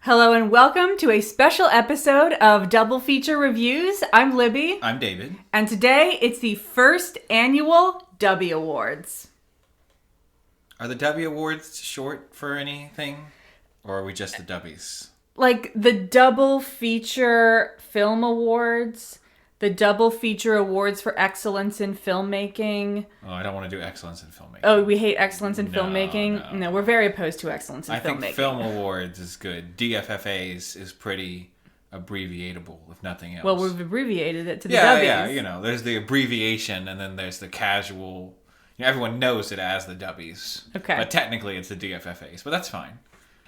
Hello and welcome to a special episode of Double Feature Reviews. I'm Libby. I'm David. And today it's the first annual Dubby Awards. Are the Dubby Awards short for anything? Or are we just the Dubbies? Like the Double Feature Film Awards, the Double Feature Awards for Excellence in Filmmaking. Oh, I don't want to do excellence in filmmaking. Oh, we hate excellence in filmmaking? No, we're very opposed to excellence in filmmaking. I think Film Awards is good. DFFAs is pretty abbreviatable, if nothing else. Well, we've abbreviated it to the Dubbies. Yeah, you know, there's the abbreviation and then there's the casual... You know, everyone knows it as the Dubbies. Okay. But technically it's the DFFAs, but that's fine.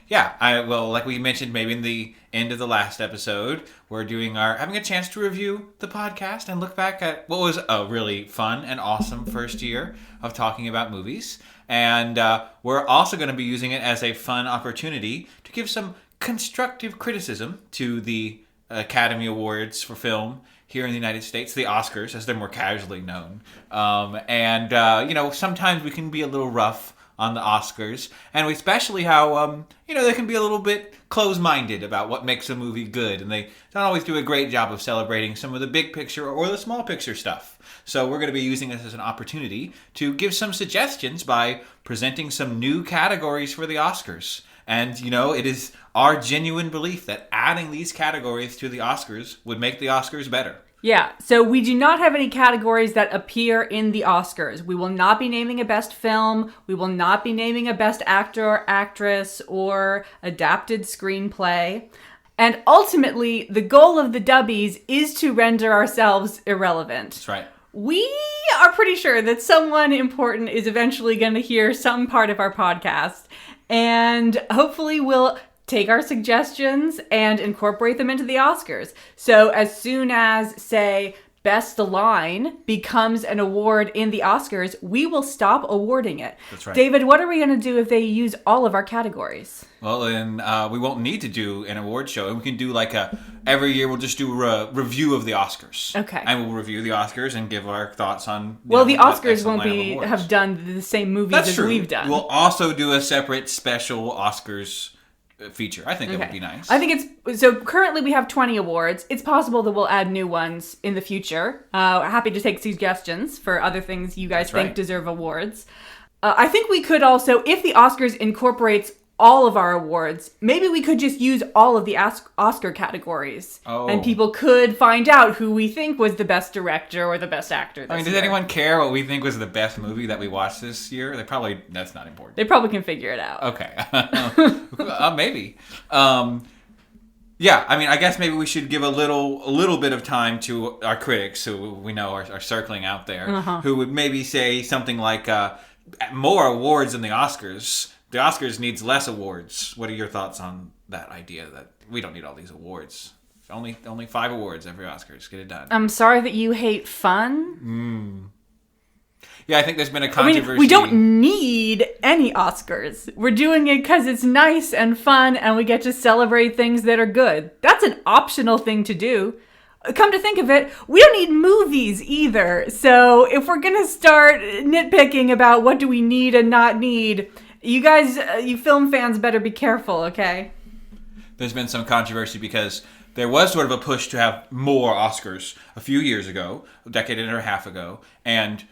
Yeah, well, like we mentioned maybe in the end of the last episode, we're having a chance to review the podcast and look back at what was a really fun and awesome first year of talking about movies. And we're also going to be using it as a fun opportunity to give some constructive criticism to the Academy Awards for film here in the United States, the Oscars, as they're more casually known. Sometimes we can be a little rough on the Oscars, and especially how, they can be a little bit close-minded about what makes a movie good, and they don't always do a great job of celebrating some of the big picture or the small picture stuff. So we're going to be using this as an opportunity to give some suggestions by presenting some new categories for the Oscars. And, it is our genuine belief that adding these categories to the Oscars would make the Oscars better. Yeah, so we do not have any categories that appear in the Oscars. We will not be naming a best film. We will not be naming a best actor or actress or adapted screenplay. And ultimately, the goal of the Dubbies is to render ourselves irrelevant. That's right. We are pretty sure that someone important is eventually going to hear some part of our podcast. And hopefully we'll take our suggestions and incorporate them into the Oscars. So as soon as, say, Best Line becomes an award in the Oscars, we will stop awarding it. That's right. David, what are we going to do if they use all of our categories? Well, then we won't need to do an award show. And we can do every year we'll just do a review of the Oscars. Okay. And we'll review the Oscars and give our thoughts on the Oscars won't have done the same movies That's as true. We've done. We'll also do a separate special Oscars feature. I think that would be nice. I think so currently we have 20 awards. It's possible that we'll add new ones in the future. Happy to take suggestions for other things you guys think deserve awards. I think we could also, if the Oscars incorporates all of our awards, maybe we could just use all of the Oscar categories. Oh. And people could find out who we think was the best director or the best actor this year. Does anyone care what we think was the best movie that we watched this year? That's not important. They probably can figure it out. Okay. Maybe. I guess maybe we should give a little bit of time to our critics who we know are circling out there, who would maybe say something like more awards than the Oscars. The Oscars needs less awards. What are your thoughts on that idea that we don't need all these awards? Only 5 awards every Oscars. Get it done. I'm sorry that you hate fun. Yeah, I think there's been a controversy. We don't need any Oscars. We're doing it because it's nice and fun and we get to celebrate things that are good. That's an optional thing to do. Come to think of it, we don't need movies either. So if we're going to start nitpicking about what do we need and not need, you guys, you film fans better be careful, okay? There's been some controversy because there was sort of a push to have more Oscars a few years ago, a decade and a half ago, and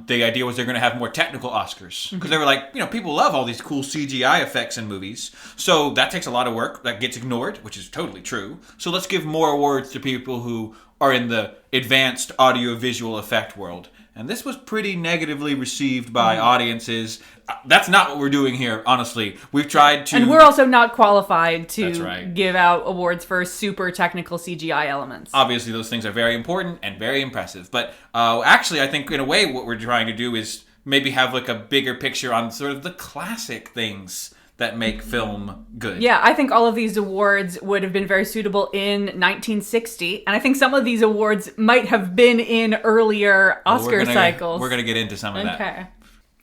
the idea was they're going to have more technical Oscars. Because they were like, people love all these cool CGI effects in movies, so that takes a lot of work that gets ignored, which is totally true. So let's give more awards to people who are in the advanced audio-visual effect world. And this was pretty negatively received by audiences. That's not what we're doing here, honestly. We've tried to... And we're also not qualified to That's right. give out awards for super technical CGI elements. Obviously, those things are very important and very impressive. But actually, I think in a way what we're trying to do is maybe have a bigger picture on sort of the classic things that make film good. Yeah, I think all of these awards would have been very suitable in 1960, and I think some of these awards might have been in earlier Oscar cycles. We're going to get into some of that. Okay.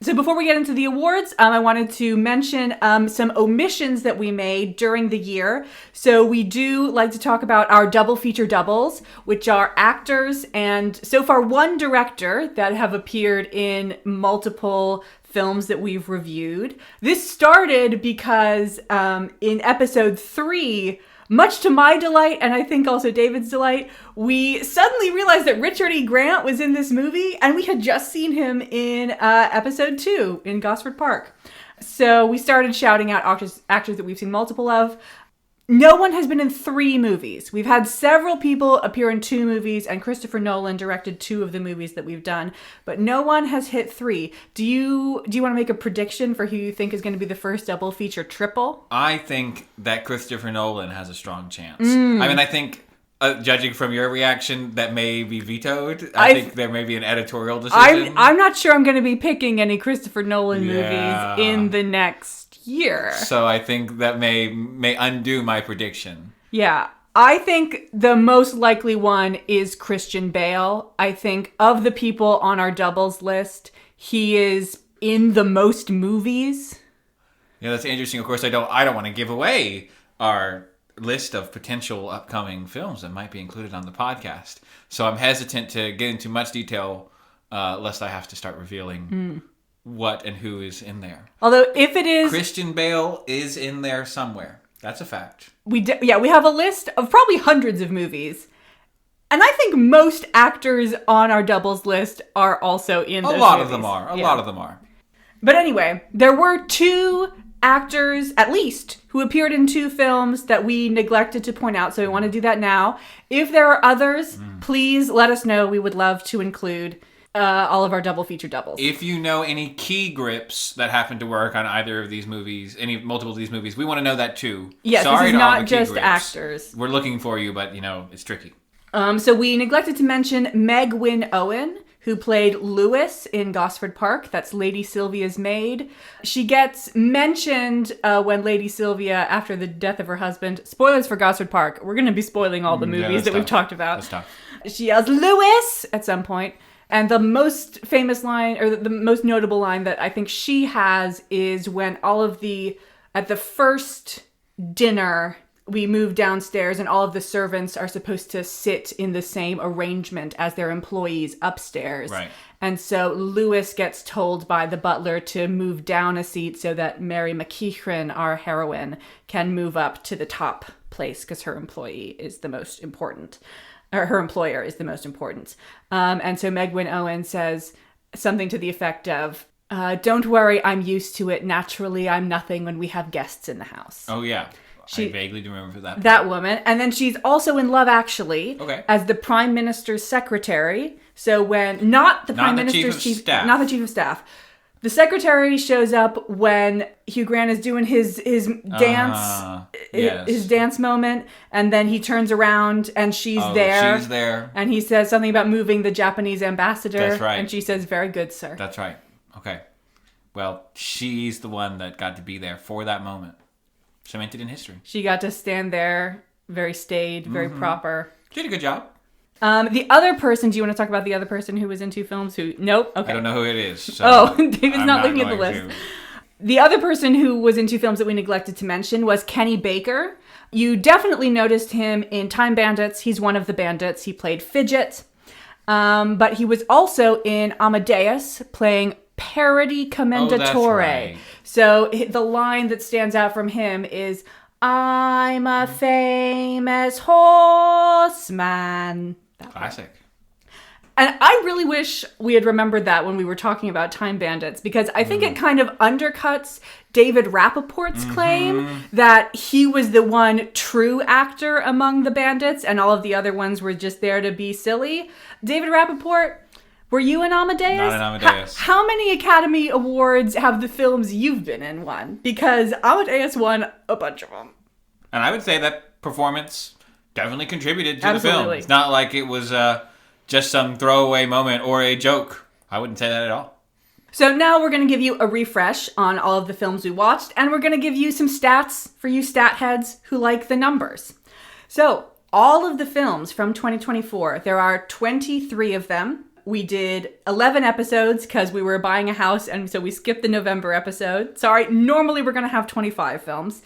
So before we get into the awards, I wanted to mention some omissions that we made during the year. So we do like to talk about our double feature doubles, which are actors and so far one director that have appeared in multiple films that we've reviewed. This started because in episode 3, much to my delight, and I think also David's delight, we suddenly realized that Richard E. Grant was in this movie, and we had just seen him in episode 2 in Gosford Park. So we started shouting out actors that we've seen multiple of. No one has been in 3 movies. We've had several people appear in 2 movies, and Christopher Nolan directed 2 of the movies that we've done, but no one has hit 3. Do you want to make a prediction for who you think is going to be the first double feature triple? I think that Christopher Nolan has a strong chance. I mean, I think, judging from your reaction, that may be vetoed. I think there may be an editorial decision. I'm not sure I'm going to be picking any Christopher Nolan movies in the next year. So I think that may undo my prediction. Yeah. I think the most likely one is Christian Bale. I think of the people on our doubles list, he is in the most movies. Yeah, that's interesting. Of course, I don't want to give away our list of potential upcoming films that might be included on the podcast. So I'm hesitant to get into much detail lest I have to start revealing what and who is in there. Although if it is... Christian Bale is in there somewhere. That's a fact. We have a list of probably hundreds of movies. And I think most actors on our doubles list are also in those movies. A lot of them are. But anyway, there were 2 actors, at least, who appeared in 2 films that we neglected to point out, so we want to do that now. If there are others, please let us know. We would love to include all of our double feature doubles. If you know any key grips that happen to work on either of these movies, multiple of these movies, we want to know that too. Yes, Sorry this is to all not the key just grips. actors. We're looking for you, but it's tricky. So we neglected to mention Meg Wynne Owen, who played Lewis in Gosford Park. That's Lady Sylvia's maid. She gets mentioned when Lady Sylvia, after the death of her husband, spoilers for Gosford Park. We're going to be spoiling all the movies that we've talked about. That's tough. She yells, "Lewis!" at some point. And the most famous line, or the most notable line that I think she has is when at the first dinner, we move downstairs and all of the servants are supposed to sit in the same arrangement as their employees upstairs. Right. And so Lewis gets told by the butler to move down a seat so that Mary McKeachran, our heroine, can move up to the top place because her employee is the most important. Or her employer is the most important. And so Meg Wynne Owen says something to the effect of, "Don't worry, I'm used to it. Naturally, I'm nothing when we have guests in the house." Oh, yeah. I vaguely do remember that. That woman. And then she's also in Love Actually as the Prime Minister's secretary. So when, not the Prime Minister's chief of staff. Not the chief of staff. The secretary shows up when Hugh Grant is doing his dance, his dance moment, and then he turns around and she's there. She's there. And he says something about moving the Japanese ambassador. That's right. And she says, "Very good, sir." That's right. Okay. Well, she's the one that got to be there for that moment. Cemented in history. She got to stand there, very staid, very proper. She did a good job. The other person, do you want to talk about the other person who was in 2 films who... Nope. Okay. I don't know who it is. So David's not looking at the list. The other person who was in 2 films that we neglected to mention was Kenny Baker. You definitely noticed him in Time Bandits. He's one of the bandits. He played Fidget. But he was also in Amadeus, playing Parody Commendatore. Oh, that's right. So the line that stands out from him is, "I'm a famous horseman." Classic. And I really wish we had remembered that when we were talking about Time Bandits, because I think it kind of undercuts David Rappaport's claim that he was the one true actor among the bandits and all of the other ones were just there to be silly. David Rappaport, were you in Amadeus? Not in Amadeus. How many Academy Awards have the films you've been in won? Because Amadeus won a bunch of them. And I would say that performance definitely contributed to the film. It's not like it was just some throwaway moment or a joke. I wouldn't say that at all. So now we're going to give you a refresh on all of the films we watched, and we're going to give you some stats for you stat heads who like the numbers. So all of the films from 2024, there are 23 of them. We did 11 episodes because we were buying a house, and so we skipped the November episode. Sorry, normally we're going to have 25 films.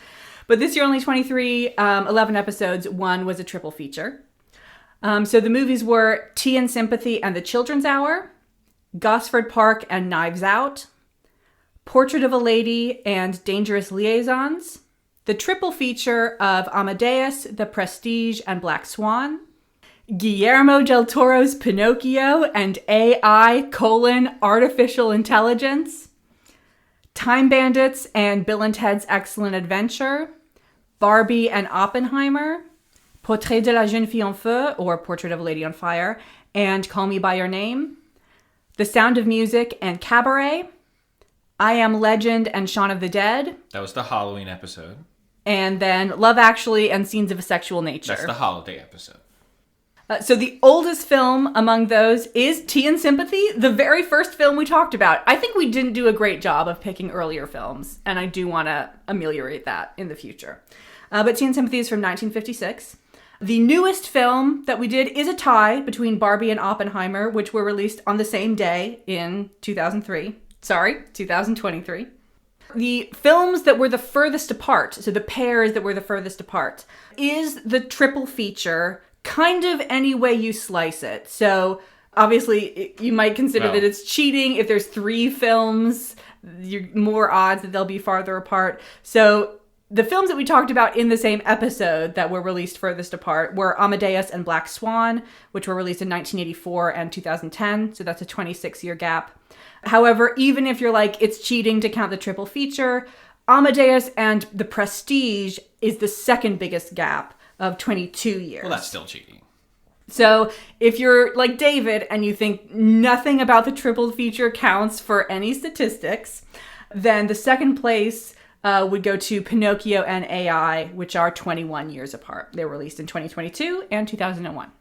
But this year only 23, 11 episodes. 1 was a triple feature. So the movies were Tea and Sympathy and The Children's Hour, Gosford Park and Knives Out, Portrait of a Lady and Dangerous Liaisons, the triple feature of Amadeus, The Prestige, and Black Swan, Guillermo del Toro's Pinocchio and AI: Artificial Intelligence, Time Bandits and Bill and Ted's Excellent Adventure, Barbie and Oppenheimer, Portrait de la jeune fille en feu, or Portrait of a Lady on Fire, and Call Me by Your Name, The Sound of Music and Cabaret, I Am Legend and Shaun of the Dead. That was the Halloween episode. And then Love Actually and Scenes of a Sexual Nature. That's the holiday episode. So the oldest film among those is Tea and Sympathy, the very first film we talked about. I think we didn't do a great job of picking earlier films, and I do want to ameliorate that in the future. But Tea and Sympathy is from 1956. The newest film that we did is a tie between Barbie and Oppenheimer, which were released on the same day in 2023. The films that were the furthest apart, so the pairs that were the furthest apart, is the triple feature, kind of any way you slice it. So obviously you might consider that it's cheating. If there's 3 films, you're more odds that they'll be farther apart. So the films that we talked about in the same episode that were released furthest apart were Amadeus and Black Swan, which were released in 1984 and 2010. So that's a 26-year gap. However, even if you're like, it's cheating to count the triple feature, Amadeus and The Prestige is the second biggest gap of 22 years. Well, that's still cheating. So if you're like David and you think nothing about the triple feature counts for any statistics, then the second place would go to Pinocchio and AI, which are 21 years apart. They were released in 2022 and 2001.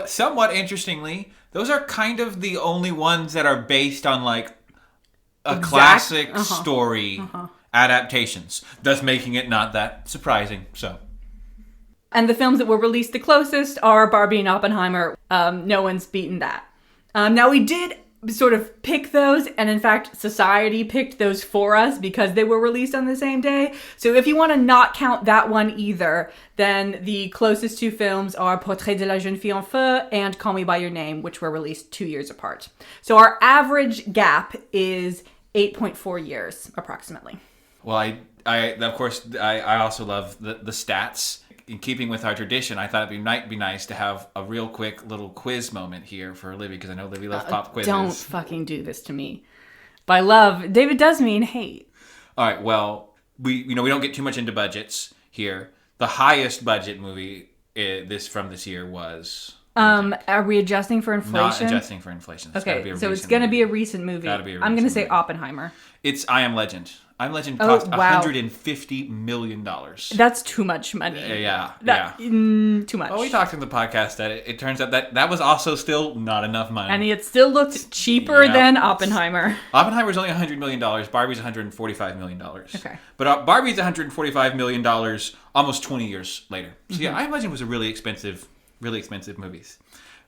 Somewhat interestingly, those are kind of the only ones that are based on like a classic story adaptations, thus making it not that surprising. So, and the films that were released the closest are Barbie and Oppenheimer. No one's beaten that. Now we did sort of pick those, and in fact society picked those for us because they were released on the same day. So if you want to not count that one either, then the closest 2 films are Portrait de la jeune fille en feu and Call Me by Your Name, which were released 2 years apart. So our average gap is 8.4 years approximately. Well, I also love the stats. In keeping with our tradition, I thought it might be nice to have a real quick little quiz moment here for Libby, because I know Libby loves pop quizzes. Don't fucking do this to me. By love, David does mean hate. All right, well, we don't get too much into budgets here. The highest budget movie from this year was... Are we adjusting for inflation? Not adjusting for inflation. Okay, so it's going to be a recent movie. I'm going to say Oppenheimer. It's I Am Legend. I Am Legend cost $150 million. That's too much money. Yeah. Too much. Well, we talked in the podcast that it turns out that was also still not enough money. And it still looked cheaper than Oppenheimer. Oppenheimer's only $100 million. Barbie's $145 million. Okay. But Barbie's $145 million almost 20 years later. So yeah, I Am Legend was a really expensive movies.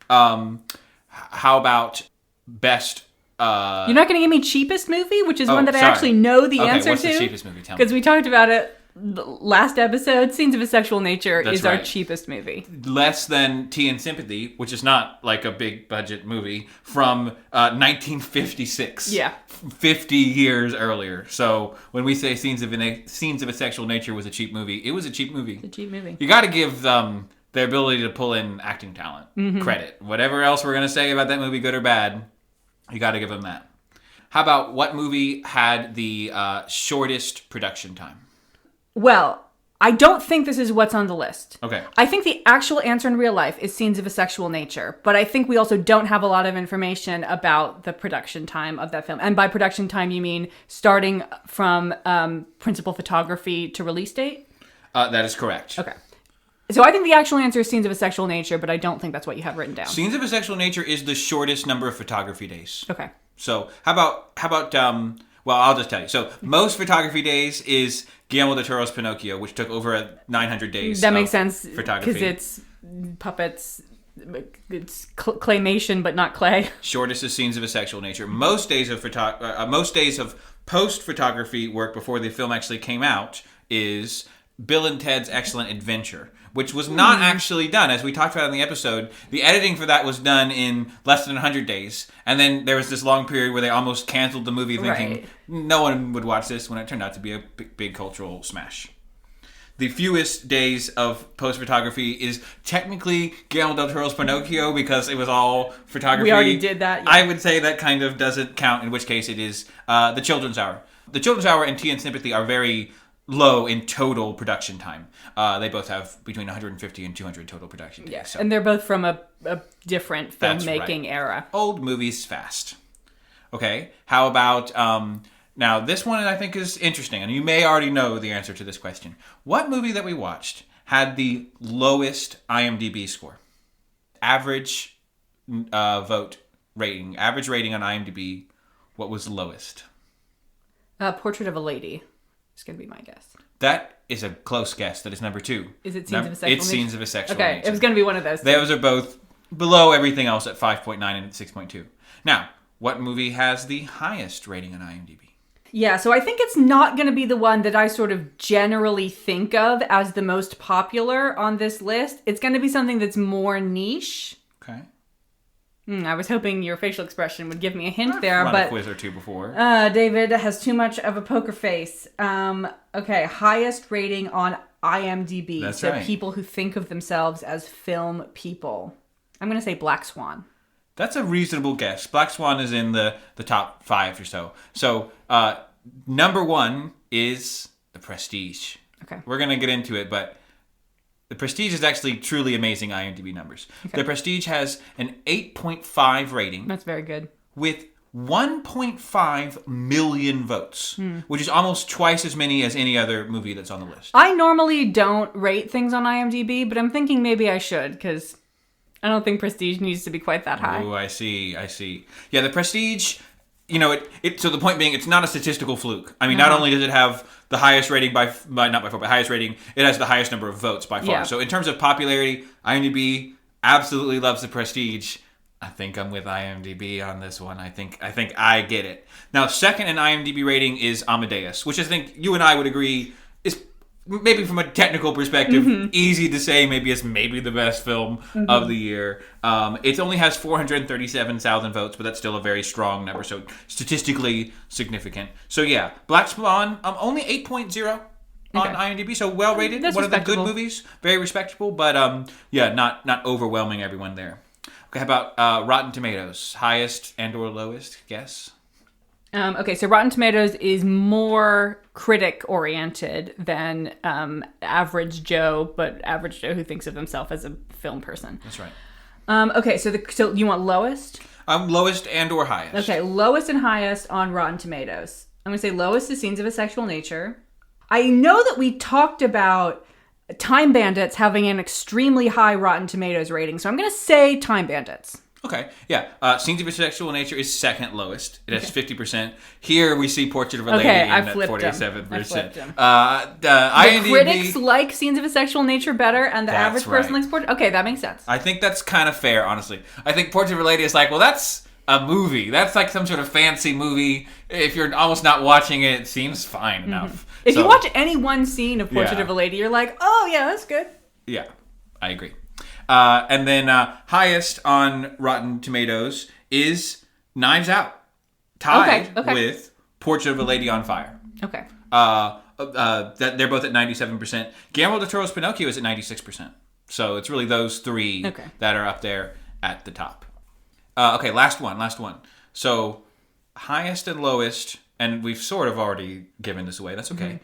How about best... You're not going to give me cheapest movie, which is one that I actually know the answer to? What's the cheapest movie? Tell me. Because we talked about it last episode. Scenes of a Sexual Nature is our cheapest movie. Less than Tea and Sympathy, which is not like a big budget movie, from 1956. Yeah. 50 years earlier. So when we say Scenes of a Sexual Nature was a cheap movie, it was a cheap movie. It's a cheap movie. You got to give their ability to pull in acting talent credit. Whatever else we're going to say about that movie, good or bad, you got to give them that. How about what movie had the shortest production time? Well, I don't think this is what's on the list. Okay. I think the actual answer in real life is Scenes of a Sexual Nature, but I think we also don't have a lot of information about the production time of that film. And by production time, you mean starting from principal photography to release date? That is correct. Okay. So I think the actual answer is Scenes of a Sexual Nature, but I don't think that's what you have written down. Scenes of a Sexual Nature is the shortest number of photography days. Okay. So how about well, I'll just tell you. So most photography days is Guillermo del Toro's Pinocchio, which took over 900 days. That makes sense photography. because it's puppets. It's claymation, but not clay. Shortest is Scenes of a Sexual Nature. Most days of post photography work before the film actually came out is Bill and Ted's Excellent Adventure, which was not actually done. As we talked about in the episode, the editing for that was done in less than 100 days. And then there was this long period where they almost canceled the movie thinking no one would watch this, when it turned out to be a big cultural smash. The fewest days of post-photography is technically Guillermo del Toro's Pinocchio because it was all photography. We already did that. Yeah. I would say that kind of doesn't count, in which case it is The Children's Hour. The Children's Hour and Tea and Sympathy are very low in total production time. They both have between 150 and 200 total production days. Yes, so. And they're both from a different filmmaking era. Old movies fast. Okay, how about... now, this one I think is interesting, and you may already know the answer to this question. What movie that we watched had the lowest IMDb score? Average vote rating. Average rating on IMDb, what was the lowest? Portrait of a Lady is going to be my guess. That is a close guess. That is number 2. Is it Scenes of a Sexual Nature? It's Scenes of a Sexual Nature. Okay, it was going to be one of those. Those are both below everything else at 5.9 and 6.2. Now, what movie has the highest rating on IMDb? Yeah, so I think it's not going to be the one that I sort of generally think of as the most popular on this list. It's going to be something that's more niche. Okay. I was hoping your facial expression would give me a hint I've run but a quiz or two before. David has too much of a poker face. Okay, highest rating on IMDb. That's so right. People who think of themselves as film people. I'm going to say Black Swan. That's a reasonable guess. Black Swan is in the top 5 or so. So, number 1 is The Prestige. Okay. We're going to get into it, but The Prestige is actually truly amazing IMDb numbers. Okay. The Prestige has an 8.5 rating. That's very good. With 1.5 million votes, which is almost twice as many as any other movie that's on the list. I normally don't rate things on IMDb, but I'm thinking maybe I should, because I don't think Prestige needs to be quite that high. Oh, I see. Yeah, The Prestige, so the point being, it's not a statistical fluke. I mean, not only does it have the highest rating not by far, but highest rating, it has the highest number of votes by far. Yeah. So in terms of popularity, IMDb absolutely loves The Prestige. I think I'm with IMDb on this one. I think I get it. Now, second in IMDb rating is Amadeus, which I think you and I would agree is maybe from a technical perspective, easy to say maybe it's maybe the best film of the year. It only has 437,000 votes, but that's still a very strong number, so statistically significant. So yeah, Black Swan, only 8.0 on IMDb, so well rated. That's one of the good movies, very respectable, but not overwhelming everyone there. Okay, how about Rotten Tomatoes? Highest and or lowest guess? Okay, so Rotten Tomatoes is more critic-oriented than Average Joe, but Average Joe who thinks of himself as a film person. That's right. Okay, so you want lowest? Lowest and or highest. Okay, lowest and highest on Rotten Tomatoes. I'm going to say lowest is Scenes of a Sexual Nature. I know that we talked about Time Bandits having an extremely high Rotten Tomatoes rating, so I'm going to say Time Bandits. Okay, yeah. Scenes of a Sexual Nature is second lowest. It has 50%. Here we see Portrait of a Lady at 47%. The critics like Scenes of a Sexual Nature better, and the average person likes Portrait. Okay, that makes sense. I think that's kind of fair, honestly. I think Portrait of a Lady is like, well, that's a movie. That's like some sort of fancy movie. If you're almost not watching it, it seems fine enough. If you watch any one scene of Portrait of a Lady, you're like, oh yeah, that's good. Yeah, I agree. And then highest on Rotten Tomatoes is Knives Out, tied with Portrait of a Lady on Fire. Okay. They're both at 97%. Guillermo del Toro's Pinocchio is at 96%. So it's really those three that are up there at the top. Okay, last one. So highest and lowest, and we've sort of already given this away. That's okay.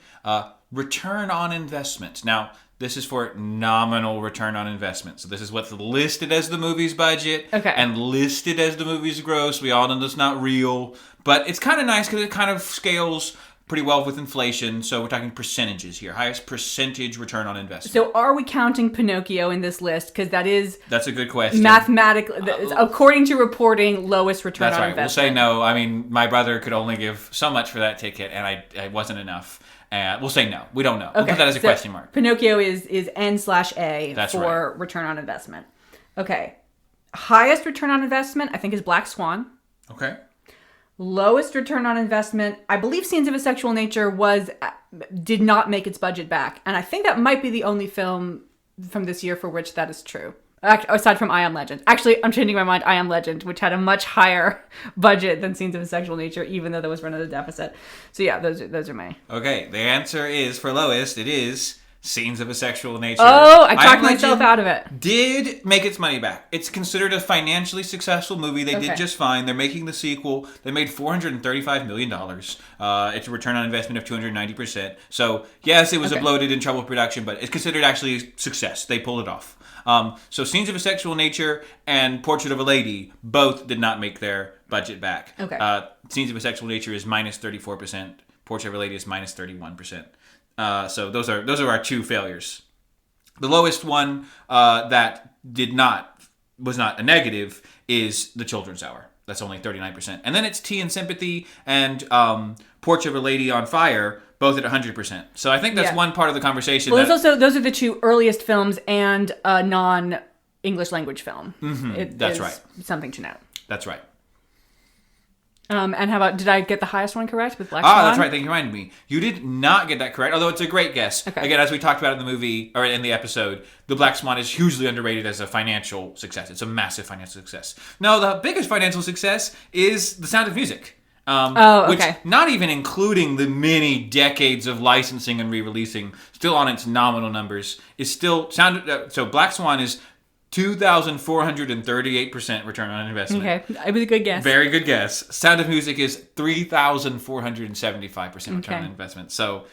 Return on investment. Now, this is for nominal return on investment. So this is what's listed as the movie's budget and listed as the movie's gross. We all know that's not real. But it's kind of nice because it kind of scales pretty well with inflation. So we're talking percentages here. Highest percentage return on investment. So are we counting Pinocchio in this list? Because that's a good question. Mathematically, according to reporting, lowest return on investment. We'll say no. I mean, my brother could only give so much for that ticket, and it wasn't enough. We'll say no. We don't know. We'll put that as a question mark. Pinocchio is N/A for return on investment. Okay. Highest return on investment, I think, is Black Swan. Okay. Lowest return on investment. I believe Scenes of a Sexual Nature did not make its budget back. And I think that might be the only film from this year for which that is true. Aside from I Am Legend. Actually, I'm changing my mind. I Am Legend, which had a much higher budget than Scenes of a Sexual Nature, even though there was run at a deficit. So yeah, those are my... Okay, the answer is, for lowest, it is Scenes of a Sexual Nature. Oh, I talked myself out of it. Did make its money back. It's considered a financially successful movie. They did just fine. They're making the sequel. They made $435 million. It's a return on investment of 290%. So, yes, it was a bloated and troubled production, but it's considered actually a success. They pulled it off. So Scenes of a Sexual Nature and Portrait of a Lady both did not make their budget back. Okay. Scenes of a Sexual Nature is minus 34%. Portrait of a Lady is minus 31%. So those are our two failures. The lowest one that was not a negative is The Children's Hour. That's only 39%. And then it's Tea and Sympathy and Portrait of a Lady on Fire, both at 100%. So I think that's one part of the conversation. Well, those are the two earliest films and a non-English language film. Mm-hmm. That's right. Something to note. That's right. And how about, did I get the highest one correct with Black Swan? Ah, that's right. Thank you, reminded me. You did not get that correct, although it's a great guess. Okay. Again, as we talked about in the movie, or in the episode, The Black Swan is hugely underrated as a financial success. It's a massive financial success. No, the biggest financial success is The Sound of Music. Which, not even including the many decades of licensing and re-releasing, still on its nominal numbers, is still... So Black Swan is 2,438% return on investment. Okay, it was a good guess. Very good guess. Sound of Music is 3,475% return on investment. So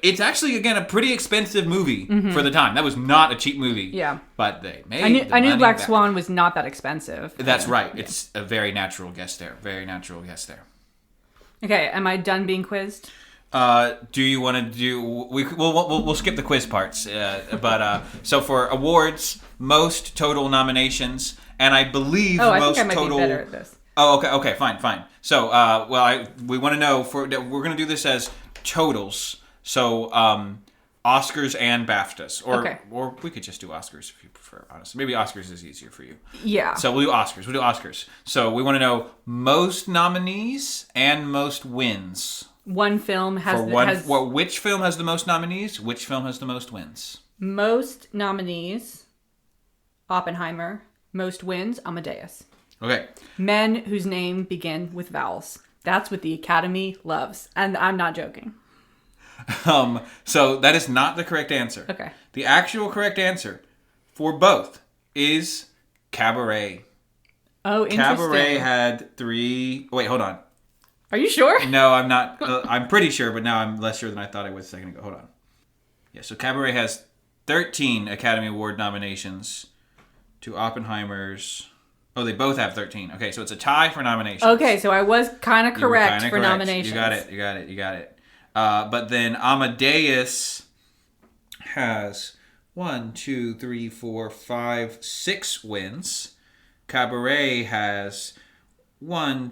it's actually, again, a pretty expensive movie for the time. That was not a cheap movie. Yeah. But they made I knew Black Swan was not that expensive. That's right. Yeah. It's a very natural guess there. Very natural guess there. Okay, am I done being quizzed? Do you want to do? We'll skip the quiz parts. So for awards, most total nominations, and I believe I most think I might total. be better at this. Oh, okay, fine. So, we want to know we're going to do this as totals. So, Oscars and BAFTAs, or we could just do Oscars if you prefer. Honestly, maybe Oscars is easier for you. Yeah. So we'll do Oscars. So we want to know most nominees and most wins. One film which film has the most nominees? Which film has the most wins? Most nominees, Oppenheimer. Most wins, Amadeus. Okay. Men whose name begin with vowels. That's what the Academy loves, and I'm not joking. So that is not the correct answer. Okay. The actual correct answer for both is Cabaret. Oh, interesting. Cabaret had 3... Wait, hold on. Are you sure? No, I'm not. I'm pretty sure, but now I'm less sure than I thought I was a second ago. Hold on. Yeah, so Cabaret has 13 Academy Award nominations to Oppenheimer's... Oh, they both have 13. Okay, so it's a tie for nominations. Okay, so I was kind of correct for nominations. You got it. But then Amadeus has 6 wins. Cabaret has 9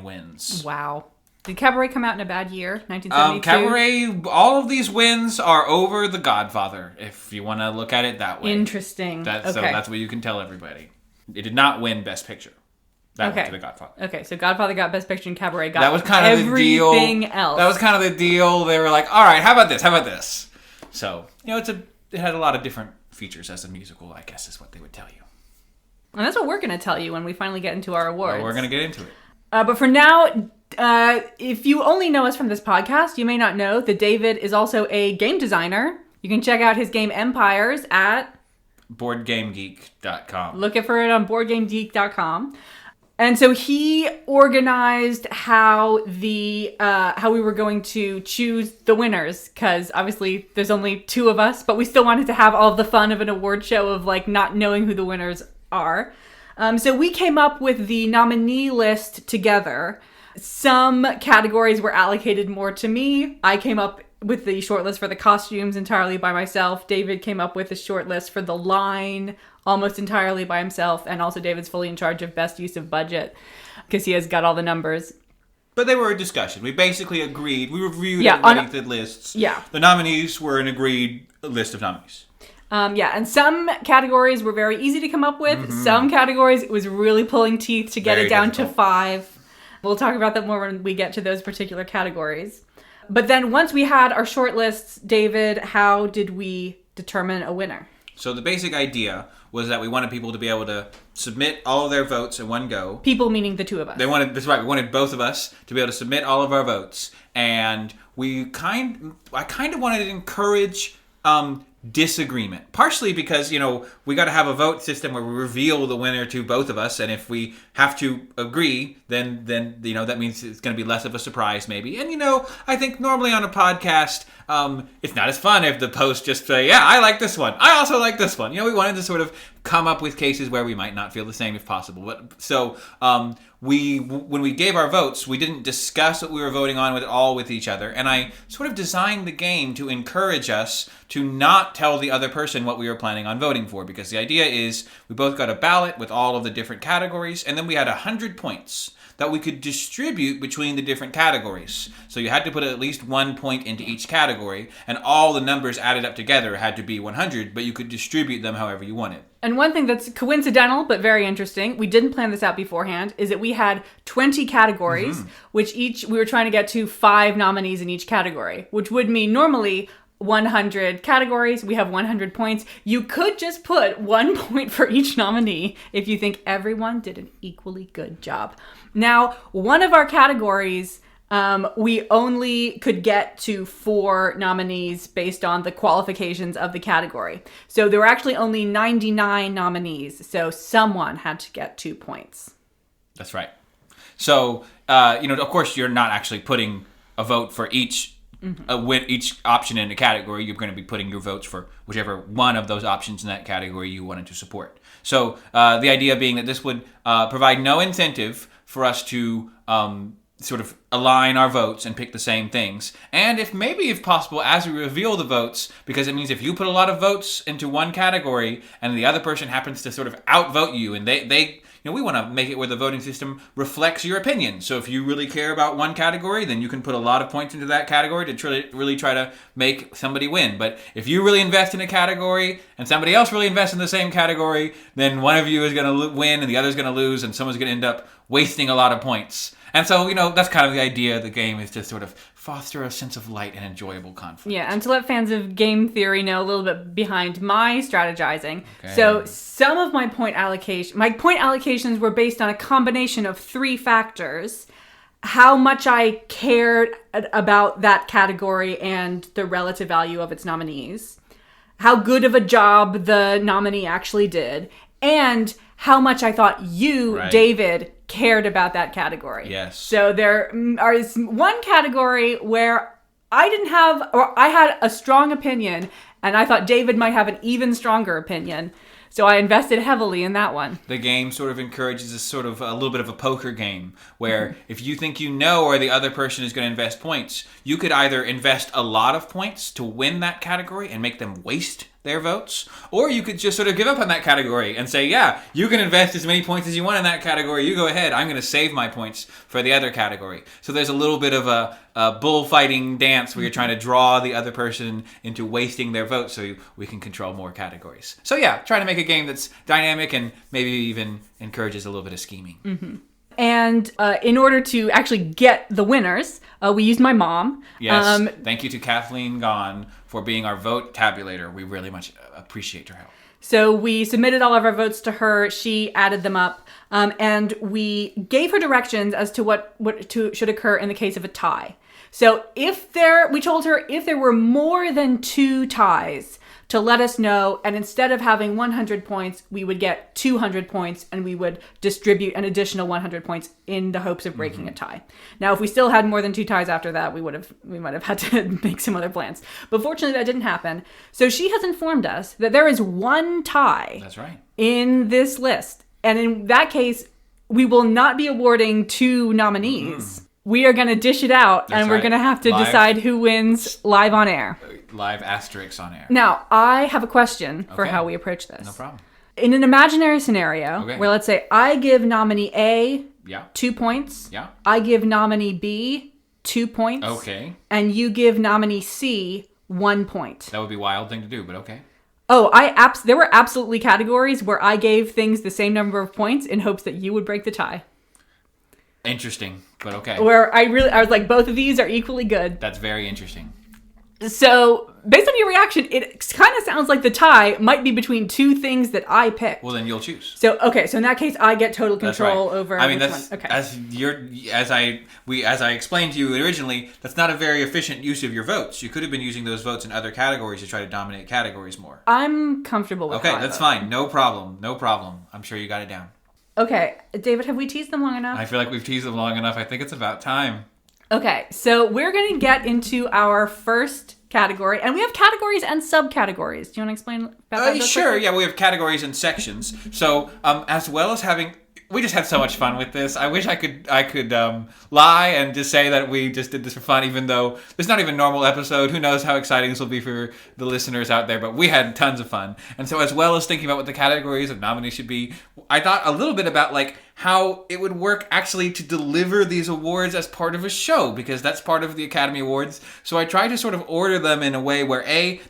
wins. Wow. Did Cabaret come out in a bad year, 1972? Cabaret, all of these wins are over The Godfather, if you want to look at it that way. Interesting. So that's what you can tell everybody. It did not win Best Picture. That went to The Godfather. Okay, so Godfather got Best Picture and Cabaret got that was kind of everything else. That was kind of the deal. They were like, all right, how about this? So, it had a lot of different features as a musical, I guess is what they would tell you. And that's what we're going to tell you when we finally get into our awards. Well, we're going to get into it. But for now, if you only know us from this podcast, you may not know that David is also a game designer. You can check out his game Empires at... BoardGameGeek.com. Look for it on BoardGameGeek.com. And so he organized how we were going to choose the winners, because obviously there's only 2 of us, but we still wanted to have all the fun of an award show of not knowing who the winners are. So we came up with the nominee list together. Some categories were allocated more to me. I came up with the short list for the costumes entirely by myself. David came up with the short list for the line almost entirely by himself. And also David's fully in charge of best use of budget because he has got all the numbers. But they were a discussion. We basically agreed. We reviewed the lists. Yeah. The nominees were an agreed list of nominees. Yeah, and some categories were very easy to come up with. Some categories, it was really pulling teeth to get Very it down difficult. to 5. We'll talk about that more when we get to those particular categories. But then once we had our short lists, David, how did we determine a winner? So the basic idea was that we wanted people to be able to submit all of their votes in one go. People meaning the two of us. That's right. We wanted both of us to be able to submit all of our votes, and I kind of wanted to encourage disagreement. Partially because we got to have a vote system where we reveal the winner to both of us, and if we have to agree, then that means it's going to be less of a surprise, maybe. And I think normally on a podcast, it's not as fun if the post just say, "Yeah, I like this one. I also like this one." We wanted to sort of come up with cases where we might not feel the same if possible. But so when we gave our votes, we didn't discuss what we were voting on with each other, and I sort of designed the game to encourage us to not tell the other person what we were planning on voting for, because the idea is we both got a ballot with all of the different categories, and then we had 100 points that we could distribute between the different categories. So you had to put at least 1 point into each category, and all the numbers added up together had to be 100, but you could distribute them however you wanted. And one thing that's coincidental but very interesting, we didn't plan this out beforehand, is that we had 20 categories, which we were trying to get to 5 nominees in each category, which would mean normally 100 categories, we have 100 points. You could just put 1 point for each nominee if you think everyone did an equally good job. Now, one of our categories, we only could get to 4 nominees based on the qualifications of the category. So there were actually only 99 nominees. So someone had to get 2 points. That's right. So, of course, you're not actually putting a vote for each each option in a category. You're going to be putting your votes for whichever one of those options in that category you wanted to support. So the idea being that this would provide no incentive for us to sort of align our votes and pick the same things. And if possible, as we reveal the votes, because it means if you put a lot of votes into one category and the other person happens to sort of outvote you, and they we want to make it where the voting system reflects your opinion. So if you really care about one category, then you can put a lot of points into that category to really try to make somebody win. But if you really invest in a category and somebody else really invests in the same category, then one of you is going to win and the other is going to lose, and someone's going to end up wasting a lot of points. And so, that's kind of the idea of the game, is to sort of foster a sense of light and enjoyable conflict. Yeah, and to let fans of game theory know a little bit behind my strategizing. Okay. So some of my point allocations were based on a combination of 3 factors. How much I cared about that category and the relative value of its nominees. How good of a job the nominee actually did. And how much I thought you, right, David, cared about that category. Yes. So there is one category where I had a strong opinion, and I thought David might have an even stronger opinion. So I invested heavily in that one. The game sort of encourages a sort of a little bit of a poker game where if you think you know where the other person is going to invest points, you could either invest a lot of points to win that category and make them waste their votes, or you could just sort of give up on that category and say, yeah, you can invest as many points as you want in that category. You go ahead. I'm going to save my points for the other category. So there's a little bit of a bullfighting dance where you're trying to draw the other person into wasting their votes so we can control more categories. So yeah, trying to make a game that's dynamic and maybe even encourages a little bit of scheming. Mm-hmm. And in order to actually get the winners, we used my mom. Yes. Thank you to Kathleen Gahn for being our vote tabulator. We really much appreciate her help. So we submitted all of our votes to her. She added them up. And we gave her directions as to what should occur in the case of a tie. So we told her if there were more than 2 ties, to let us know, and instead of having 100 points, we would get 200 points, and we would distribute an additional 100 points in the hopes of breaking a tie. Now, if we still had more than 2 ties after that, we might have had to make some other plans. But fortunately, that didn't happen. So she has informed us that there is 1 tie. That's right. In this list. And in that case, we will not be awarding 2 nominees. We are going to dish it out, That's and we're right. going to have to decide who wins live on air. Live asterisks on air. Now, I have a question for Okay. how we approach this. No problem. In an imaginary scenario, Okay. where let's say I give nominee A Yeah. 2 points, Yeah. I give nominee B 2 points, Okay. and you give nominee C 1 point. That would be a wild thing to do, but okay. Oh, there were absolutely categories where I gave things the same number of points in hopes that you would break the tie. Interesting, but okay. Where I was like, both of these are equally good. That's very interesting. So, based on your reaction, it kind of sounds like the tie might be between two things that I picked. Well, then you'll choose. So in that case, I get total control over which one. Okay. As I explained to you originally, that's not a very efficient use of your votes. You could have been using those votes in other categories to try to dominate categories more. I'm comfortable with that. Okay, that's fine. No problem. I'm sure you got it down. Okay, David, have we teased them long enough? I feel like we've teased them long enough. I think it's about time. Okay, so we're going to get into our first category, and we have categories and subcategories. Do you want to explain about that? Sure, yeah, we have categories and sections. So, as well as having... We just had so much fun with this. I wish I could lie and just say that we just did this for fun, even though it's not even a normal episode. Who knows how exciting this will be for the listeners out there, but we had tons of fun. And so as well as thinking about what the categories of nominees should be, I thought a little bit about how it would work actually to deliver these awards as part of a show, because that's part of the Academy Awards. So I tried to sort of order them in a way where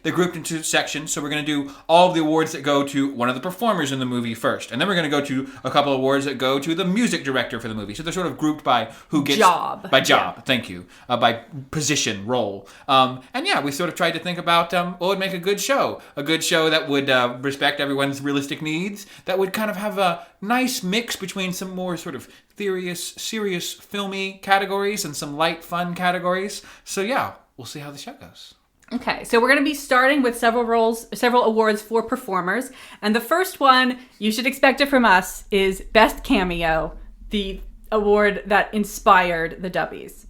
they're grouped into sections. So we're going to do all of the awards that go to one of the performers in the movie first. And then we're going to go to a couple of awards that go to the music director for the movie. So they're sort of grouped by who gets... By job, yeah. Thank you. By position, role. And yeah, we sort of tried to think about what would make a good show. A good show that would respect everyone's realistic needs, that would kind of have a nice mix between some more sort of serious, filmy categories and some light, fun categories. So yeah, we'll see how the show goes. Okay, so we're going to be starting with several awards for performers. And the first one, you should expect it from us, is Best Cameo, the award that inspired the Dubbies.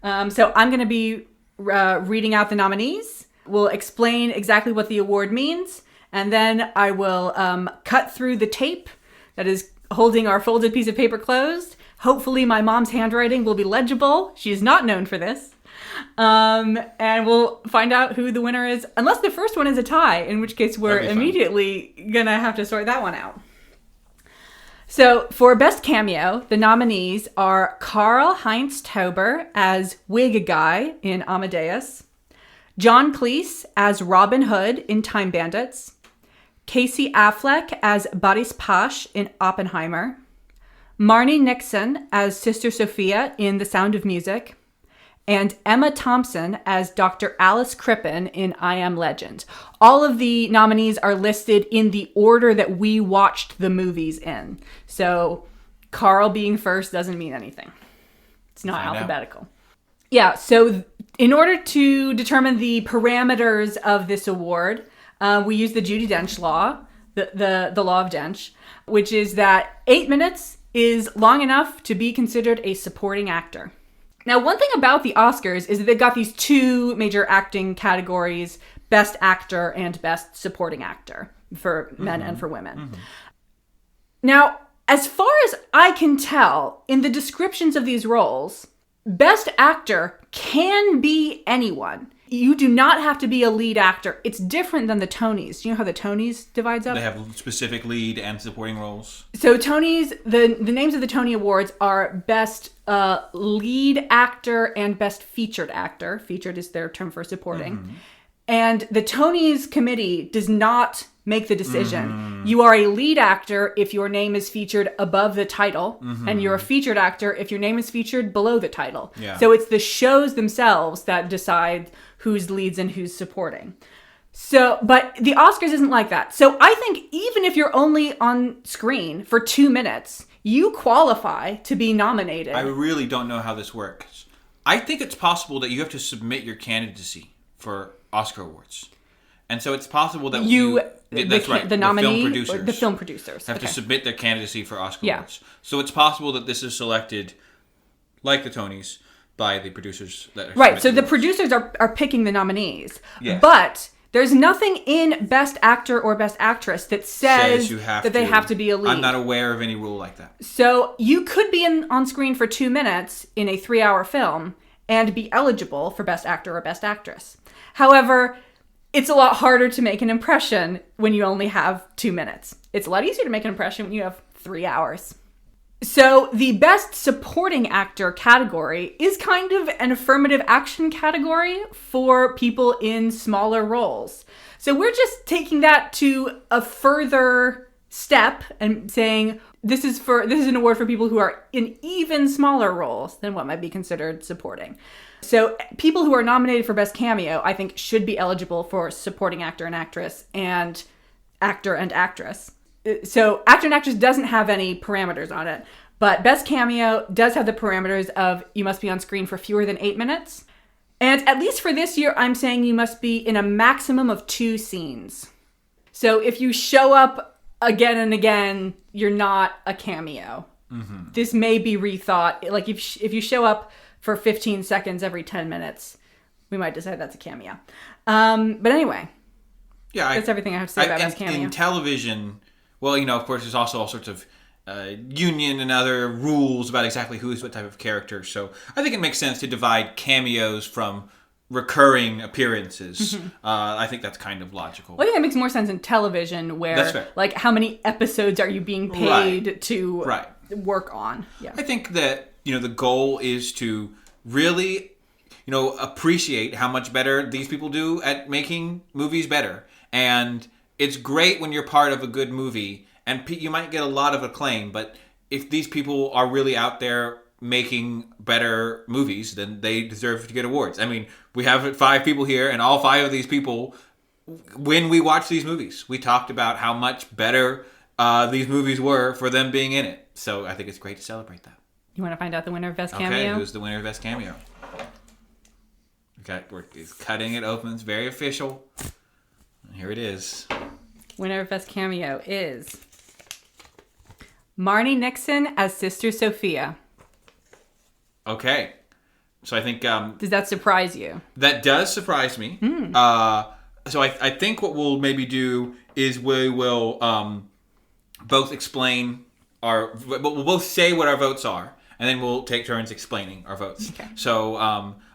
So I'm going to be reading out the nominees. We'll explain exactly what the award means. And then I will cut through the tape that is holding our folded piece of paper closed. Hopefully my mom's handwriting will be legible. She is not known for this. And we'll find out who the winner is, unless the first one is a tie, in which case we're immediately gonna have to sort that one out. So for Best Cameo, the nominees are Karl-Heinz Tauber as Wig Guy in Amadeus, John Cleese as Robin Hood in Time Bandits, Casey Affleck as Boris Pash in Oppenheimer, Marnie Nixon as Sister Sophia in The Sound of Music, and Emma Thompson as Dr. Alice Crippen in I Am Legend. All of the nominees are listed in the order that we watched the movies in. So Carl being first doesn't mean anything. It's not alphabetical. Yeah, so in order to determine the parameters of this award, we use the Judi Dench law, the law of Dench, which is that 8 minutes is long enough to be considered a supporting actor. Now, one thing about the Oscars is that they've got these two major acting categories, Best Actor and Best Supporting Actor, for men and for women. Mm-hmm. Now, as far as I can tell, in the descriptions of these roles, Best Actor can be anyone. You do not have to be a lead actor. It's different than the Tonys. Do you know how the Tonys divides up? They have specific lead and supporting roles. So Tonys, the names of the Tony Awards are Best Lead Actor and Best Featured Actor. Featured is their term for supporting. Mm-hmm. And the Tonys committee does not make the decision. Mm-hmm. You are a lead actor if your name is featured above the title, mm-hmm. and you're a featured actor if your name is featured below the title. Yeah. So it's the shows themselves that decide who's leads and who's supporting. So, but the Oscars isn't like that. So I think even if you're only on screen for 2 minutes, you qualify to be nominated. I really don't know how this works. I think it's possible that you have to submit your candidacy for Oscar awards. And so it's possible that the nominee, the film producers have to submit their candidacy for Oscar awards. So it's possible that this is selected, like the Tonys, by the producers that are right. So the producers are picking the nominees. Yes. But there's nothing in Best Actor or Best Actress that says that they have to be a lead. I'm not aware of any rule like that. So you could be on screen for 2 minutes in a 3-hour film and be eligible for Best Actor or Best Actress. However, it's a lot harder to make an impression when you only have 2 minutes. It's a lot easier to make an impression when you have 3 hours. So the best supporting actor category is kind of an affirmative action category for people in smaller roles. So we're just taking that to a further step and saying this is an award for people who are in even smaller roles than what might be considered supporting. So people who are nominated for Best Cameo, I think, should be eligible for supporting actor and actress and actor and actress. So actor and actress doesn't have any parameters on it, but Best Cameo does have the parameters of you must be on screen for fewer than 8 minutes. And at least for this year, I'm saying you must be in a maximum of 2 scenes. So if you show up again and again, you're not a cameo. Mm-hmm. This may be rethought. Like if you show up for 15 seconds every 10 minutes, we might decide that's a cameo. But anyway, that's everything I have to say about Best Cameo. In television, well, of course, there's also all sorts of union and other rules about exactly who's what type of character. So I think it makes sense to divide cameos from recurring appearances. Mm-hmm. I think that's kind of logical. Well, I think that makes more sense in television where, that's fair. Like, how many episodes are you being paid to work on? Yeah. I think that, the goal is to really, appreciate how much better these people do at making movies better. And it's great when you're part of a good movie, and you might get a lot of acclaim, but if these people are really out there making better movies, then they deserve to get awards. I mean, we have 5 people here, and all 5 of these people, when we watched these movies, we talked about how much better these movies were for them being in it. So I think it's great to celebrate that. You want to find out the winner of Best Cameo? Okay, who's the winner of Best Cameo? Okay, we're cutting it open. It's very official. And here it is. Winner of Best Cameo is Marnie Nixon as Sister Sophia. Okay. So I think... does that surprise you? That does surprise me. So I think what we'll maybe do is we will both explain we'll both say what our votes are, and then we'll take turns explaining our votes. Okay. So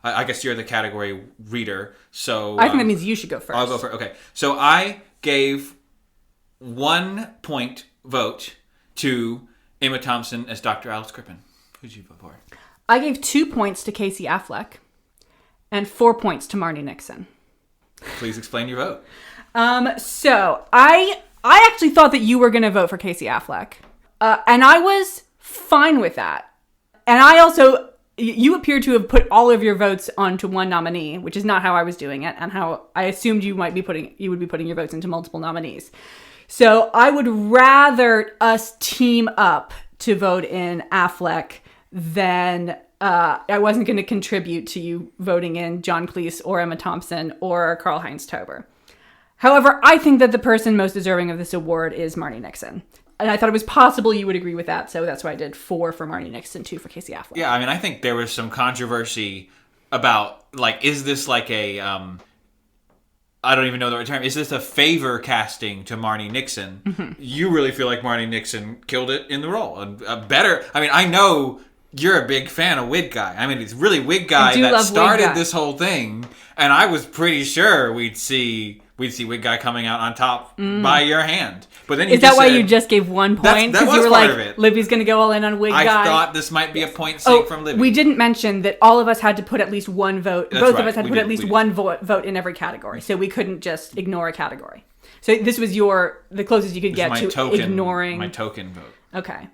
I guess you're the category reader. So I think that means you should go first. I'll go first. Okay. So I gave 1 point vote to Emma Thompson as Dr. Alice Crippen. Who'd you vote for? I gave 2 points to Casey Affleck and 4 points to Marnie Nixon. Please explain your vote. So I actually thought that you were going to vote for Casey Affleck. And I was fine with that. And I also, you appear to have put all of your votes onto one nominee, which is not how I was doing it, and how I assumed you would be putting your votes into multiple nominees. So I would rather us team up to vote in Affleck than I wasn't going to contribute to you voting in John Cleese or Emma Thompson or Karl-Heinz Tauber. However, I think that the person most deserving of this award is Marnie Nixon. And I thought it was possible you would agree with that, so that's why I did 4 for Marnie Nixon, 2 for Casey Affleck. Yeah, I mean, I think there was some controversy about, like, is this like a, I don't even know the right term, is this a favor casting to Marnie Nixon? Mm-hmm. You really feel like Marnie Nixon killed it in the role. And better, I mean, I know you're a big fan of Wig Guy. I mean, it's really Wig Guy that started this whole thing, and I was pretty sure we'd see Wig Guy coming out on top by your hand. But then is that why you just gave 1 point? Because you were like, Libby's going to go all in on Wig Guy. I thought this might be a point saved from Libby. We didn't mention that all of us had to put at least one vote. Both of us had to put at least one vote in every category. So we couldn't just ignore a category. So this was the closest you could get to ignoring. My token vote. Okay.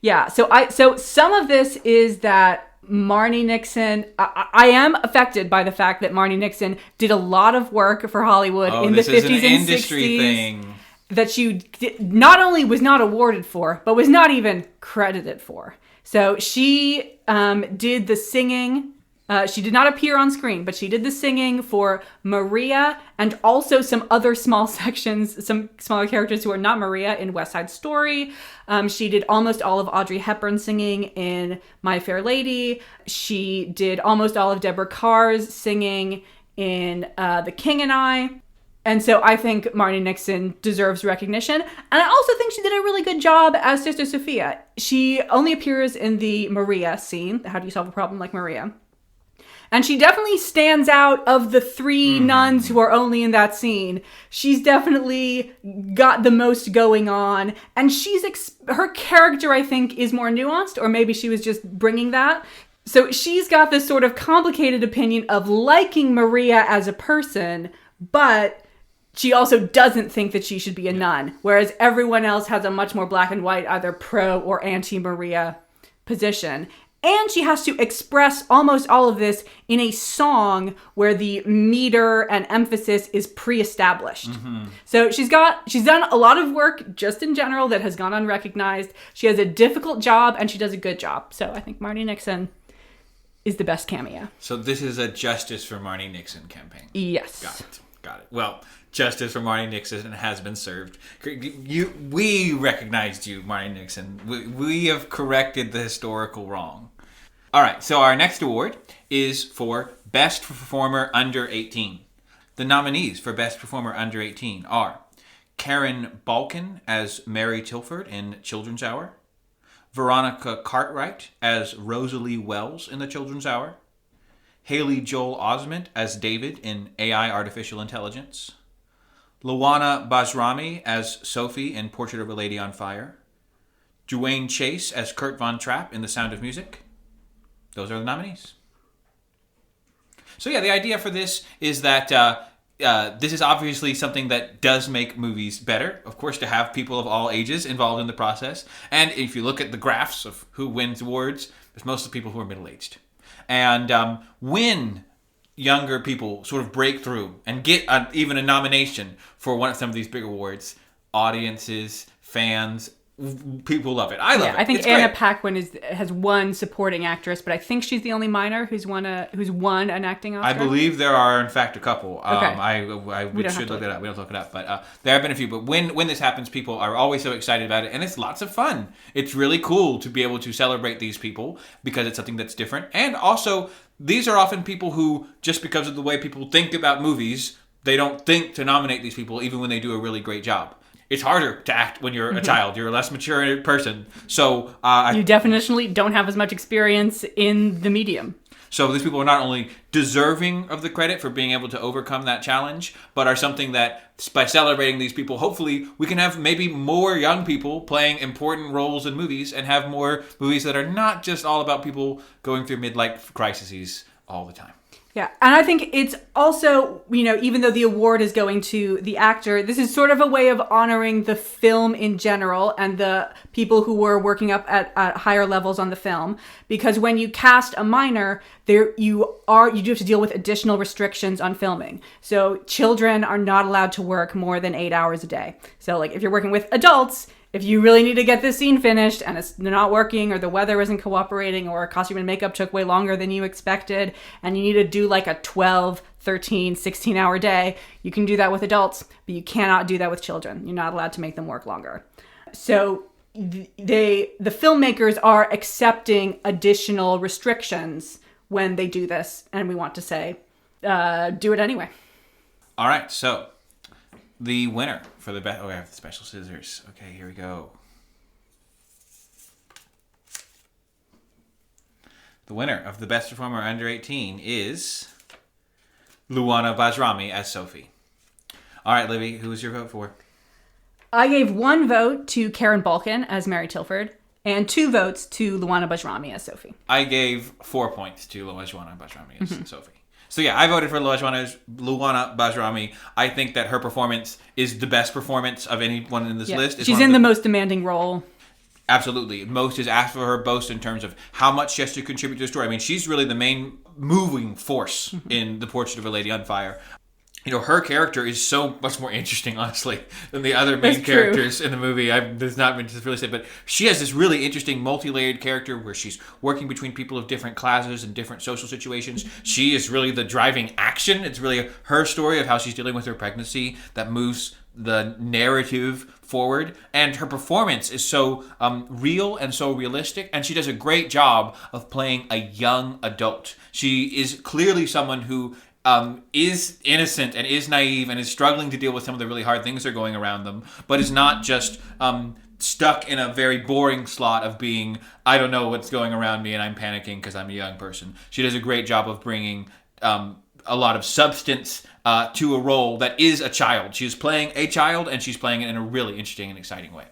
Yeah. So some of this is that Marnie Nixon, I am affected by the fact that Marnie Nixon did a lot of work for Hollywood in the 50s and 60s. Thing. That she not only was not awarded for, but was not even credited for. So she did the singing. She did not appear on screen, but she did the singing for Maria and also some other small sections, some smaller characters who are not Maria in West Side Story. She did almost all of Audrey Hepburn singing in My Fair Lady. She did almost all of Deborah Carr's singing in The King and I. And so I think Marnie Nixon deserves recognition. And I also think she did a really good job as Sister Sophia. She only appears in the Maria scene, How Do You Solve a Problem Like Maria? And she definitely stands out of the three nuns who are only in that scene. She's definitely got the most going on. And her character, I think, is more nuanced, or maybe she was just bringing that. So she's got this sort of complicated opinion of liking Maria as a person, but she also doesn't think that she should be a nun. Whereas everyone else has a much more black and white, either pro or anti-Maria position. And she has to express almost all of this in a song where the meter and emphasis is pre-established. So she's done a lot of work just in general that has gone unrecognized. She has a difficult job and she does a good job. So I think Marni Nixon is the best cameo. So this is a Justice for Marni Nixon campaign. Yes. Got it. Well, justice for Marni Nixon has been served. We recognized you, Marni Nixon. We have corrected the historical wrong. All right, so our next award is for Best Performer Under 18. The nominees for Best Performer Under 18 are Karen Balkin as Mary Tilford in Children's Hour, Veronica Cartwright as Rosalie Wells in The Children's Hour, Haley Joel Osment as David in AI Artificial Intelligence, Luana Bajrami as Sophie in Portrait of a Lady on Fire, Duane Chase as Kurt Von Trapp in The Sound of Music. Those are the nominees. So yeah, the idea for this is that this is obviously something that does make movies better. Of course, to have people of all ages involved in the process. And if you look at the graphs of who wins awards, there's mostly people who are middle-aged. And when younger people sort of break through and get even a nomination for some of these big awards, audiences, fans, people love it. I love it. I think it's Anna great. Paquin has won supporting actress, but I think she's the only minor who's won an acting Oscar. I believe there are, in fact, a couple. Okay. We should look it up. We don't look it up, but there have been a few. But when this happens, people are always so excited about it, and it's lots of fun. It's really cool to be able to celebrate these people because it's something that's different. And also, these are often people who, just because of the way people think about movies, they don't think to nominate these people, even when they do a really great job. It's harder to act when you're a child. You're a less mature person. So you definitely don't have as much experience in the medium. So these people are not only deserving of the credit for being able to overcome that challenge, but are something that, by celebrating these people, hopefully we can have maybe more young people playing important roles in movies and have more movies that are not just all about people going through midlife crises all the time. Yeah, and I think it's also, even though the award is going to the actor, this is sort of a way of honoring the film in general and the people who were working up at higher levels on the film. Because when you cast a minor, you do have to deal with additional restrictions on filming. So children are not allowed to work more than 8 hours a day. So like if you're working with adults, if you really need to get this scene finished and it's not working or the weather isn't cooperating or costume and makeup took way longer than you expected and you need to do like a 12, 13, 16-hour day, you can do that with adults, but you cannot do that with children. You're not allowed to make them work longer. So the filmmakers are accepting additional restrictions when they do this, and we want to say, do it anyway. All right, so the winner for the best... Oh, I have the special scissors. Okay, here we go. The winner of the Best Performer Under 18 is Luana Bajrami as Sophie. All right, Libby, who was your vote for? I gave 1 vote to Karen Balkin as Mary Tilford and 2 votes to Luana Bajrami as Sophie. I gave 4 points to Luana Bajrami as Sophie. So yeah, I voted for Luana Bajrami. I think that her performance is the best performance of anyone in this list. She's in the most demanding role. Absolutely. Most is asked for her both in terms of how much she has to contribute to the story. I mean, she's really the main moving force in The Portrait of a Lady on Fire. Her character is so much more interesting, honestly, than the other main characters in the movie. There's not been to really say, but she has this really interesting multi-layered character where she's working between people of different classes and different social situations. She is really the driving action. It's really her story of how she's dealing with her pregnancy that moves the narrative forward, and her performance is so real and so realistic, and she does a great job of playing a young adult. She is clearly someone who is innocent and is naive and is struggling to deal with some of the really hard things that are going around them, but is not just stuck in a very boring slot of being, I don't know what's going around me and I'm panicking because I'm a young person. She does a great job of bringing a lot of substance to a role that is a child. She's playing a child, and she's playing it in a really interesting and exciting way.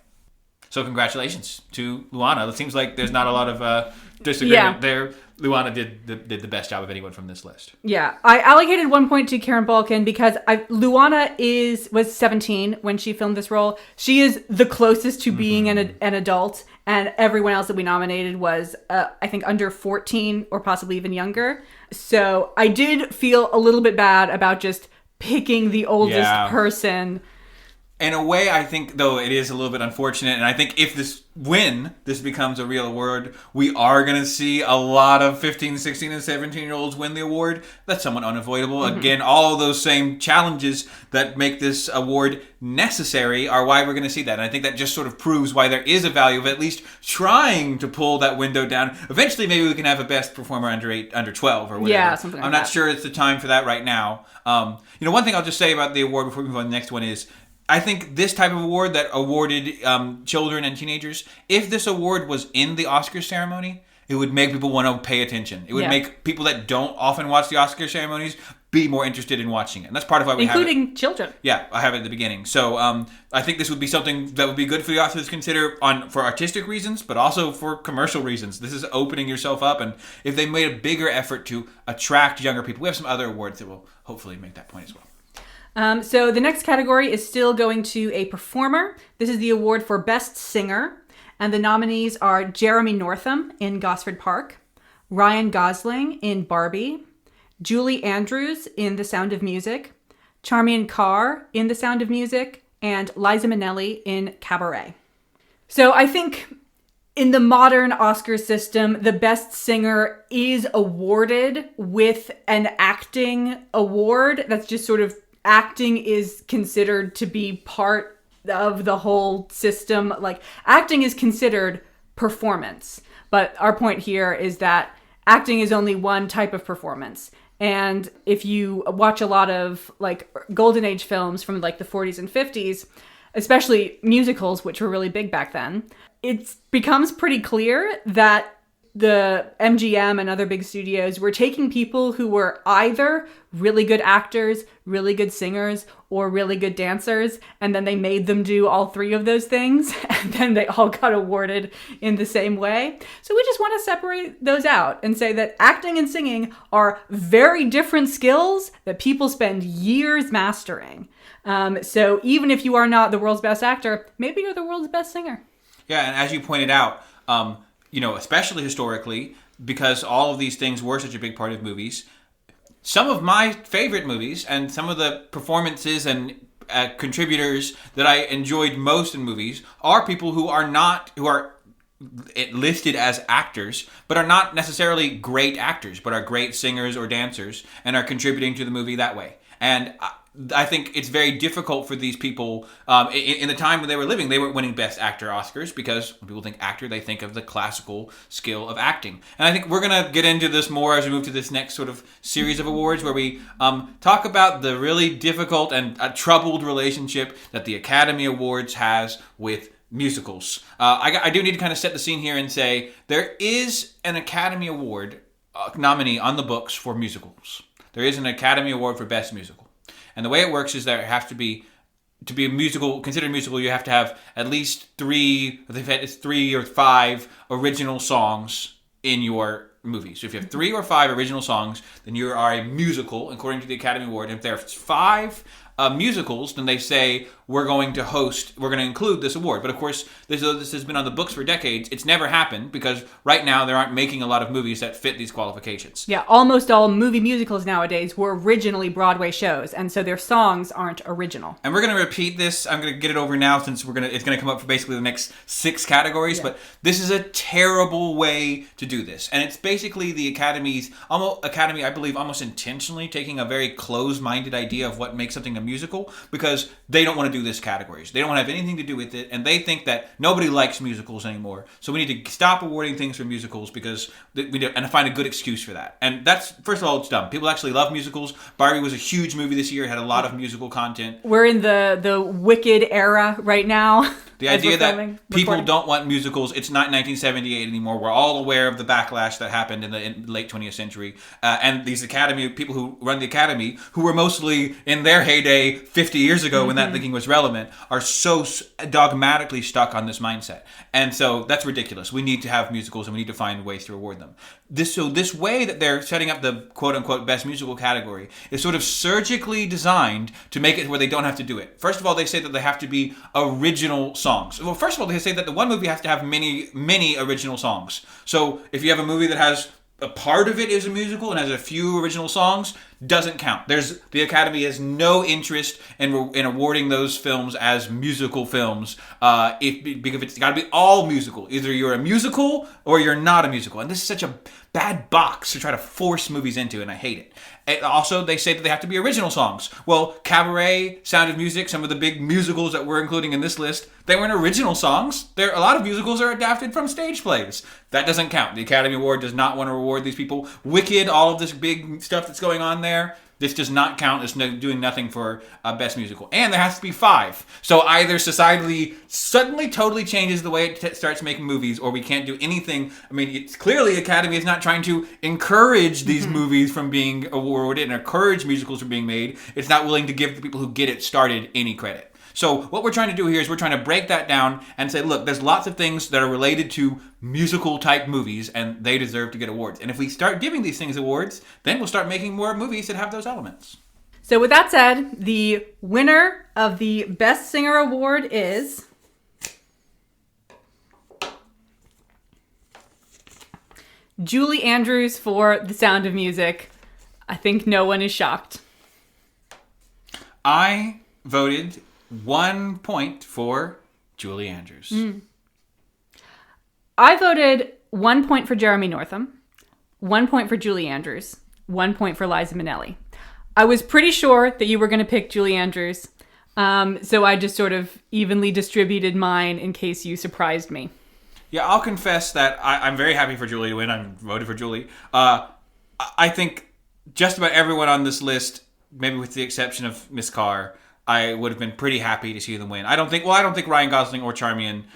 So congratulations to Luana. It seems like there's not a lot of disagreement there. Luana did the best job of anyone from this list. Yeah, I allocated 1 point to Karen Balkin because Luana was 17 when she filmed this role. She is the closest to being an adult, and everyone else that we nominated was, I think, under 14 or possibly even younger. So I did feel a little bit bad about just picking the oldest person. In a way, I think, though, it is a little bit unfortunate, and I think if this becomes a real award, we are going to see a lot of 15, 16, and 17-year-olds win the award. That's somewhat unavoidable. Mm-hmm. Again, all of those same challenges that make this award necessary are why we're going to see that. And I think that just sort of proves why there is a value of at least trying to pull that window down. Eventually, maybe we can have a best performer under 12 or whatever. Yeah, something like that. I'm not sure it's the time for that right now. One thing I'll just say about the award before we move on to the next one is, I think this type of award that awarded children and teenagers, if this award was in the Oscars ceremony, it would make people want to pay attention. It would make people that don't often watch the Oscar ceremonies be more interested in watching it. And that's part of why we have it. Including children. Yeah, I have it at the beginning. So I think this would be something that would be good for the Oscars to consider for artistic reasons, but also for commercial reasons. This is opening yourself up. And if they made a bigger effort to attract younger people, we have some other awards that will hopefully make that point as well. So the next category is still going to a performer. This is the award for Best Singer. And the nominees are Jeremy Northam in Gosford Park, Ryan Gosling in Barbie, Julie Andrews in The Sound of Music, Charmian Carr in The Sound of Music, and Liza Minnelli in Cabaret. So I think in the modern Oscar system, the Best Singer is awarded with an acting award. That's just sort of, acting is considered to be part of the whole system. Like, acting is considered performance. But our point here is that acting is only one type of performance. And if you watch a lot of like Golden Age films from like the 40s and 50s, especially musicals, which were really big back then, it becomes pretty clear that the MGM and other big studios were taking people who were either really good actors, really good singers, or really good dancers, and then they made them do all three of those things, and then they all got awarded in the same way. So we just want to separate those out and say that acting and singing are very different skills that people spend years mastering. So even if you are not the world's best actor, maybe you're the world's best singer. Yeah, and as you pointed out, especially historically, because all of these things were such a big part of movies, some of my favorite movies and some of the performances and contributors that I enjoyed most in movies are people who are listed as actors, but are not necessarily great actors, but are great singers or dancers and are contributing to the movie that way. And I think it's very difficult for these people. In the time when they were living, they weren't winning Best Actor Oscars because when people think actor, they think of the classical skill of acting. And I think we're going to get into this more as we move to this next sort of series of awards where we talk about the really difficult and troubled relationship that the Academy Awards has with musicals. I do need to kind of set the scene here and say there is an Academy Award nominee on the books for musicals. There is an Academy Award for Best Musical. And the way it works is that it has to be a musical, considered a musical, you have to have at least 3 or 5 original songs in your movie. So if you have 3 or 5 original songs, then you are a musical, according to the Academy Award. And if there's 5 musicals, then they say, we're going to include this award. But of course, this has been on the books for decades. It's never happened because right now they aren't making a lot of movies that fit these qualifications. Yeah, almost all movie musicals nowadays were originally Broadway shows, and so their songs aren't original. And we're going to repeat this. I'm going to get it over now since it's going to come up for basically the next 6 categories. Yeah. But this is a terrible way to do this. And it's basically the Academy, I believe, almost intentionally taking a very closed-minded idea of what makes something a musical because they don't want to do this categories. They don't want to have anything to do with it, and they think that nobody likes musicals anymore. So we need to stop awarding things for musicals because and find a good excuse for that. And that's, first of all, it's dumb. People actually love musicals. Barbie was a huge movie this year. It had a lot of musical content. We're in the Wicked era right now. The As idea we're that filming, people recording. don't want musicals. It's not 1978 anymore. We're all aware of the backlash that happened in the late 20th century. And these people who run the Academy, who were mostly in their heyday 50 years ago when that thinking was relevant, are so dogmatically stuck on this mindset. And so that's ridiculous. We need to have musicals and we need to find ways to reward them. This way that they're setting up the quote-unquote best musical category is sort of surgically designed to make it where they don't have to do it. First of all, they say that they have to be original songs. Well, first of all, they say that the one movie has to have many original songs. So if you have a movie that has a part of it is a musical and has a few original songs, doesn't count. The Academy has no interest in awarding those films as musical films. Because it's got to be all musical. Either you're a musical or you're not a musical. And this is such a bad box to try to force movies into, and I hate it. And also, they say that they have to be original songs. Well, Cabaret, Sound of Music, some of the big musicals that we're including in this list, they weren't original songs. A lot of musicals are adapted from stage plays. That doesn't count. The Academy Award does not want to reward these people. Wicked, all of this big stuff that's going on there, this does not count. It's doing nothing for Best Musical. And there has to be 5. So either society suddenly totally changes the way it starts making movies, or we can't do anything. I mean, it's clearly Academy is not trying to encourage these movies from being awarded and encourage musicals from being made. It's not willing to give the people who get it started any credit. So what we're trying to do here is we're trying to break that down and say, look, there's lots of things that are related to musical-type movies, and they deserve to get awards. And if we start giving these things awards, then we'll start making more movies that have those elements. So with that said, the winner of the Best Singer Award is Julie Andrews for The Sound of Music. I think no one is shocked. I voted 1 point for Julie Andrews. I voted 1 point for Jeremy Northam, 1 point for Julie Andrews, 1 point for Liza Minnelli. I was pretty sure that you were going to pick Julie Andrews, so I just sort of evenly distributed mine in case you surprised me. Yeah, I'll confess that I'm very happy for Julie to win. I voted for Julie. I think just about everyone on this list, maybe with the exception of Miss Carr, I would have been pretty happy to see them win. I don't think Ryan Gosling or Charmian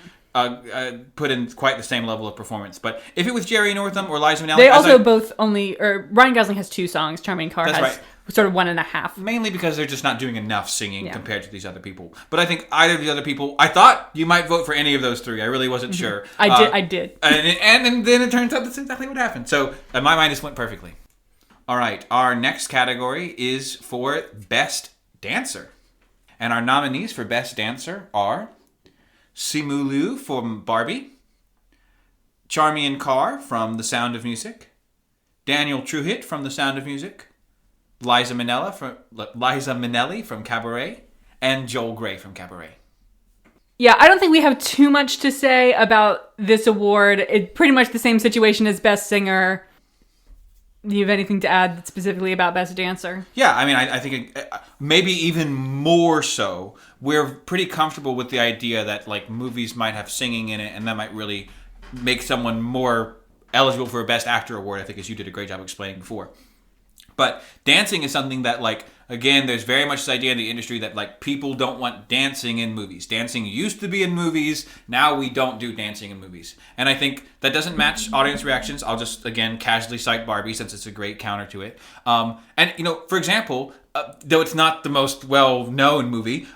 put in quite the same level of performance. But if it was Jerry Northam or Liza Minnelli... They also both only... Ryan Gosling has 2 songs. Charmian Carr has sort of 1.5. Mainly because they're just not doing enough singing compared to these other people. But I think either of the other people... I thought you might vote for any of those 3. I really wasn't sure. I did. And then it turns out that's exactly what happened. So my mind just went perfectly. All right. Our next category is for Best Dancer. And our nominees for Best Dancer are Simu Liu from Barbie, Charmian Carr from The Sound of Music, Daniel Truhitt from The Sound of Music, Liza Minnelli from Cabaret, and Joel Grey from Cabaret. Yeah, I don't think we have too much to say about this award. It's pretty much the same situation as Best Singer. Do you have anything to add specifically about Best Dancer? Yeah, I mean, I think maybe even more so. We're pretty comfortable with the idea that like movies might have singing in it, and that might really make someone more eligible for a Best Actor award. I think, as you did a great job explaining before. But dancing is something that, like, again, there's very much this idea in the industry that, like, people don't want dancing in movies. Dancing used to be in movies. Now we don't do dancing in movies. And I think that doesn't match audience reactions. I'll just, again, casually cite Barbie since it's a great counter to it. And, you know, for example, though it's not the most well-known movie,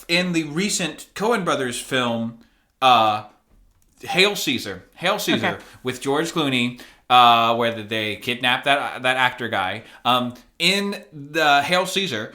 in the recent Coen Brothers film, Hail Caesar, okay, with George Clooney, where they kidnap that actor guy. In the Hail Caesar,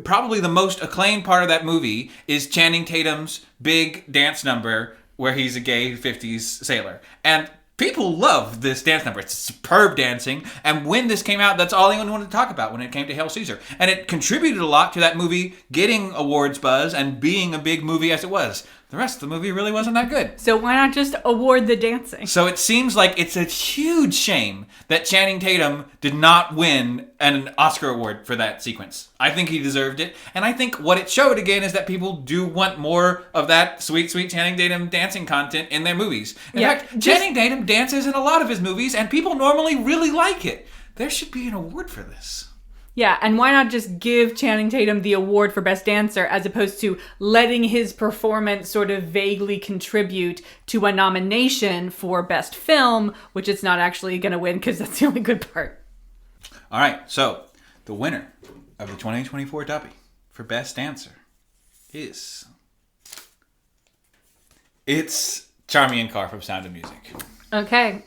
probably the most acclaimed part of that movie is Channing Tatum's big dance number where he's a gay 50s sailor. And people love this dance number. It's superb dancing. And when this came out, that's all anyone wanted to talk about when it came to Hail Caesar. And it contributed a lot to that movie getting awards buzz and being a big movie as it was. The rest of the movie really wasn't that good. So why not just award the dancing? So it seems like it's a huge shame that Channing Tatum did not win an Oscar award for that sequence. I think he deserved it. And I think what it showed, again, is that people do want more of that sweet, sweet Channing Tatum dancing content in their movies. In fact, Channing Tatum dances in a lot of his movies, and people normally really like it. There should be an award for this. Yeah, and why not just give Channing Tatum the award for Best Dancer as opposed to letting his performance sort of vaguely contribute to a nomination for Best Film, which it's not actually going to win because that's the only good part. All right, so the winner of the 2024 Dubby for Best Dancer is... It's Charmian Carr from Sound of Music. Okay.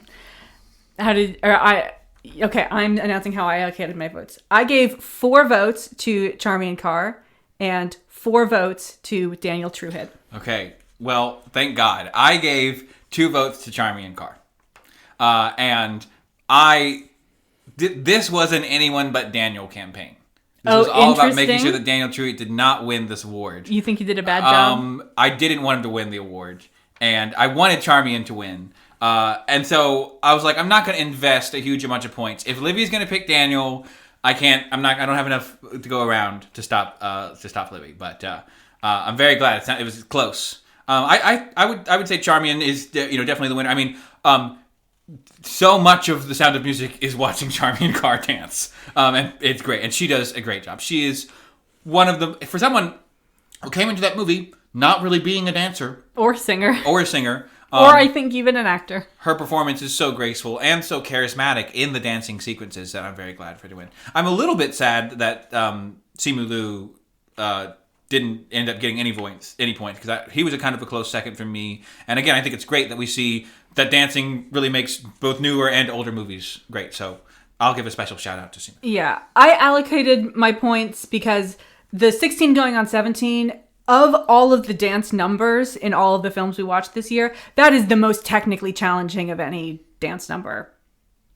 Okay, I'm announcing how I allocated my votes. I gave 4 votes to Charmian Carr and 4 votes to Daniel Truehead. Okay, well, thank God. I gave 2 votes to Charmian Carr. And this was an anyone but Daniel campaign. This was all about making sure that Daniel Truehead did not win this award. You think he did a bad job? I didn't want him to win the award. And I wanted Charmian to win. And so I was like, I'm not going to invest a huge amount of points. If Libby's going to pick Daniel, I don't have enough to go around to stop Libby. But I'm very glad it was close. I would say Charmian is definitely the winner. I mean, so much of The Sound of Music is watching Charmian Carr dance, and it's great. And she does a great job. She is one of the, for someone who came into that movie not really being a dancer or singer. Or I think even an actor. Her performance is so graceful and so charismatic in the dancing sequences that I'm very glad for her to win. I'm a little bit sad that Simu Liu didn't end up getting any points because he was a kind of a close second for me. And again, I think it's great that we see that dancing really makes both newer and older movies great. So I'll give a special shout out to Simu. Yeah, I allocated my points because the 16 going on 17... Of all of the dance numbers in all of the films we watched this year, that is the most technically challenging of any dance number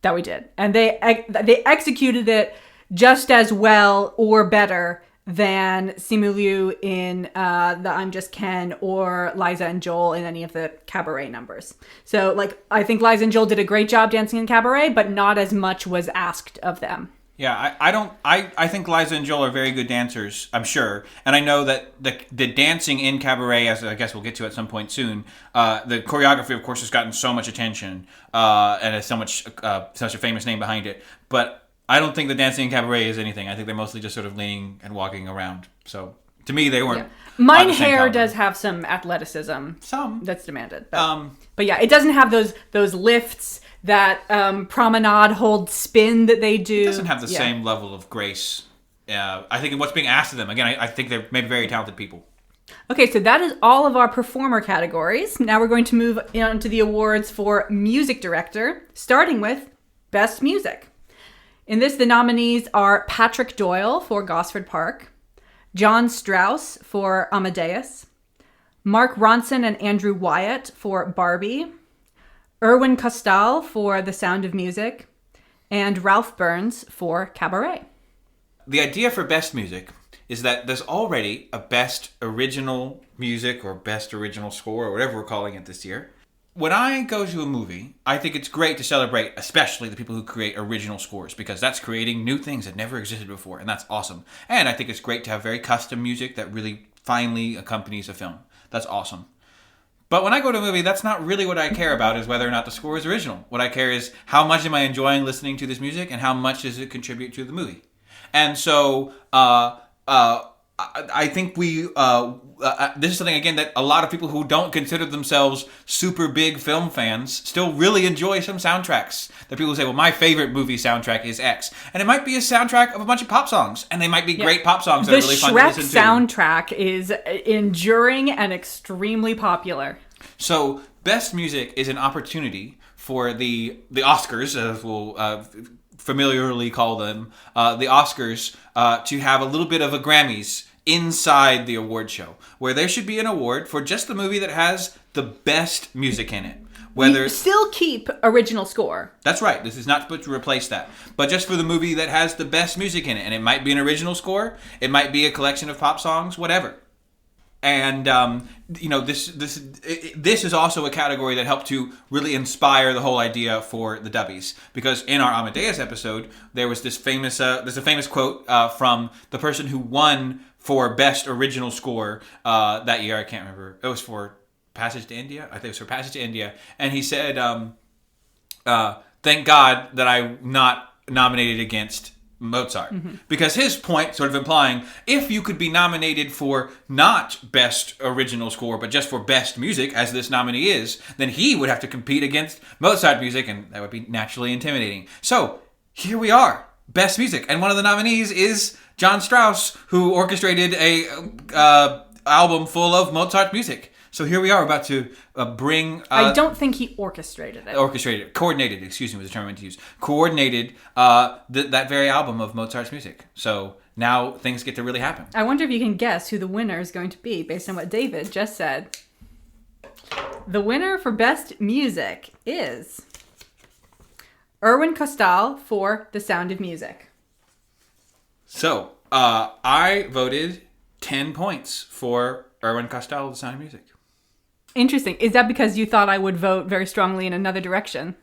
that we did. And they executed it just as well or better than Simu Liu in the I'm Just Ken or Liza and Joel in any of the Cabaret numbers. So, I think Liza and Joel did a great job dancing in Cabaret, but not as much was asked of them. Yeah, I think Liza and Joel are very good dancers, I'm sure. And I know that the dancing in Cabaret, as I guess we'll get to at some point soon, the choreography, of course, has gotten so much attention and has such a famous name behind it. But I don't think the dancing in Cabaret is anything. I think they're mostly just sort of leaning and walking around. So to me, they weren't. Yeah. Mine Hair does have some athleticism. Some. That's demanded. But yeah, it doesn't have those lifts, that promenade hold spin that they do. It doesn't have the same level of grace. I think in what's being asked of them. Again, I think they're maybe very talented people. Okay, so that is all of our performer categories. Now we're going to move on to the awards for music director, starting with Best Music. In this, the nominees are Patrick Doyle for Gosford Park, John Strauss for Amadeus, Mark Ronson and Andrew Wyatt for Barbie, Erwin Costal for The Sound of Music, and Ralph Burns for Cabaret. The idea for Best Music is that there's already a Best Original Music or Best Original Score or whatever we're calling it this year. When I go to a movie, I think it's great to celebrate especially the people who create original scores because that's creating new things that never existed before, and that's awesome. And I think it's great to have very custom music that really finely accompanies a film. That's awesome. But when I go to a movie, that's not really what I care about, is whether or not the score is original. What I care is how much am I enjoying listening to this music and how much does it contribute to the movie. And so I think this is something, again, that a lot of people who don't consider themselves super big film fans still really enjoy some soundtracks. That people say, well, my favorite movie soundtrack is X. And it might be a soundtrack of a bunch of pop songs. And they might be great pop songs that are really fun to listen to. The Shrek soundtrack is enduring and extremely popular. So Best Music is an opportunity for the Oscars, as we'll familiarly call them, the Oscars, to have a little bit of a Grammys inside the award show, where there should be an award for just the movie that has the best music in it. We still keep original score. That's right. This is not supposed to replace that. But just for the movie that has the best music in it. And it might be an original score. It might be a collection of pop songs, whatever. And, this is also a category that helped to really inspire the whole idea for the Dubbies. Because in our Amadeus episode, there was there's a famous quote from the person who won for Best Original Score that year. I can't remember. It was for Passage to India? I think it was for Passage to India. And he said, thank God that I'm not nominated against Mozart. Because his point, sort of implying, if you could be nominated for not Best Original Score, but just for Best Music, as this nominee is, then he would have to compete against Mozart music, and that would be naturally intimidating. So, here we are. Best Music. And one of the nominees is John Strauss, who orchestrated a album full of Mozart music. So here we are about to bring... I don't think he orchestrated it. Coordinated, excuse me, was the term I meant to use. Coordinated that very album of Mozart's music. So now things get to really happen. I wonder if you can guess who the winner is going to be based on what David just said. The winner for Best Music is Erwin Costal for The Sound of Music. So I voted 10 points for Erwin Costal, The Sound of Music. Interesting. Is that because you thought I would vote very strongly in another direction?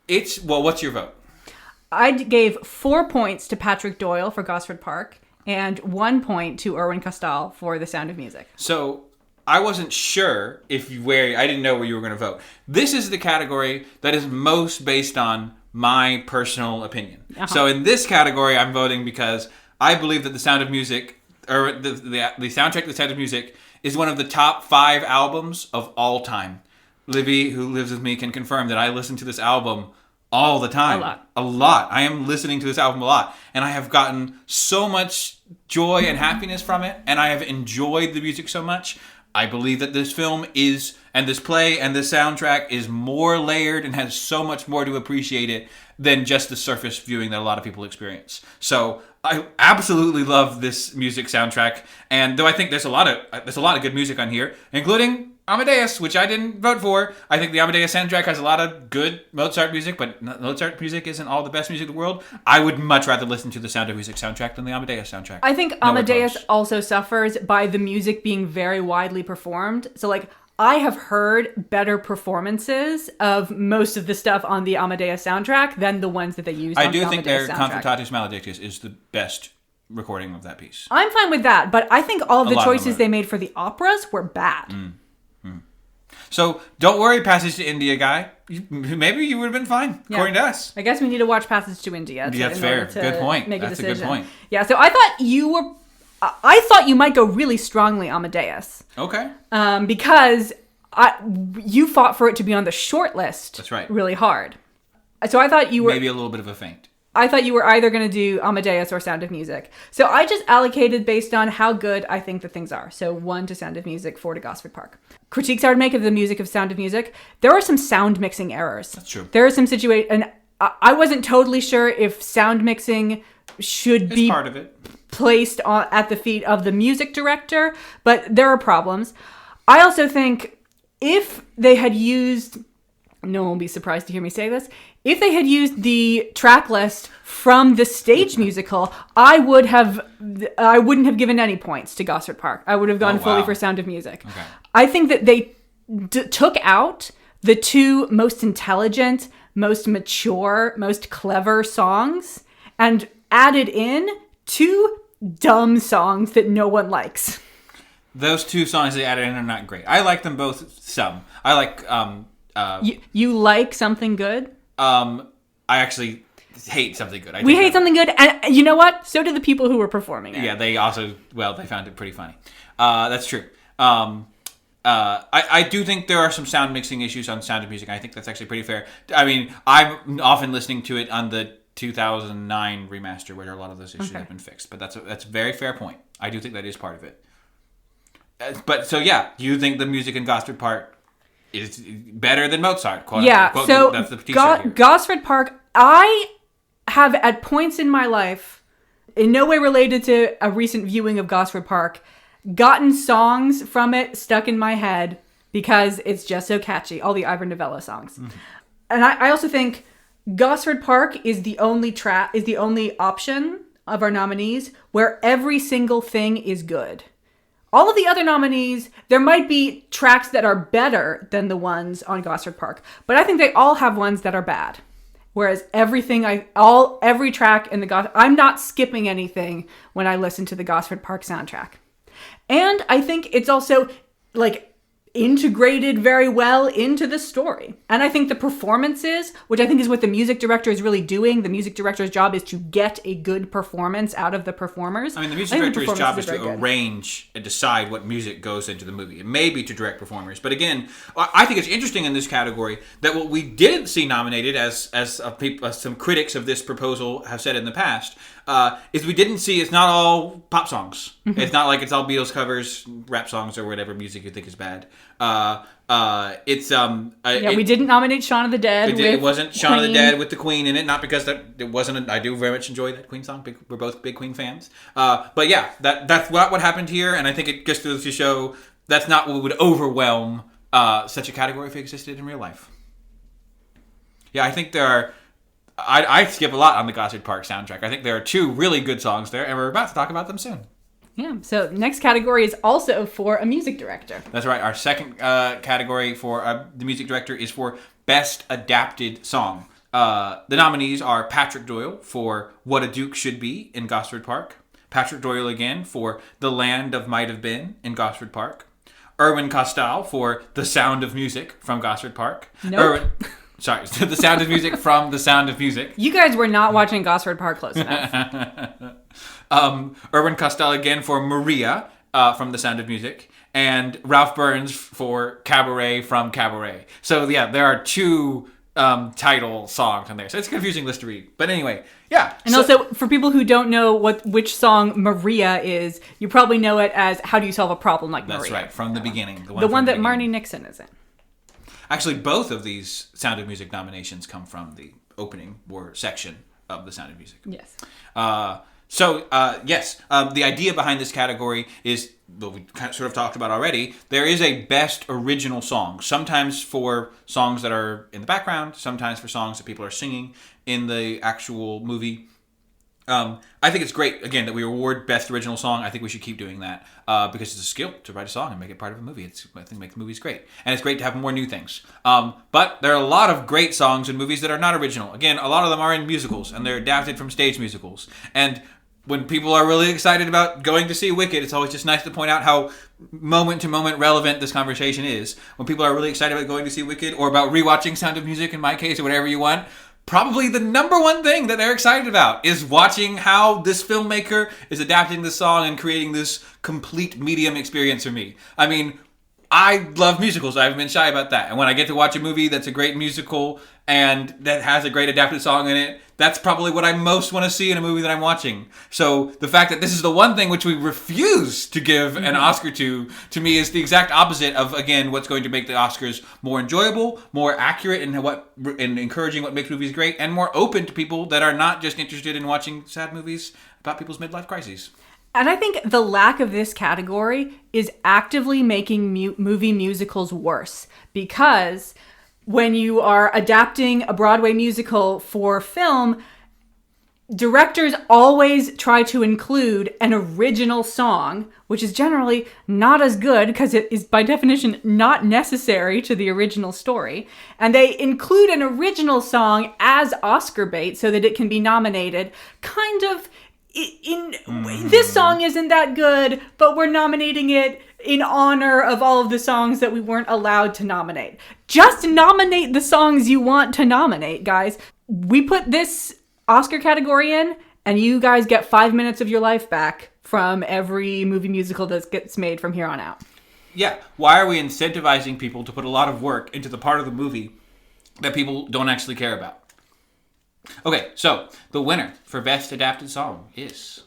What's your vote? I gave 4 points to Patrick Doyle for Gosford Park and 1 point to Erwin Costal for The Sound of Music. So I wasn't sure I didn't know where you were going to vote. This is the category that is most based on my personal opinion. Uh-huh. So in this category, I'm voting because I believe that The Sound of Music, or the soundtrack to The Sound of Music, is one of the top 5 albums of all time. Livy, who lives with me, can confirm that I listen to this album all the time. A lot. I am listening to this album a lot. And I have gotten so much joy and happiness from it. And I have enjoyed the music so much. I believe that this film is, and this play and this soundtrack is more layered and has so much more to appreciate it than just the surface viewing that a lot of people experience. So I absolutely love this music soundtrack, and though I think there's a lot of good music on here, including Amadeus, which I didn't vote for. I think the Amadeus soundtrack has a lot of good Mozart music, but Mozart music isn't all the best music in the world. I would much rather listen to the Sound of Music soundtrack than the Amadeus soundtrack. I think Amadeus also suffers by the music being very widely performed. So I have heard better performances of most of the stuff on the Amadeus soundtrack than the ones that they used on the Amadeus soundtrack. I do think their Confrontatus Maledictus is the best recording of that piece. I'm fine with that, but I think all of the choices they made for the operas were bad. So don't worry, Passage to India guy. Maybe you would have been fine, according to us. I guess we need to watch Passage to India. That's fair. Good point. That's a good point. Yeah, so I thought you might go really strongly Amadeus. Okay. Because you fought for it to be on the short list. That's right. Really hard. So I thought you were... Maybe a little bit of a feint. I thought you were either going to do Amadeus or Sound of Music. So I just allocated based on how good I think the things are. So 1 to Sound of Music, 4 to Gosford Park. Critiques I would make of the music of Sound of Music. There are some sound mixing errors. That's true. There are some situations... And I wasn't totally sure if sound mixing should be part of it. Placed at the feet of the music director. But there are problems. I also think if they had used... No one will be surprised to hear me say this. If they had used the track list from the stage musical, I wouldn't have given any points to Gosford Park. I would have gone fully for Sound of Music. Okay. I think that they took out the 2 most intelligent, most mature, most clever songs and added in 2 dumb songs that no one likes. Those 2 songs they added in are not great. I like them both some. I like... you like Something Good? I actually hate Something Good. We hate Something Good, and you know what? So did the people who were performing it. Yeah, they also, they found it pretty funny. That's true. I do think there are some sound mixing issues on Sound of Music. I think that's actually pretty fair. I mean, I'm often listening to it on the 2009 remaster, where a lot of those issues have been fixed. But that's a very fair point. I do think that is part of it. But so yeah, you think the music in Gosford Park is better than Mozart? Unquote, so that's the t-shirt here. Gosford Park, I have at points in my life, in no way related to a recent viewing of Gosford Park, gotten songs from it stuck in my head because it's just so catchy. All the Ivor Novello songs. Mm-hmm. And I also think Gosford Park is the only option of our nominees where every single thing is good. All of the other nominees, there might be tracks that are better than the ones on Gosford Park, but I think they all have ones that are bad. Whereas every track in the I'm not skipping anything when I listen to the Gosford Park soundtrack. And I think it's also integrated very well into the story. And I think the performances, which I think is what the music director is really doing, the music director's job is to get a good performance out of the performers. I mean, the music director's job is to arrange and decide what music goes into the movie. It may be to direct performers. But again, I think it's interesting in this category that what we didn't see nominated, as some critics of this proposal have said in the past, is we didn't see, it's not all pop songs. Mm-hmm. It's not like it's all Beatles covers, rap songs, or whatever music you think is bad. We didn't nominate Shaun of the Dead. It wasn't Shaun of the Dead with the Queen in it, not because it wasn't. I do very much enjoy that Queen song. We're both big Queen fans. But yeah, that's what happened here, and I think it just goes to show that's not what would overwhelm such a category if it existed in real life. Yeah, I think there are. I skip a lot on the Gosford Park soundtrack. I think there are 2 really good songs there, and we're about to talk about them soon. Yeah, so next category is also for a music director. That's right. Our second category for the music director is for Best Adapted Song. The nominees are Patrick Doyle for What a Duke Should Be in Gosford Park. Patrick Doyle again for The Land of Might Have Been in Gosford Park. Erwin Costal for The Sound of Music from Gosford Park. Nope. The Sound of Music from The Sound of Music. You guys were not watching Gosford Park close enough. Erwin Costal again for Maria from The Sound of Music. And Ralph Burns for Cabaret from Cabaret. So yeah, there are 2 title songs in there. So it's a confusing list to read. But anyway, yeah. And also, for people who don't know which song Maria is, you probably know it as How Do You Solve a Problem Like Maria. That's right, from the beginning. The one that Marnie Nixon is in. Actually, both of these Sound of Music nominations come from the opening section of The Sound of Music. Yes. Yes, the idea behind this category is, well, we sort of talked about already, there is a best original song. Sometimes for songs that are in the background, sometimes for songs that people are singing in the actual movie. I think it's great, again, that we award Best Original Song. I think we should keep doing that because it's a skill to write a song and make it part of a movie. I think makes movies great. And it's great to have more new things. But there are a lot of great songs in movies that are not original. Again, a lot of them are in musicals, and they're adapted from stage musicals. And when people are really excited about going to see Wicked, it's always just nice to point out how moment-to-moment relevant this conversation is. When people are really excited about going to see Wicked, or about rewatching Sound of Music, in my case, or whatever you want, probably the number one thing that they're excited about is watching how this filmmaker is adapting the song and creating this complete medium experience for me. I mean, I love musicals. I haven't been shy about that. And when I get to watch a movie that's a great musical and that has a great adapted song in it, that's probably what I most want to see in a movie that I'm watching. So the fact that this is the one thing which we refuse to give an Oscar to me is the exact opposite of, again, what's going to make the Oscars more enjoyable, more accurate in encouraging what makes movies great, and more open to people that are not just interested in watching sad movies about people's midlife crises. And I think the lack of this category is actively making movie musicals worse, because when you are adapting a Broadway musical for film, directors always try to include an original song, which is generally not as good because it is by definition not necessary to the original story. And they include an original song as Oscar bait so that it can be nominated, kind of this song isn't that good, but we're nominating it in honor of all of the songs that we weren't allowed to nominate. Just nominate the songs you want to nominate, guys. We put this Oscar category in, and you guys get 5 minutes of your life back from every movie musical that gets made from here on out. Yeah, why are we incentivizing people to put a lot of work into the part of the movie that people don't actually care about? Okay, so the winner for Best Adapted Song is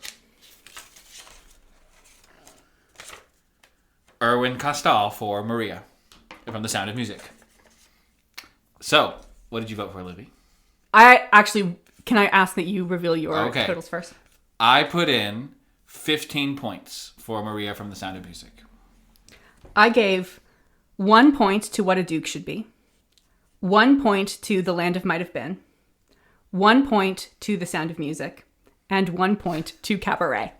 Erwin Costal for Maria from The Sound of Music. So, what did you vote for, Libby? Can I ask that you reveal your totals first? I put in 15 points for Maria from The Sound of Music. I gave 1 point to What a Duke Should Be, 1 point to The Land of Might Have Been, 1 point to The Sound of Music, and 1 point to Cabaret.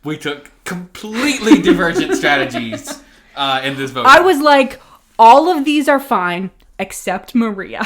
We took completely divergent strategies in this vote. I was like, all of these are fine, except Maria.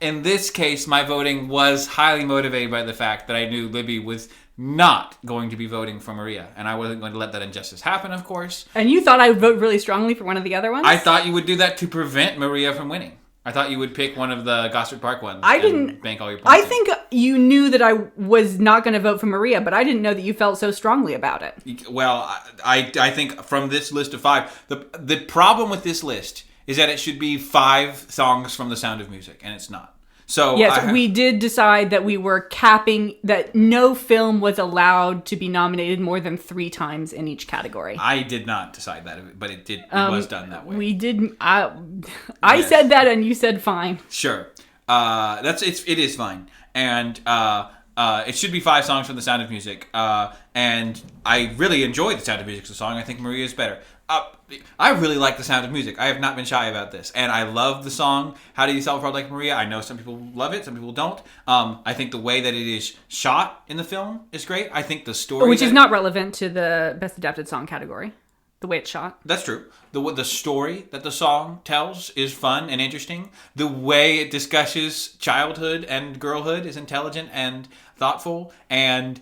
In this case, my voting was highly motivated by the fact that I knew Libby was not going to be voting for Maria. And I wasn't going to let that injustice happen, of course. And you thought I would vote really strongly for one of the other ones? I thought you would do that to prevent Maria from winning. I thought you would pick one of the Gosford Park ones. I didn't bank all your points. I think you knew that I was not going to vote for Maria, but I didn't know that you felt so strongly about it. Well, I think from this list of 5, the problem with this list is that it should be 5 songs from The Sound of Music, and it's not. So yes, we did decide that we were capping that no film was allowed to be nominated more than 3 times in each category. I did not decide that, but it was done that way. We did. I said that, and you said fine. Sure, it is fine, and it should be 5 songs from The Sound of Music. And I really enjoy The Sound of Music as a song. I think Maria is better. I really like The Sound of Music. I have not been shy about this. And I love the song, How Do You Sell a World Like Maria? I know some people love it, some people don't. I think the way that it is shot in the film is great. I think the story... Which is not relevant to the Best Adapted Song category, the way it's shot. That's true. The story that the song tells is fun and interesting. The way it discusses childhood and girlhood is intelligent and thoughtful. And...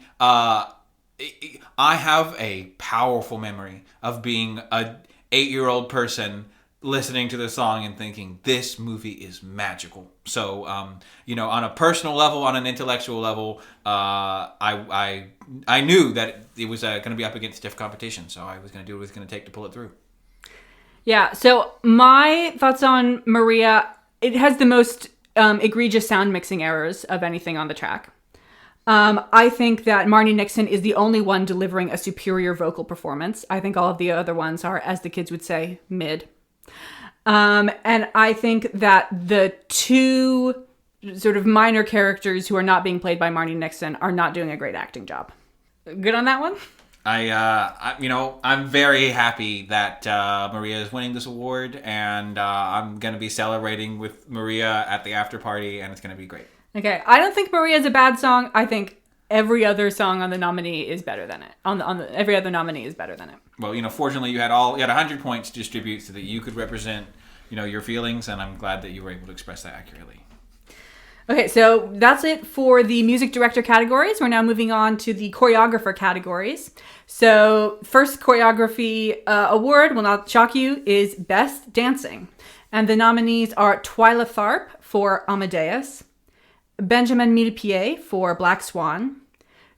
I have a powerful memory of being a 8-year-old person listening to the song and thinking, this movie is magical. So, on a personal level, on an intellectual level, I knew that it was going to be up against stiff competition. So I was going to do what it was going to take to pull it through. Yeah. So my thoughts on Maria, it has the most egregious sound mixing errors of anything on the track. I think that Marni Nixon is the only one delivering a superior vocal performance. I think all of the other ones are, as the kids would say, mid. And I think that the 2 sort of minor characters who are not being played by Marni Nixon are not doing a great acting job. Good on that one? I'm very happy that Maria is winning this award, and I'm going to be celebrating with Maria at the after party, and it's going to be great. Okay, I don't think Maria is a bad song. I think every other song on the nominee is better than it. Every other nominee is better than it. Well, fortunately, you had 100 points to distribute so that you could represent, your feelings, and I'm glad that you were able to express that accurately. Okay, so that's it for the music director categories. We're now moving on to the choreographer categories. So, first choreography award, will not shock you, is Best Dancing. And the nominees are Twyla Tharp for Amadeus, Benjamin Millepied for Black Swan,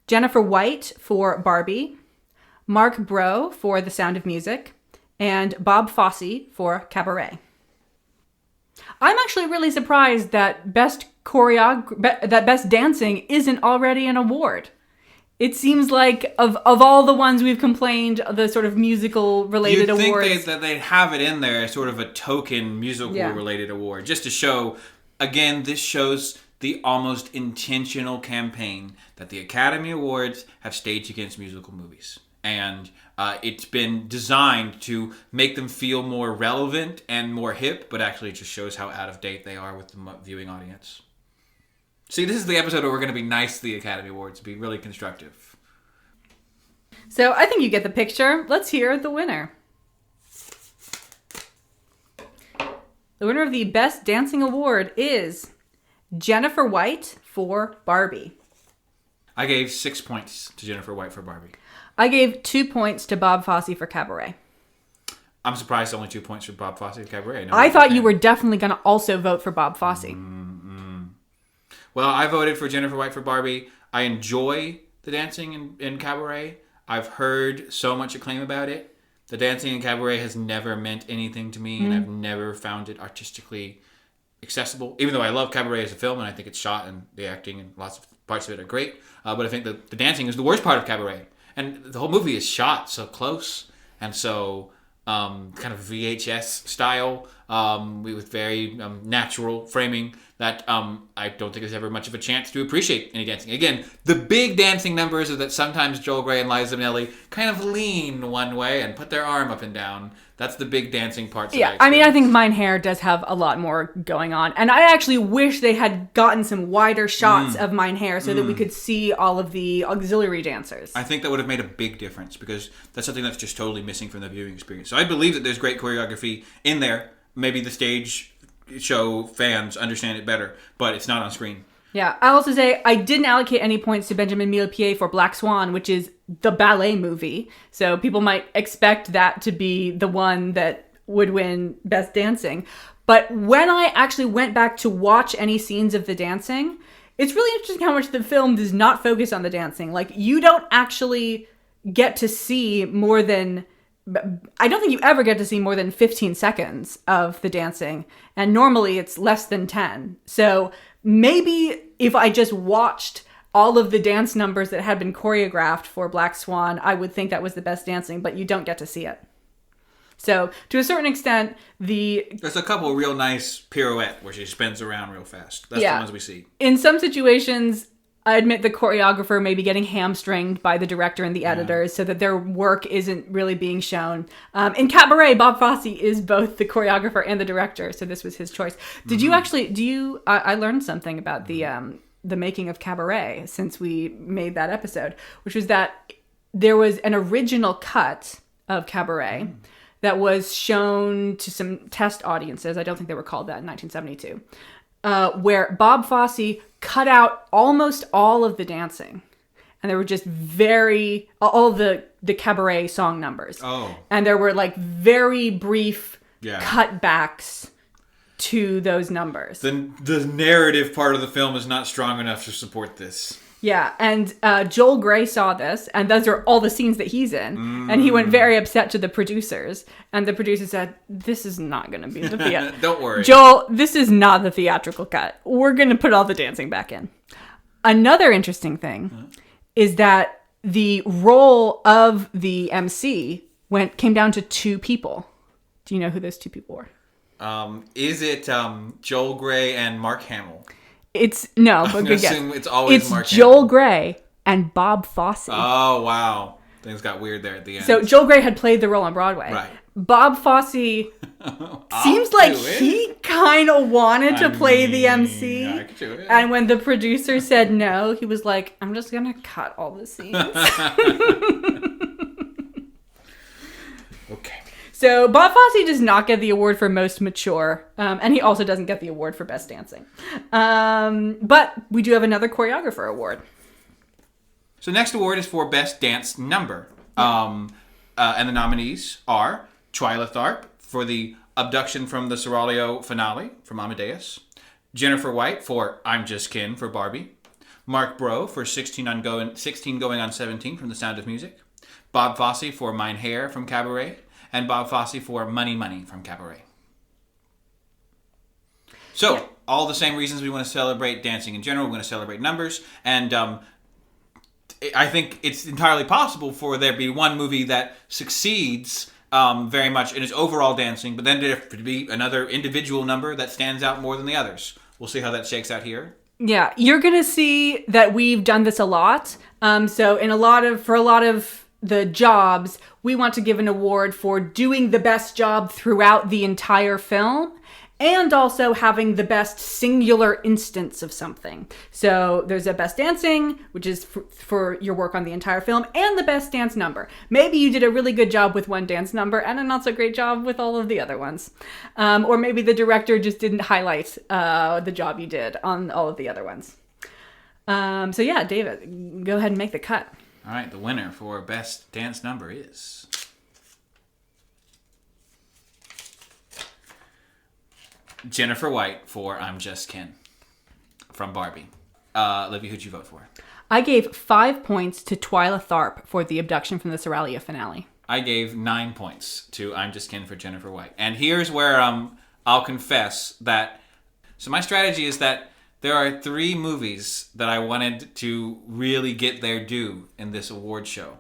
Jennifer White for Barbie, Mark Bro for The Sound of Music, and Bob Fosse for Cabaret. I'm actually really surprised that Best Dancing isn't already an award. It seems like of all the ones we've complained, the sort of musical related awards. You'd think that they'd have it in there as sort of a token musical related award, just to show, again, this shows the almost intentional campaign that the Academy Awards have staged against musical movies. And it's been designed to make them feel more relevant and more hip, but actually it just shows how out of date they are with the viewing audience. See, this is the episode where we're going to be nice to the Academy Awards, be really constructive. So I think you get the picture. Let's hear the winner. The winner of the Best Dancing Award is Jennifer White for Barbie. I gave 6 points to Jennifer White for Barbie. I gave 2 points to Bob Fosse for Cabaret. I'm surprised only 2 points for Bob Fosse for Cabaret. I thought you were definitely going to also vote for Bob Fosse. Well, I voted for Jennifer White for Barbie. I enjoy the dancing in Cabaret. I've heard so much acclaim about it. The dancing in Cabaret has never meant anything to me, and I've never found it artistically accessible, even though I love Cabaret as a film, and I think it's shot and the acting and lots of parts of it are great. But I think the dancing is the worst part of Cabaret. And the whole movie is shot so close and so kind of VHS style, with very natural framing that I don't think there's ever much of a chance to appreciate any dancing. Again, the big dancing numbers are that sometimes Joel Grey and Liza Minnelli kind of lean one way and put their arm up and down. That's the big dancing parts. Yeah, I mean, I think Mein Herr does have a lot more going on. And I actually wish they had gotten some wider shots of Mein Herr so that we could see all of the auxiliary dancers. I think that would have made a big difference because that's something that's just totally missing from the viewing experience. So I believe that there's great choreography in there. Maybe the stage show fans understand it better, but it's not on screen. Yeah, I'll also say I didn't allocate any points to Benjamin Millepied for Black Swan, which is the ballet movie. So people might expect that to be the one that would win Best Dancing. But when I actually went back to watch any scenes of the dancing, it's really interesting how much the film does not focus on the dancing. Like, you don't actually get to see more than... I don't think you ever get to see more than 15 seconds of the dancing. And normally it's less than 10. So maybe if I just watched all of the dance numbers that had been choreographed for Black Swan, I would think that was the best dancing, but you don't get to see it. So to a certain extent, there's a couple real nice pirouette where she spins around real fast. That's the ones we see. In some situations, I admit the choreographer may be getting hamstringed by the director and the editors so that their work isn't really being shown. In Cabaret, Bob Fosse is both the choreographer and the director, so this was his choice. Did you actually, I learned something about the making of Cabaret since we made that episode, which was that there was an original cut of Cabaret that was shown to some test audiences. I don't think they were called that in 1972. Where Bob Fosse cut out almost all of the dancing. And there were just all the Cabaret song numbers. Oh. And there were like very brief cutbacks to those numbers. The narrative part of the film is not strong enough to support this. Yeah, and Joel Grey saw this, and those are all the scenes that he's in. And he went very upset to the producers. And the producer said, this is not going to be the theatrical. Don't worry. Joel, this is not the theatrical cut. We're going to put all the dancing back in. Another interesting thing is that the role of the MC came down to 2 people. Do you know who those 2 people were? Is it Joel Grey and Mark Hamill? It's no, but good guess. It's always Mark Joel Hamill. Grey and Bob Fosse. Oh, wow. Things got weird there at the end. So Joel Grey had played the role on Broadway. Right. Bob Fosse seems like he kind of wanted to play the MC. I could do it. And when the producer said no, he was like, I'm just going to cut all the scenes. Okay. So Bob Fosse does not get the award for most mature, and he also doesn't get the award for best dancing. But we do have another choreographer award. So next award is for best dance number. And the nominees are Twyla Tharp for the Abduction from the Seraglio finale from Amadeus, Jennifer White for I'm Just Kin for Barbie, Mark Bro for 16 going on 17 from The Sound of Music, Bob Fosse for Mein Herr from Cabaret, and Bob Fosse for Money Money from Cabaret. So, all the same reasons we want to celebrate dancing in general, we want to celebrate numbers, and I think it's entirely possible for there to be one movie that succeeds very much in its overall dancing, but then there to be another individual number that stands out more than the others. We'll see how that shakes out here. Yeah, you're going to see that we've done this a lot. So for a lot of the jobs, we want to give an award for doing the best job throughout the entire film and also having the best singular instance of something. So there's a best dancing, which is for your work on the entire film, and the best dance number. Maybe you did a really good job with one dance number and a not so great job with all of the other ones. Or maybe the director just didn't highlight the job you did on all of the other ones. So yeah, David, go ahead and make the cut. All right, the winner for best dance number is Jennifer White for I'm Just Kin from Barbie. Livy, who'd you vote for? I gave 5 points to Twyla Tharp for the Abduction from the Seraglio finale. I gave 9 points to I'm Just Kin for Jennifer White. And here's where I'll confess that... So my strategy is that there are 3 movies that I wanted to really get their due in this award show.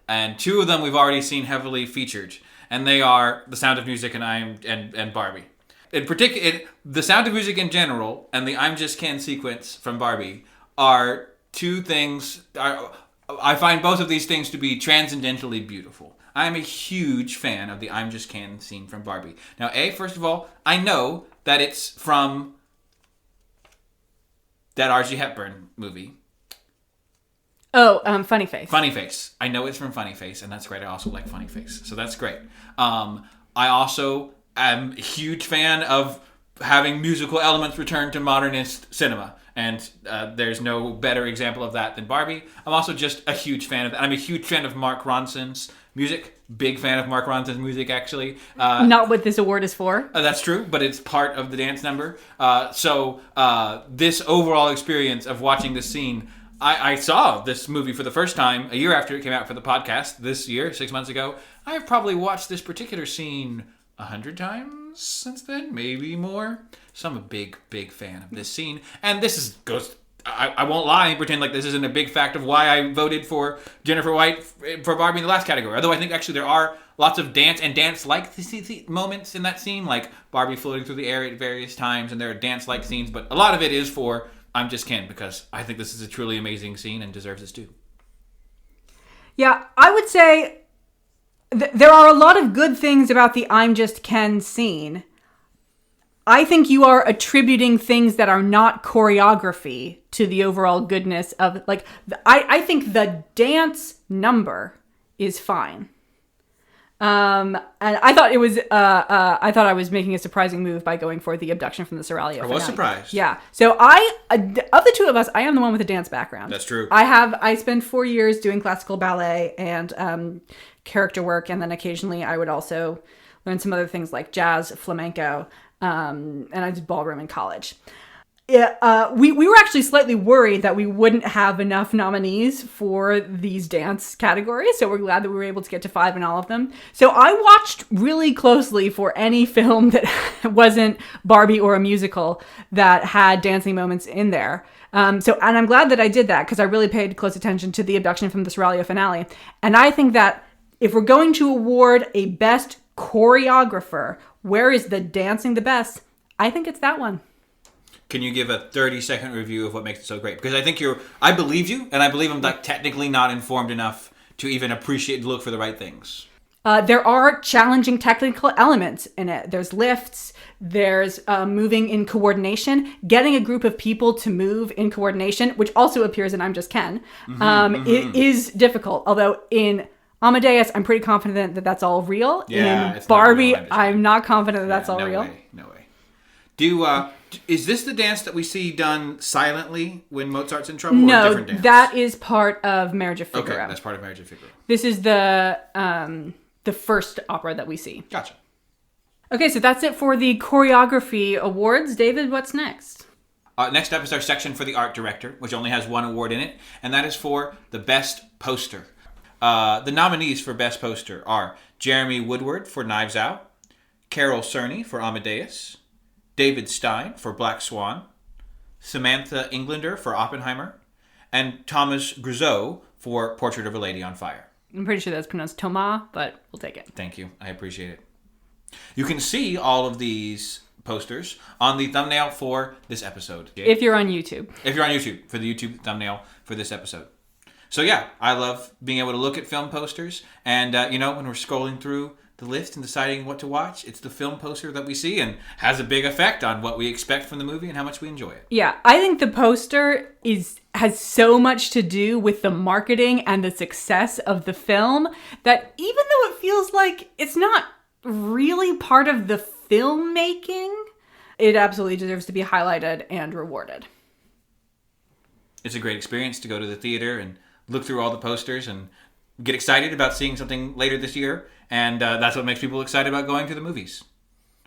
And 2 of them we've already seen heavily featured. And they are The Sound of Music and Barbie. In particular, The Sound of Music in general and the I'm Just Kin sequence from Barbie are 2 things... I find both of these things to be transcendently beautiful. I am a huge fan of the I'm Just Kin scene from Barbie. Now, first of all, I know that it's from that R.G. Hepburn movie. Oh, Funny Face. Funny Face. I know it's from Funny Face, and that's great. I also like Funny Face, so that's great. I also am a huge fan of having musical elements return to modernist cinema. And there's no better example of that than Barbie. I'm also just a huge fan of that. I'm a huge fan of Mark Ronson's music. Big fan of Mark Ronson's music, actually. Not what this award is for. That's true, but it's part of the dance number. So this overall experience of watching this scene, I saw this movie for the first time a year after it came out for the podcast this year, 6 months ago. I've probably watched this particular scene 100 times since then, maybe more. So I'm a big, big fan of this scene. And this goes... I won't lie and pretend like this isn't a big fact of why I voted for Jennifer White for Barbie in the last category. Although I think actually there are lots of dance-like moments in that scene, like Barbie floating through the air at various times, and there are dance-like scenes. But a lot of it is for I'm Just Ken, because I think this is a truly amazing scene and deserves its due. Yeah, I would say there are a lot of good things about the I'm Just Ken scene. I think you are attributing things that are not choreography to the overall goodness of, like, I think the dance number is fine. And I thought it was, I thought I was making a surprising move by going for the abduction from the Seraglio finale. I was surprised. Yeah. So of the two of us, I am the one with a dance background. That's true. I spent 4 years doing classical ballet and character work. And then occasionally I would also learn some other things like jazz, flamenco. And I did ballroom in college. We were actually slightly worried that we wouldn't have enough nominees for these dance categories, so we're glad that we were able to get to 5 in all of them. So I watched really closely for any film that wasn't Barbie or a musical that had dancing moments in there. And I'm glad that I did that, because I really paid close attention to the abduction from the Seraglio finale. And I think that if we're going to award a best choreographer, where is the dancing the best? I think it's that one. Can you give a 30-second review of what makes it so great? Because I think I believe you, and I believe I'm like technically not informed enough to even appreciate and look for the right things. There are challenging technical elements in it. There's lifts, there's moving in coordination, getting a group of people to move in coordination, which also appears in I'm Just Ken. It is difficult, although in Amadeus, I'm pretty confident that that's all real. Yeah, in Barbie, I'm not confident that that's all real. No way. Is this the dance that we see done silently when Mozart's in trouble? No, or a different dance? That is part of Marriage of Figaro. Okay, that's part of Marriage of Figaro. This is the first opera that we see. Gotcha. Okay, so that's it for the choreography awards. David, what's next? Next up is our section for the art director, which only has one award in it, and that is for the best poster. The nominees for Best Poster are Jeremy Woodward for Knives Out, Carol Cerny for Amadeus, David Stein for Black Swan, Samantha Englander for Oppenheimer, and Thomas Grisot for Portrait of a Lady on Fire. I'm pretty sure that's pronounced Thomas, but we'll take it. Thank you. I appreciate it. You can see all of these posters on the thumbnail for this episode. If you're on YouTube. If you're on YouTube, for the YouTube thumbnail for this episode. So yeah, I love being able to look at film posters, and when we're scrolling through the list and deciding what to watch, it's the film poster that we see and has a big effect on what we expect from the movie and how much we enjoy it. Yeah, I think the poster has so much to do with the marketing and the success of the film that even though it feels like it's not really part of the filmmaking, it absolutely deserves to be highlighted and rewarded. It's a great experience to go to the theater and look through all the posters and get excited about seeing something later this year. And that's what makes people excited about going to the movies.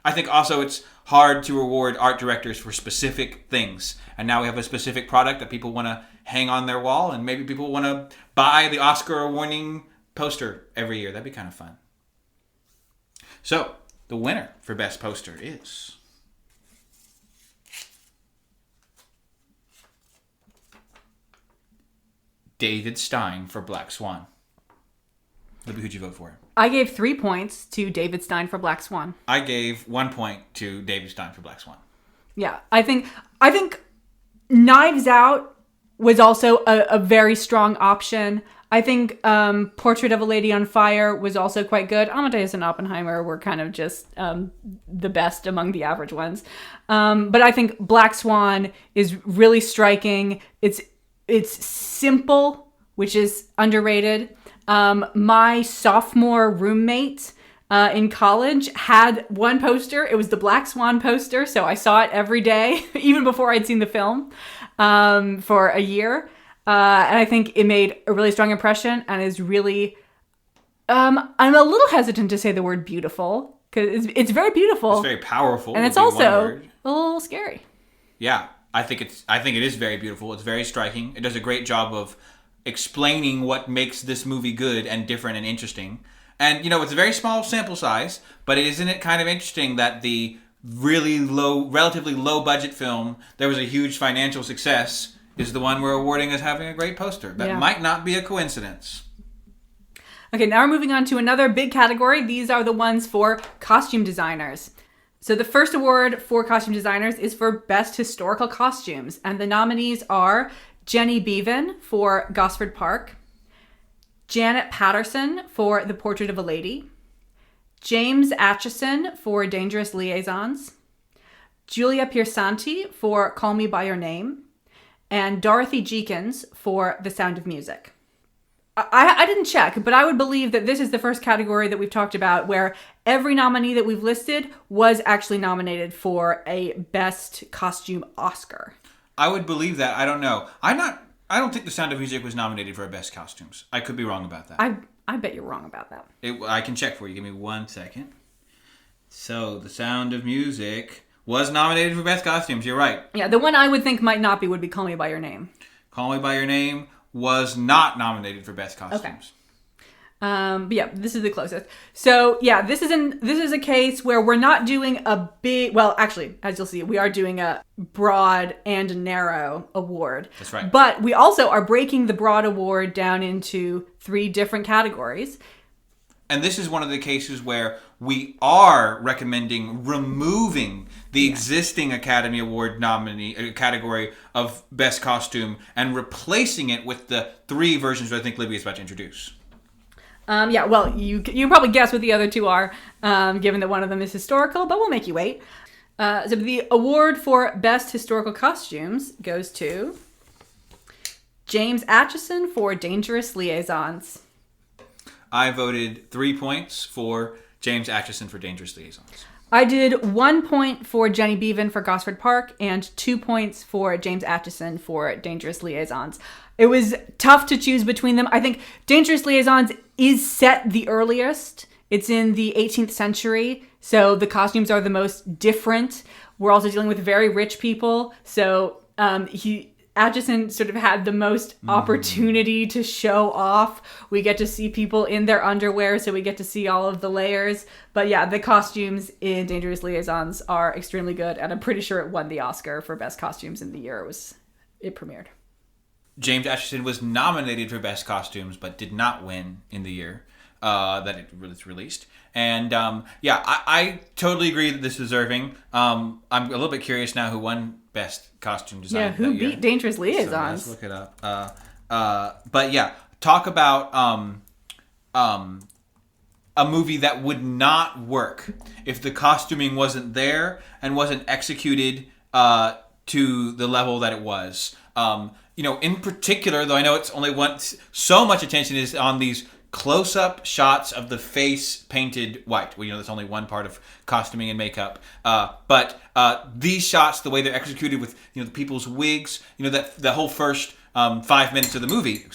I think also it's hard to reward art directors for specific things. And now we have a specific product that people want to hang on their wall. And maybe people want to buy the Oscar-winning poster every year. That'd be kind of fun. So, the winner for Best Poster is... David Stein for Black Swan. Libby, who'd you vote for? I gave 3 points to David Stein for Black Swan. I gave 1 point to David Stein for Black Swan. Yeah, I think Knives Out was also a very strong option. I think Portrait of a Lady on Fire was also quite good. Amadeus and Oppenheimer were kind of just the best among the average ones. But I think Black Swan is really striking. It's simple, which is underrated. My sophomore roommate in college had one poster. It was the Black Swan poster, so I saw it every day, even before I'd seen the film. for a year. And I think it made a really strong impression and is really... I'm a little hesitant to say the word beautiful because it's very beautiful. It's very powerful. And it's also a little scary. Yeah, I think it is very beautiful. It's very striking. It does a great job of explaining what makes this movie good and different and interesting. And, it's a very small sample size, but isn't it kind of interesting that the relatively low budget film that was a huge financial success is the one we're awarding as having a great poster? That might not be a coincidence. Okay, now we're moving on to another big category. These are the ones for costume designers. So the first award for costume designers is for Best Historical Costumes. And the nominees are Jenny Beavan for Gosford Park, Janet Patterson for The Portrait of a Lady, James Atchison for Dangerous Liaisons, Julia Piersanti for Call Me By Your Name, and Dorothy Jeekins for The Sound of Music. I didn't check, but I would believe that this is the first category that we've talked about where every nominee that we've listed was actually nominated for a Best Costume Oscar. I would believe that. I don't know. I don't think The Sound of Music was nominated for a Best Costumes. I could be wrong about that. I bet you're wrong about that. I can check for you. Give me 1 second. So, The Sound of Music was nominated for Best Costumes. You're right. Yeah, the one I would think might not be would be Call Me By Your Name. Call Me By Your Name was not nominated for Best Costumes. Okay. But yeah, this is the closest. So yeah, this is a case where we're not doing a big, well, actually, as you'll see, we are doing a broad and narrow award. That's right. But we also are breaking the broad award down into 3 different categories. And this is one of the cases where we are recommending removing the existing Academy Award nominee category of Best Costume and replacing it with the 3 versions that I think Libby is about to introduce. Yeah, well, you probably guess what the other 2 are, given that one of them is historical, but we'll make you wait. So the award for Best Historical Costumes goes to James Atchison for Dangerous Liaisons. I voted 3 points for James Atchison for Dangerous Liaisons. I did 1 point for Jenny Beavan for Gosford Park and 2 points for James Atchison for Dangerous Liaisons. It was tough to choose between them. I think Dangerous Liaisons is set the earliest. It's in the 18th century, so the costumes are the most different. We're also dealing with very rich people, so Atchison sort of had the most opportunity to show off. We get to see people in their underwear, so we get to see all of the layers. But yeah, the costumes in Dangerous Liaisons are extremely good, and I'm pretty sure it won the Oscar for Best Costumes in the year it premiered. James Atchison was nominated for Best Costumes, but did not win in the year that it was released. And I totally agree that this is deserving. I'm a little bit curious now who won Best Costume Design. Yeah, who beat Dangerous Liaisons? So let's look it up. But yeah, talk about a movie that would not work if the costuming wasn't there and wasn't executed to the level that it was. In particular, though I know it's only so much attention is on these close-up shots of the face painted white. Well, that's only one part of costuming and makeup. But these shots, the way they're executed with the people's wigs, that the whole first 5 minutes of the movie,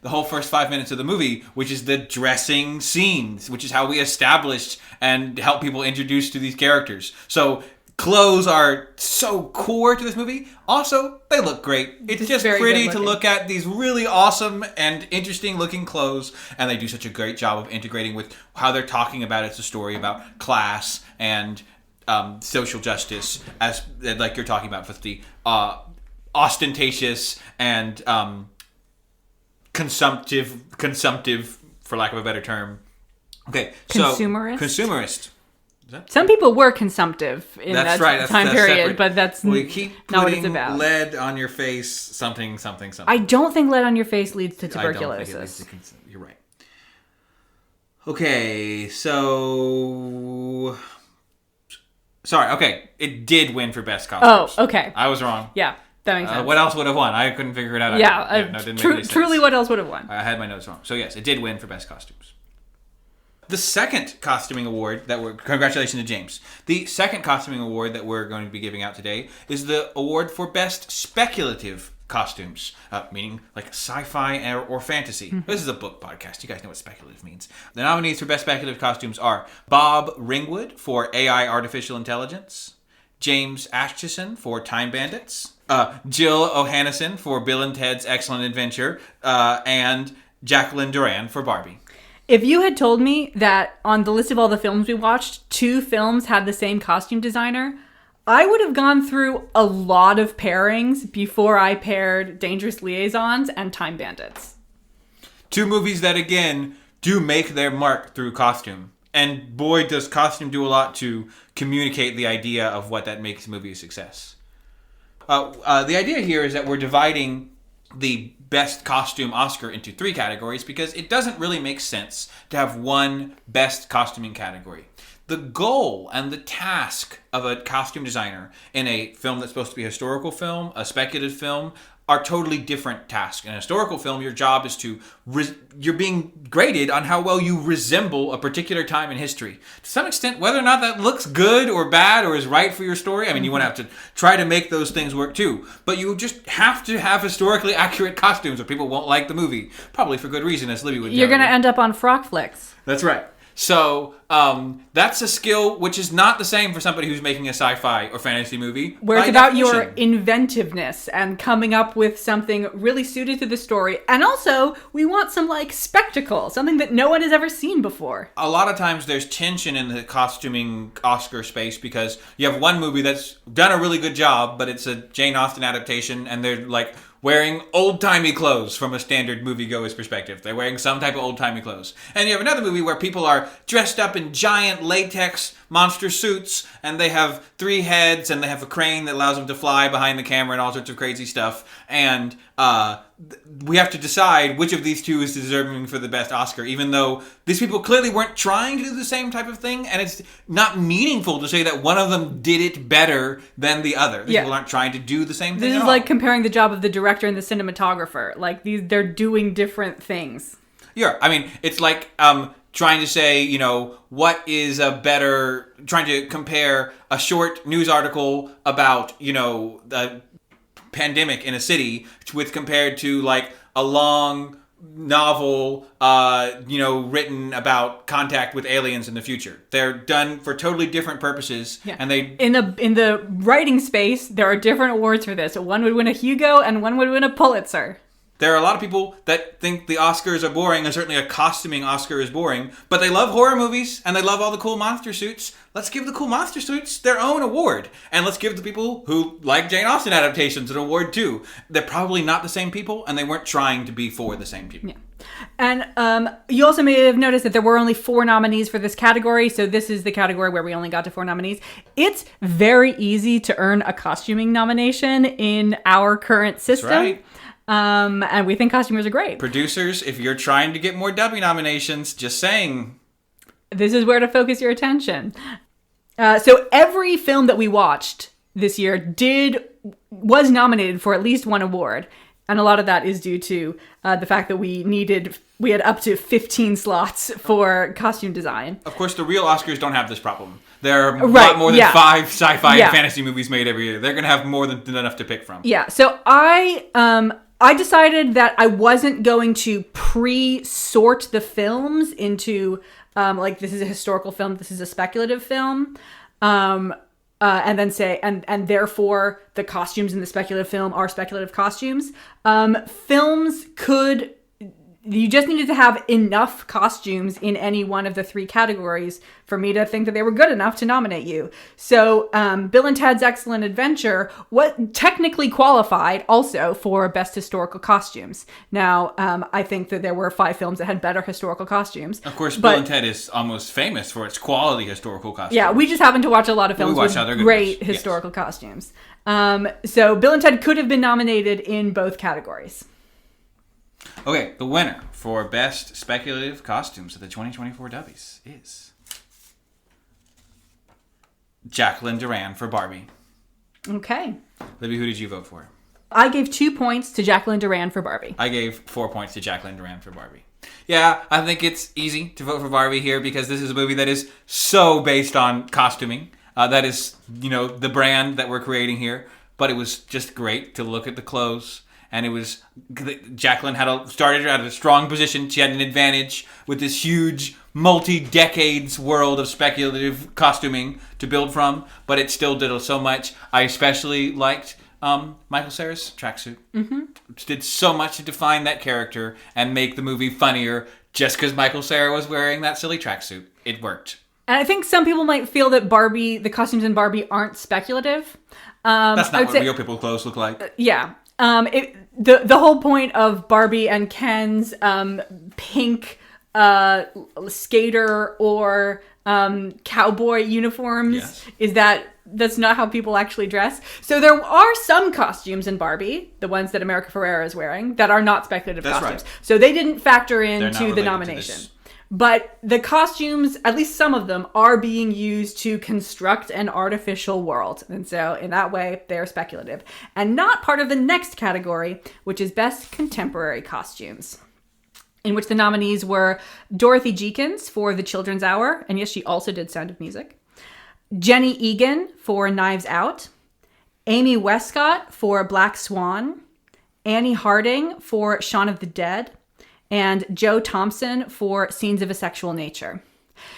the whole first 5 minutes of the movie, which is the dressing scenes, which is how we establish and help people introduce to these characters. So clothes are so core to this movie. Also, they look great. It's just pretty to look at these really awesome and interesting looking clothes, and they do such a great job of integrating with how they're talking about it's a story about class and social justice, as like you're talking about with the ostentatious and consumptive, for lack of a better term. Okay, consumerist. Some people were consumptive in that time period, separate. but that's we keep not what it's about. Lead on your face, something. I don't think lead on your face leads to tuberculosis. I don't think it leads to you're right. Okay, so... Sorry, okay. It did win for Best Costumes. Oh, okay. I was wrong. Yeah, that makes sense. What else would have won? I couldn't figure it out. Yeah, truly what else would have won? I had my notes wrong. So yes, it did win for Best Costumes. The second costuming award congratulations to James. The second costuming award that we're going to be giving out today is the award for best speculative costumes, meaning like sci-fi or fantasy. This is a book podcast. You guys know what speculative means. The nominees for best speculative costumes are Bob Ringwood for AI Artificial Intelligence, James Acheson for Time Bandits, Jill O'Hannessy for Bill and Ted's Excellent Adventure, and Jacqueline Duran for Barbie. If you had told me that on the list of all the films we watched, 2 films had the same costume designer, I would have gone through a lot of pairings before I paired Dangerous Liaisons and Time Bandits. 2 movies that, again, do make their mark through costume. And boy, does costume do a lot to communicate the idea of what that makes a movie a success. The idea here is that we're dividing the best costume Oscar into 3 categories because it doesn't really make sense to have one best costuming category. The goal and the task of a costume designer in a film that's supposed to be a historical film, a speculative film, are totally different tasks. In a historical film, your job is you're being graded on how well you resemble a particular time in history. To some extent, whether or not that looks good or bad or is right for your story, I mean, you want to have to try to make those things work too. But you just have to have historically accurate costumes or people won't like the movie. Probably for good reason, as Libby would tell you. You're going to end up on Frock Flicks. That's right. So that's a skill which is not the same for somebody who's making a sci-fi or fantasy movie. Where it's about your inventiveness and coming up with something really suited to the story. And also, we want some, spectacle, something that no one has ever seen before. A lot of times there's tension in the costuming Oscar space because you have one movie that's done a really good job, but it's a Jane Austen adaptation, and they're, wearing old-timey clothes from a standard moviegoer's perspective. They're wearing some type of old-timey clothes. And you have another movie where people are dressed up in giant latex monster suits, and they have 3 heads, and they have a crane that allows them to fly behind the camera and all sorts of crazy stuff. And we have to decide which of these 2 is deserving for the best Oscar, even though these people clearly weren't trying to do the same type of thing, and it's not meaningful to say that one of them did it better than the other. These people aren't trying to do the same thing This at is all. like comparing the job of the director and the cinematographer. They're doing different things. Yeah, I mean, it's like trying to say, what is trying to compare a short news article about, the pandemic in a city compared to a long novel, written about contact with aliens in the future. They're done for totally different purposes, and they in the writing space there are different awards for this. One would win a Hugo, and one would win a Pulitzer. There are a lot of people that think the Oscars are boring, and certainly a costuming Oscar is boring, but they love horror movies, and they love all the cool monster suits. Let's give the cool monster suits their own award, and let's give the people who like Jane Austen adaptations an award too. They're probably not the same people, and they weren't trying to be for the same people. Yeah. And you also may have noticed that there were only 4 nominees for this category, so this is the category where we only got to 4 nominees. It's very easy to earn a costuming nomination in our current system. That's right. And we think costumers are great. Producers, if you're trying to get more Dubby nominations, just saying. This is where to focus your attention. So every film that we watched this year was nominated for at least 1 award. And a lot of that is due to the fact that we had up to 15 slots for costume design. Of course, the real Oscars don't have this problem. There are a lot more than 5 sci-fi and fantasy movies made every year. They're going to have more than enough to pick from. Yeah, so I decided that I wasn't going to pre-sort the films into, this is a historical film, this is a speculative film, and then say, and therefore the costumes in the speculative film are speculative costumes. You just needed to have enough costumes in any one of the 3 categories for me to think that they were good enough to nominate you. So Bill and Ted's Excellent Adventure technically qualified also for Best Historical Costumes. Now, I think that there were 5 films that had better historical costumes. Of course, Bill and Ted is almost famous for its quality historical costumes. Yeah, we just happen to watch a lot of films with great historical costumes. So Bill and Ted could have been nominated in both categories. Okay, the winner for Best Speculative Costumes at the 2024 Dubbies is Jacqueline Duran for Barbie. Okay. Libby, who did you vote for? I gave 2 points to Jacqueline Duran for Barbie. I gave 4 points to Jacqueline Duran for Barbie. Yeah, I think it's easy to vote for Barbie here because this is a movie that is so based on costuming. That is, the brand that we're creating here. But it was just great to look at the clothes. And it was, Jacqueline started at a strong position. She had an advantage with this huge multi-decades world of speculative costuming to build from. But it still did so much. I especially liked Michael Cera's tracksuit. Mm-hmm. It did so much to define that character and make the movie funnier just because Michael Cera was wearing that silly tracksuit. It worked. And I think some people might feel that the costumes in Barbie aren't speculative. That's not what real people's clothes look like. Yeah. The whole point of Barbie and Ken's pink skater or cowboy uniforms is that's not how people actually dress. So there are some costumes in Barbie, the ones that America Ferrera is wearing, that are not speculative costumes. Right. So they didn't factor into the nomination. But the costumes, at least some of them, are being used to construct an artificial world. And so in that way, they're speculative. And not part of the next category, which is Best Contemporary Costumes, in which the nominees were Dorothy Jenkins for The Children's Hour. And yes, she also did Sound of Music. Jenny Egan for Knives Out. Amy Westcott for Black Swan. Annie Harding for Shaun of the Dead. And Joe Thompson for Scenes of a Sexual Nature.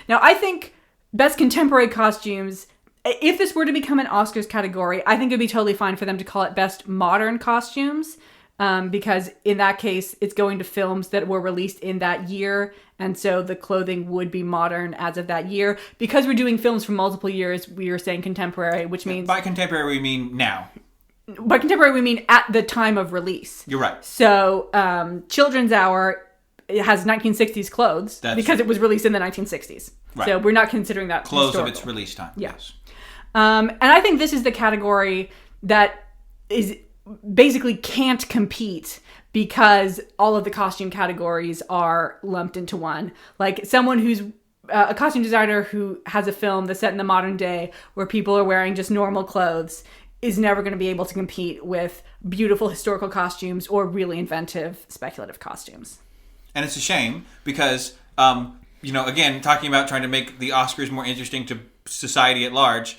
Now, I think Best Contemporary Costumes, if this were to become an Oscars category, I think it would be totally fine for them to call it Best Modern Costumes, because in that case, it's going to films that were released in that year, and so the clothing would be modern as of that year. Because we're doing films from multiple years, we are saying contemporary, which means... By contemporary, we mean now. By contemporary, we mean at the time of release. You're right. So, Children's Hour... It has 1960s clothes because it was released in the 1960s. Right. So we're not considering that clothes historical. of its release time. Yeah. Yes. And I think this is the category that is basically can't compete because all of the costume categories are lumped into one. Like someone who's a costume designer who has a film that's set in the modern day where people are wearing just normal clothes is never going to be able to compete with beautiful historical costumes or really inventive speculative costumes. And it's a shame because, again, talking about trying to make the Oscars more interesting to society at large,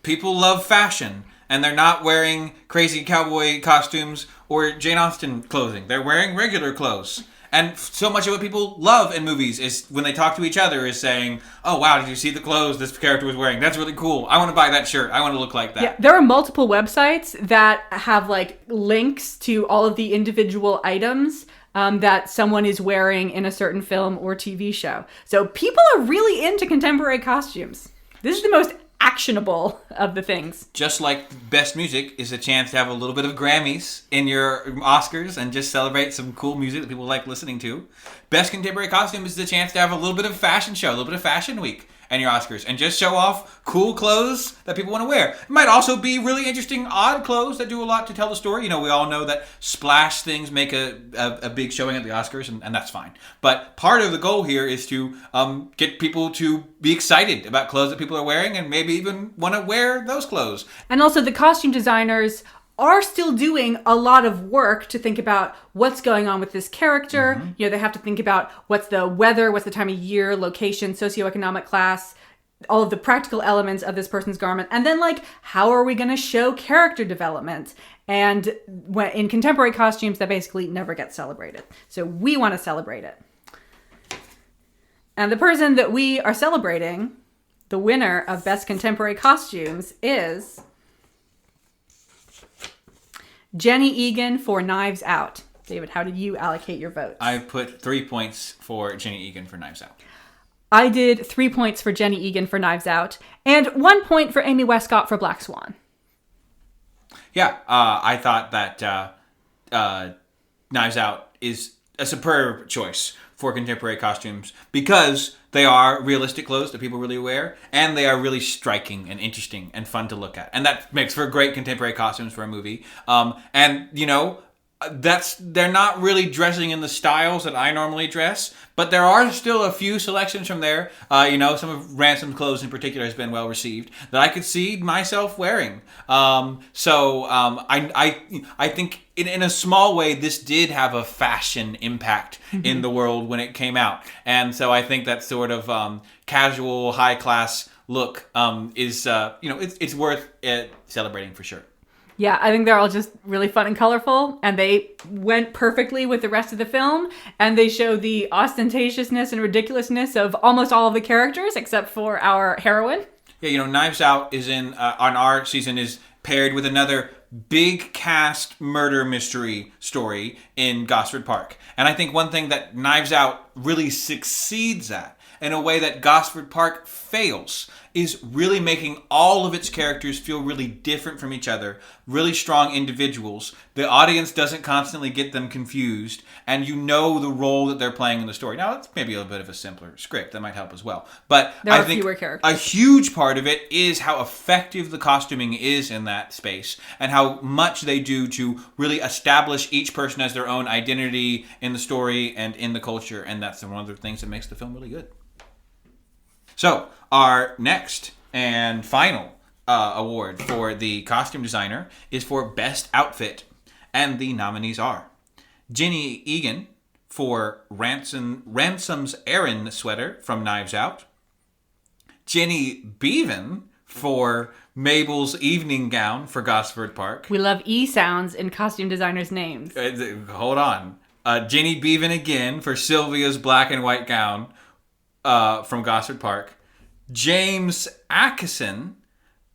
people love fashion. And they're not wearing crazy cowboy costumes or Jane Austen clothing. They're wearing regular clothes. And so much of what people love in movies is when they talk to each other is saying, oh, wow, did you see the clothes this character was wearing? That's really cool. I want to buy that shirt. I want to look like that. Yeah, there are multiple websites that have links to all of the individual items that someone is wearing in a certain film or TV show. So people are really into contemporary costumes. This is the most actionable of the things. Just like Best Music is a chance to have a little bit of Grammys in your Oscars and just celebrate some cool music that people like listening to. Best Contemporary Costume is the chance to have a little bit of fashion show, a little bit of Fashion Week and your Oscars, and just show off cool clothes that people want to wear. It might also be really interesting, odd clothes that do a lot to tell the story. We all know that splash things make a big showing at the Oscars, and that's fine. But part of the goal here is to get people to be excited about clothes that people are wearing and maybe even want to wear those clothes. And also the costume designers are still doing a lot of work to think about what's going on with this character. Mm-hmm. They have to think about what's the weather, what's the time of year, location, socioeconomic class, all of the practical elements of this person's garment. And then how are we going to show character development? And in contemporary costumes, that basically never gets celebrated. So we want to celebrate it. And the person that we are celebrating, the winner of Best Contemporary Costumes, is Jenny Egan for Knives Out. David, how did you allocate your votes? I put 3 points for Jenny Egan for Knives Out. I did 3 points for Jenny Egan for Knives Out, and 1 point for Amy Westcott for Black Swan. Yeah, I thought that Knives Out is a superb choice for contemporary costumes because they are realistic clothes that people really wear, and they are really striking and interesting and fun to look at. And that makes for great contemporary costumes for a movie. And, they're not really dressing in the styles that I normally dress, but there are still a few selections from there. Some of Ransom's clothes in particular has been well received that I could see myself wearing. I think in a small way this did have a fashion impact in the world when it came out, and so I think that sort of casual, high class look is it's worth celebrating for sure. Yeah, I think they're all just really fun and colorful, and they went perfectly with the rest of the film, and they show the ostentatiousness and ridiculousness of almost all of the characters, except for our heroine. Yeah, Knives Out is on our season is paired with another big cast murder mystery story in Gosford Park. And I think one thing that Knives Out really succeeds at, in a way that Gosford Park fails, is really making all of its characters feel really different from each other, really strong individuals. The audience doesn't constantly get them confused, and you know the role that they're playing in the story. Now, it's maybe a bit of a simpler script. That might help as well. But I think fewer characters. A huge part of it is how effective the costuming is in that space, and how much they do to really establish each person as their own identity in the story and in the culture, and that's one of the things that makes the film really good. So, our next and final award for the costume designer is for Best Outfit. And the nominees are Ginny Egan for Ransom's Aaron sweater from Knives Out, Ginny Beavan for Mabel's evening gown for Gosford Park. We love E sounds in costume designers' names. Hold on. Ginny Beavan again for Sylvia's black and white gown from Gosford Park. James Atkinson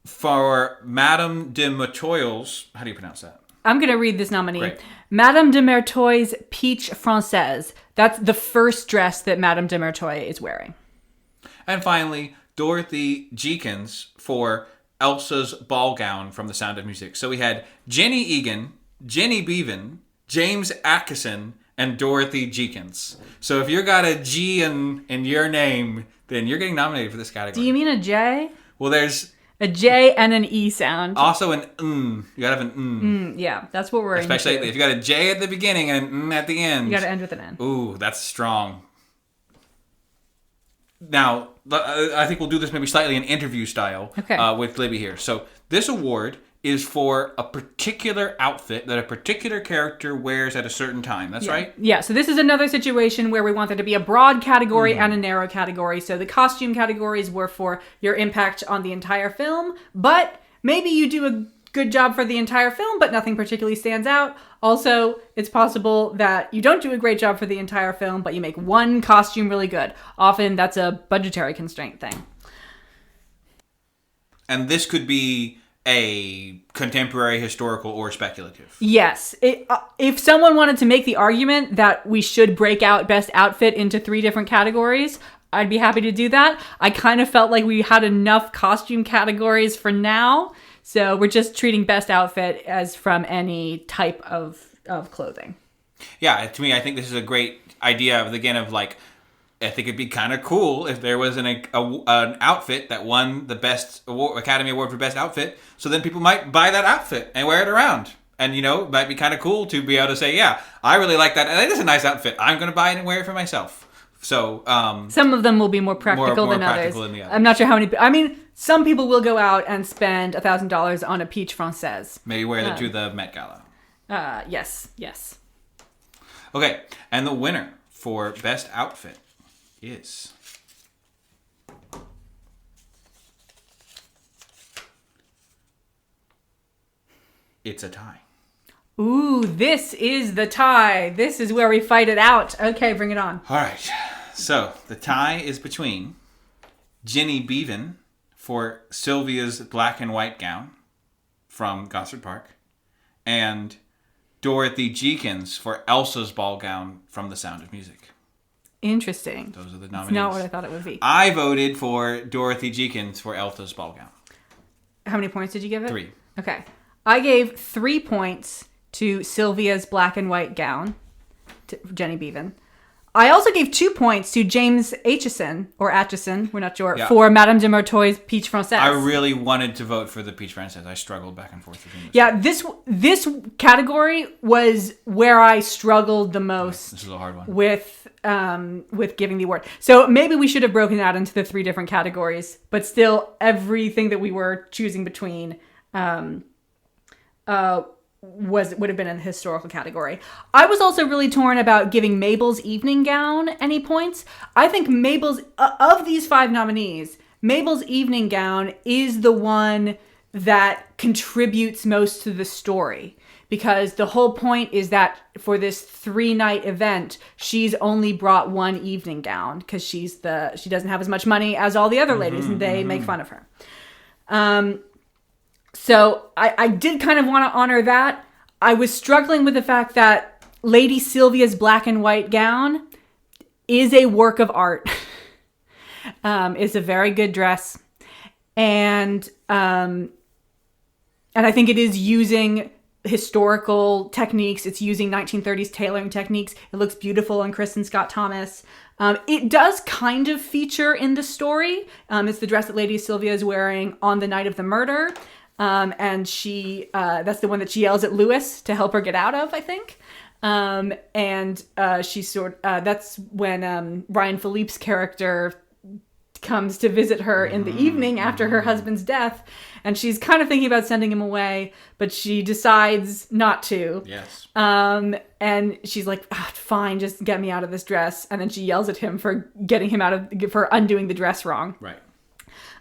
for Madame de Merteuil's... How do you pronounce that? I'm going to read this nominee. Great. Madame de Merteuil's Peach Française. That's the first dress that Madame de Merteuil is wearing. And finally, Dorothy Jeekins for Elsa's ball gown from The Sound of Music. So we had Ginny Egan, Ginny Beavan, James Atkinson, and Dorothy Jeekins. So if you got a G in your name, then you're getting nominated for this category. Do you mean a J? Well, there's a J and an E sound. Also an You gotta have an yeah, that's what we're Especially into. if you got a J at the beginning and an at the end. You gotta end with an N. Ooh, that's strong. Now, I think we'll do this maybe slightly in interview style with Libby here. So this award is for a particular outfit that a particular character wears at a certain time. That's right? Yeah, so this is another situation where we want there to be a broad category and a narrow category. So the costume categories were for your impact on the entire film, but maybe you do a good job for the entire film, but nothing particularly stands out. Also, it's possible that you don't do a great job for the entire film, but you make one costume really good. Often that's a budgetary constraint thing. And this could be a contemporary, historical, or speculative. Yes. If someone wanted to make the argument that we should break out Best Outfit into 3 different categories, I'd be happy to do that. I kind of felt like we had enough costume categories for now, so we're just treating Best Outfit as from any type of clothing. Yeah, to me, I think this is a great idea of like, I think it'd be kind of cool if there was an outfit that won the Best Academy Award for Best Outfit. So then people might buy that outfit and wear it around. And, it might be kind of cool to be able to say, yeah, I really like that. And it is a nice outfit. I'm going to buy it and wear it for myself. So some of them will be more practical than others. I'm not sure how many. I mean, some people will go out and spend $1,000 on a Peach Française. Maybe wear it to the Met Gala. Yes. Okay, and the winner for Best Outfit is it's a tie. Ooh, this is the tie. This is where we fight it out. Okay, bring it on. All right. So the tie is between Ginny Beavan for Sylvia's black and white gown from Gosford Park and Dorothy Jeekins for Elsa's ball gown from The Sound of Music. Interesting. Those are the nominees. It's not what I thought it would be. I voted for Dorothy Jeekins for Elsa's ball gown. How many points did you give it? 3. Okay. I gave 3 points to Sylvia's black and white gown, to Jenny Beavan. I also gave 2 points to James Aitchison, or Atchison, we're not sure, Yeah. for Madame de Merteuil's Peach Française. I really wanted to vote for the Peach Française. I struggled back and forth between this. Yeah, this category was where I struggled the most. This is a hard one. With giving the award. So maybe we should have broken that into the 3 different categories, but still everything that we were choosing between would have been in the historical category. I was also really torn about giving Mabel's evening gown any points. I think Mabel's of these 5 nominees, Mabel's evening gown is the one that contributes most to the story, because the whole point is that for this 3-night event, she's only brought one evening gown because she doesn't have as much money as all the other ladies, and they make fun of her. So I did kind of want to honor that. I was struggling with the fact that Lady Sylvia's black and white gown is a work of art. It's a very good dress. And I think it is using historical techniques. It's using 1930s tailoring techniques. It looks beautiful on Kristen Scott Thomas. It does kind of feature in the story. It's the dress that Lady Sylvia is wearing on the night of the murder. And she, that's the one that she yells at Lewis to help her get out of, I think. That's when, Ryan Philippe's character comes to visit her in the evening after her husband's death. And she's kind of thinking about sending him away, but she decides not to. Yes. And she's like, fine, just get me out of this dress. And then she yells at him for getting him for undoing the dress wrong. Right.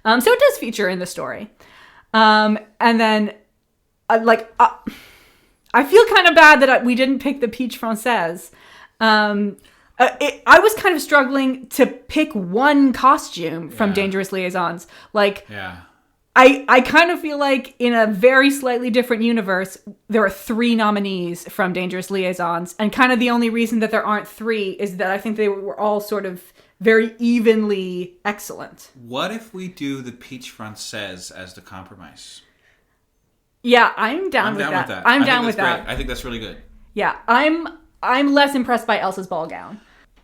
So it does feature in the story. And then, I feel kind of bad that we didn't pick the Peach Française. I was kind of struggling to pick one costume from Dangerous Liaisons. I kind of feel like in a very slightly different universe, there are 3 nominees from Dangerous Liaisons. And kind of the only reason that there aren't 3 is that I think they were all sort of very evenly excellent. What if we do the Peach Française as the compromise? Yeah, I'm down with that. I'm down with that. I think that's really good. Yeah, I'm less impressed by Elsa's ball gown.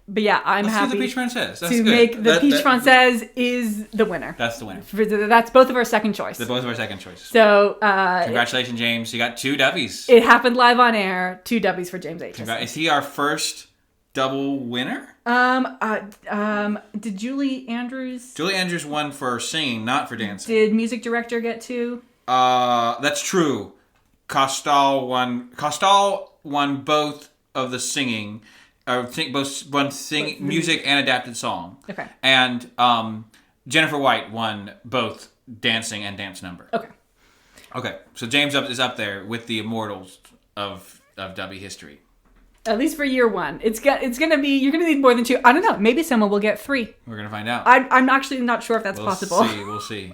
But yeah, I'm Let's happy do the Peach Française. That's to good. make the Peach Française is the winner. That's the winner. That's both of our second choice. They're both of our second choice. So, congratulations, James. You got 2 Dubbies. It happened live on air. 2 Dubbies for James Aitchison. Is he our first double winner? Did Julie Andrews? Julie Andrews won for singing, not for dancing. Did music director get 2? That's true. Costal won both of the singing. I think both music and adapted song. Okay. And Jennifer White won both dancing and dance number. Okay. So James is up there with the immortals of Dubby history. At least for year 1. It's gonna be, you're gonna need more than 2. I don't know. Maybe someone will get 3. We're gonna find out. I'm actually not sure if that's possible. We'll see.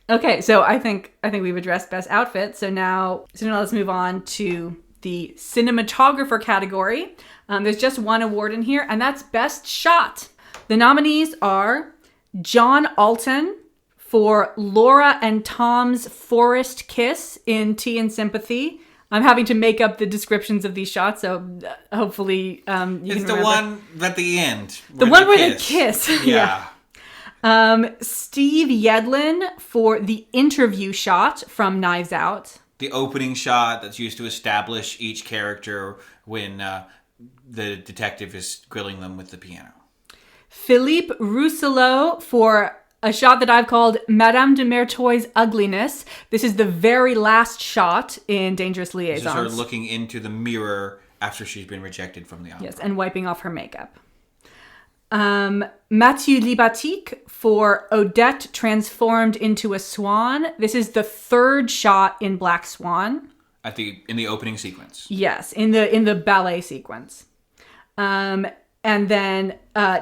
Okay, so I think we've addressed best outfit. So now let's move on to the cinematographer category. There's just one award in here, and that's best shot. The nominees are John Alton for Laura and Tom's forest kiss in Tea and Sympathy. I'm having to make up the descriptions of these shots, so hopefully you can remember. It's the one at the end. The one where they kiss. Yeah. Steve Yedlin for the interview shot from Knives Out. The opening shot that's used to establish each character when the detective is grilling them with the piano. Philippe Rousselot for a shot that I've called Madame de Merteuil's ugliness. This is the very last shot in Dangerous Liaisons. This is her looking into the mirror after she's been rejected from the opera. Yes, and wiping off her makeup. Mathieu Libatique for Odette transformed into a swan. This is the 3rd shot in Black Swan. In the opening sequence. Yes, in the ballet sequence. And then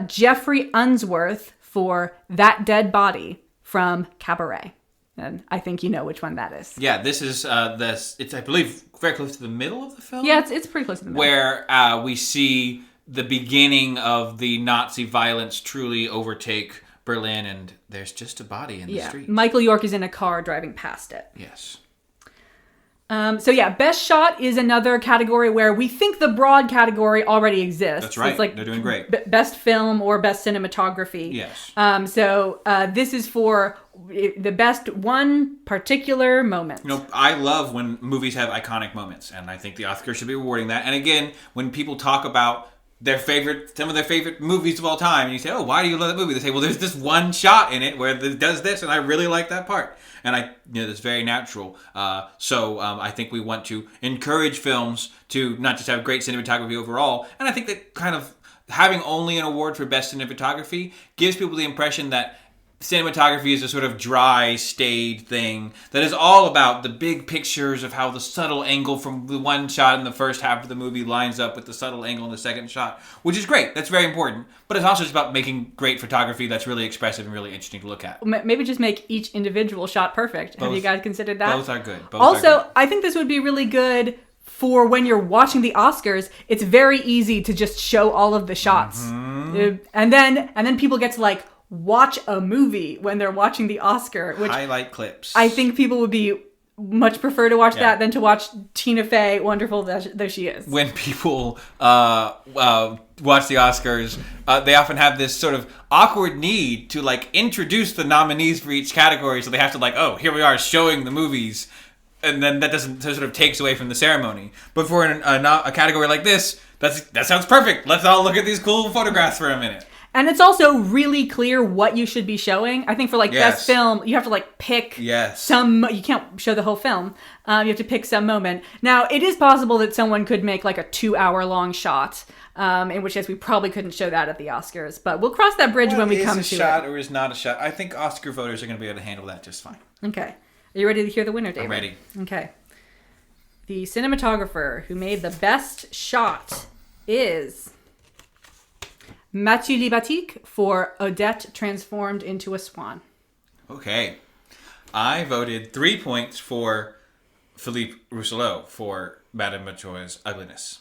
Jeffrey Unsworth for That Dead Body from Cabaret. And I think you know which one that is. Yeah, this is it's I believe very close to the middle of the film. Yeah, it's pretty close to the middle. Where we see the beginning of the Nazi violence truly overtake Berlin, and there's just a body in the street. Michael York is in a car driving past it. Yes. So yeah, best shot is another category where we think the broad category already exists. That's right. It's like they're doing great. Best film or best cinematography. Yes. So this is for the best one particular moment. I love when movies have iconic moments, and I think the Oscars should be rewarding that. And again, when people talk about some of their favorite movies of all time, and you say, "Oh, why do you love that movie?" They say, "Well, there's this one shot in it where it does this, and I really like that part." And it's very natural. So I think we want to encourage films to not just have great cinematography overall, and I think that kind of having only an award for best cinematography gives people the impression that cinematography is a sort of dry, staid thing that is all about the big pictures of how the subtle angle from the one shot in the first half of the movie lines up with the subtle angle in the second shot, which is great. That's very important. But it's also just about making great photography that's really expressive and really interesting to look at. Maybe just make each individual shot perfect. Have you guys considered that? Both are good. I think this would be really good for when you're watching the Oscars. It's very easy to just show all of the shots. Mm-hmm. And then people get to watch a movie when they're watching the Oscar, which highlight clips. I think people would be much prefer to watch that than to watch Tina Fey, wonderful though she is. When people watch the Oscars, they often have this sort of awkward need to introduce the nominees for each category, so they have to oh, here we are showing the movies, and then that sort of takes away from the ceremony. But for a category like this, that sounds perfect. Let's all look at these cool photographs for a minute. And it's also really clear what you should be showing. I think for best film, you have to pick some. You can't show the whole film. You have to pick some moment. Now, it is possible that someone could make a 2-hour-long shot. In which case, we probably couldn't show that at the Oscars. But we'll cross that bridge when we come to it. Is a shot or is not a shot? I think Oscar voters are going to be able to handle that just fine. Okay. Are you ready to hear the winner, David? I'm ready. Okay. The cinematographer who made the best shot is Mathieu Libatique for Odette Transformed into a Swan. Okay. I voted 3 points for Philippe Rousselot for Madame Machoy's ugliness.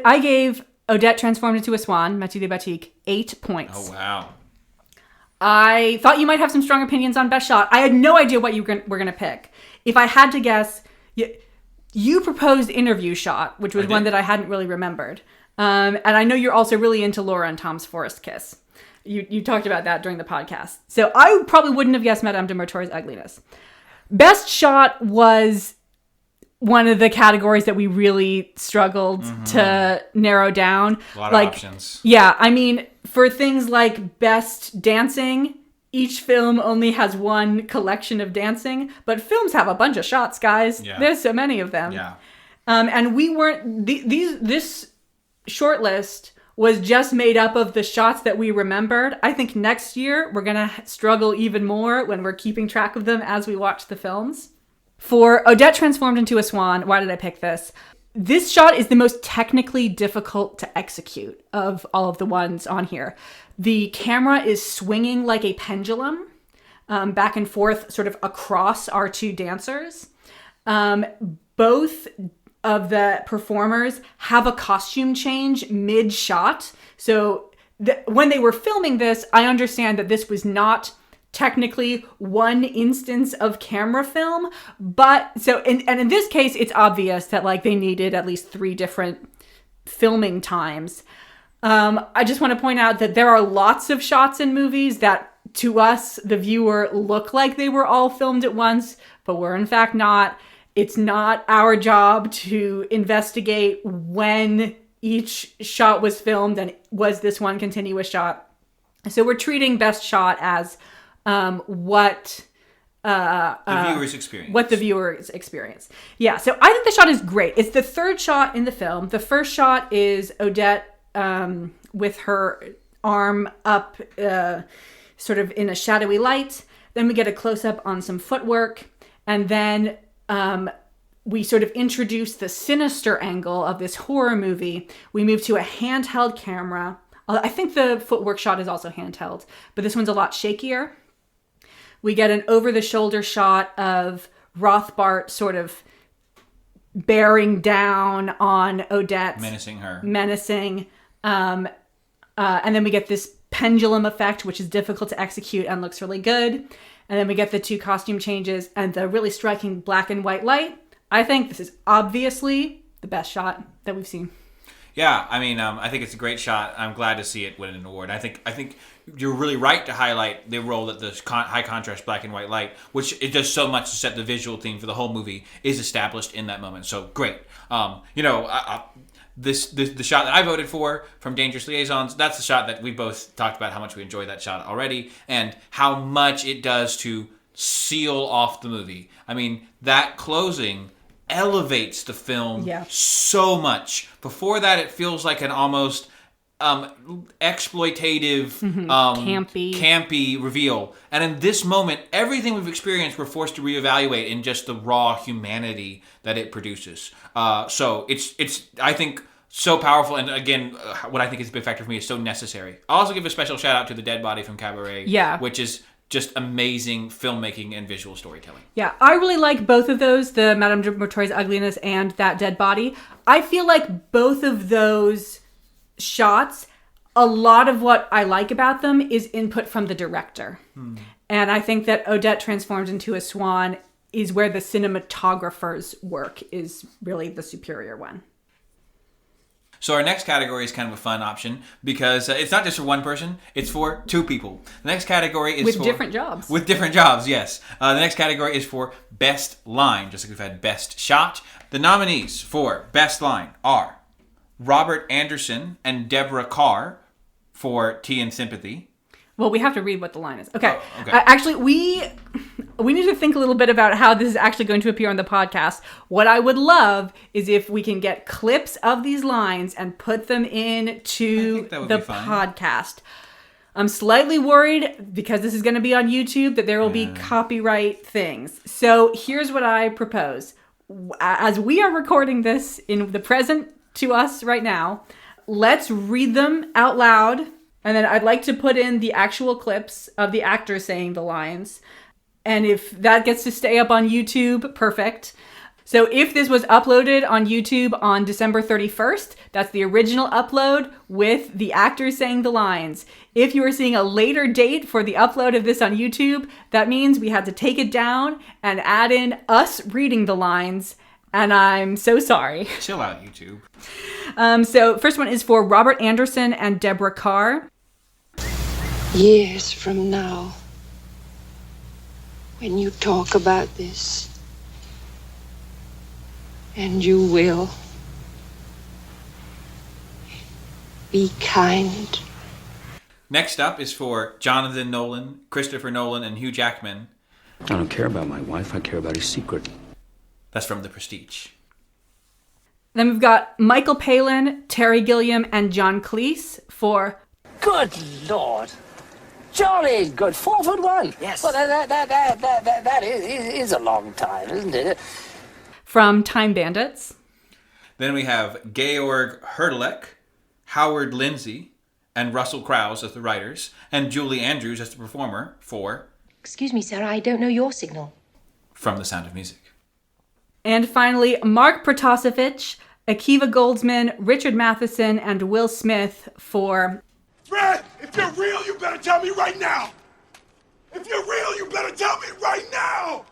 I gave Odette Transformed into a Swan, Mathieu Libatique, 8 points. Oh, wow. I thought you might have some strong opinions on best shot. I had no idea what you were going to pick. If I had to guess, you proposed interview shot, which was one that I hadn't really remembered. And I know you're also really into Laura and Tom's Forest Kiss. You talked about that during the podcast. So I probably wouldn't have guessed Madame de Mertor's ugliness. Best shot was one of the categories that we really struggled to narrow down. A lot of options. Yeah, I mean, for things like best dancing, each film only has one collection of dancing, but films have a bunch of shots, guys. Yeah. There's so many of them. Yeah. And we weren't... This shortlist was just made up of the shots that we remembered. I think next year we're going to struggle even more when we're keeping track of them as we watch the films. For Odette Transformed into a Swan, why did I pick this? This shot is the most technically difficult to execute of all of the ones on here. The camera is swinging like a pendulum, back and forth sort of across our two dancers. Both of the performers have a costume change mid-shot. So when they were filming this, I understand that this was not technically one instance of camera film, but in this case, it's obvious that they needed at least 3 different filming times. I just want to point out that there are lots of shots in movies that to us, the viewer, look like they were all filmed at once, but were in fact not. It's not our job to investigate when each shot was filmed and was this one continuous shot. So we're treating best shot as what the viewer's experience. What the viewer's experience. Yeah, so I think the shot is great. It's the third shot in the film. The first shot is Odette with her arm up sort of in a shadowy light. Then we get a close-up on some footwork. And then we sort of introduce the sinister angle of this horror movie. We move to a handheld camera. I think the footwork shot is also handheld, but this one's a lot shakier. We get an over-the-shoulder shot of Rothbart sort of bearing down on Odette. Menacing her. And then we get this pendulum effect, which is difficult to execute and looks really good. And then we get the 2 costume changes and the really striking black and white light. I think this is obviously the best shot that we've seen. Yeah, I mean, I think it's a great shot. I'm glad to see it win an award. I think you're really right to highlight the role that the high contrast black and white light, which it does so much to set the visual theme for the whole movie, is established in that moment. So great. The shot that I voted for from Dangerous Liaisons, that's the shot that we both talked about how much we enjoy that shot already and how much it does to seal off the movie. I mean, that closing elevates the film so much. Before that, it feels like an almost exploitative, campy reveal. And in this moment, everything we've experienced, we're forced to reevaluate in just the raw humanity that it produces. So it's I think so powerful, and again, what I think is a big factor for me is so necessary. I'll also give a special shout out to the dead body from Cabaret, which is just amazing filmmaking and visual storytelling. Yeah, I really like both of those, the Madame de Montreuil's ugliness and that dead body. I feel like both of those shots, a lot of what I like about them is input from the director. And I think that Odette transformed into a swan is where the cinematographer's work is really the superior one. So our next category is kind of a fun option because it's not just for one person, it's for two people. The next category is with different jobs. With different jobs, yes. The next category is for best line, just like we've had best shot. The nominees for best line are Robert Anderson and Deborah Carr for Tea and Sympathy. Well, we have to read what the line is. Okay. Actually, we need to think a little bit about how this is actually going to appear on the podcast. What I would love is if we can get clips of these lines and put them into the podcast. I'm slightly worried because this is going to be on YouTube that there will be copyright things. So here's what I propose. As we are recording this in the present to us right now, let's read them out loud. And then I'd like to put in the actual clips of the actor saying the lines. And if that gets to stay up on YouTube, perfect. So if this was uploaded on YouTube on December 31st, that's the original upload with the actor saying the lines. If you are seeing a later date for the upload of this on YouTube, that means we had to take it down and add in us reading the lines. And I'm so sorry. Chill out, YouTube. So first one is for Robert Anderson and Deborah Carr. Years from now, when you talk about this, and you will, be kind. Next up is for Jonathan Nolan, Christopher Nolan, and Hugh Jackman. I don't care about my wife, I care about his secret. That's from The Prestige. Then we've got Michael Palin, Terry Gilliam, and John Cleese for Good Lord. Jolly good. 4'1". Yes. Well, that is a long time, isn't it? from Time Bandits. Then we have Georg Hurdelek, Howard Lindsay, and Russell Krause as the writers, and Julie Andrews as the performer for Excuse me, sir, I don't know your signal. From The Sound of Music. And finally, Mark Protasevich, Akiva Goldsman, Richard Matheson, and Will Smith for Fred, if you're real, you better tell me right now. If you're real, you better tell me right now.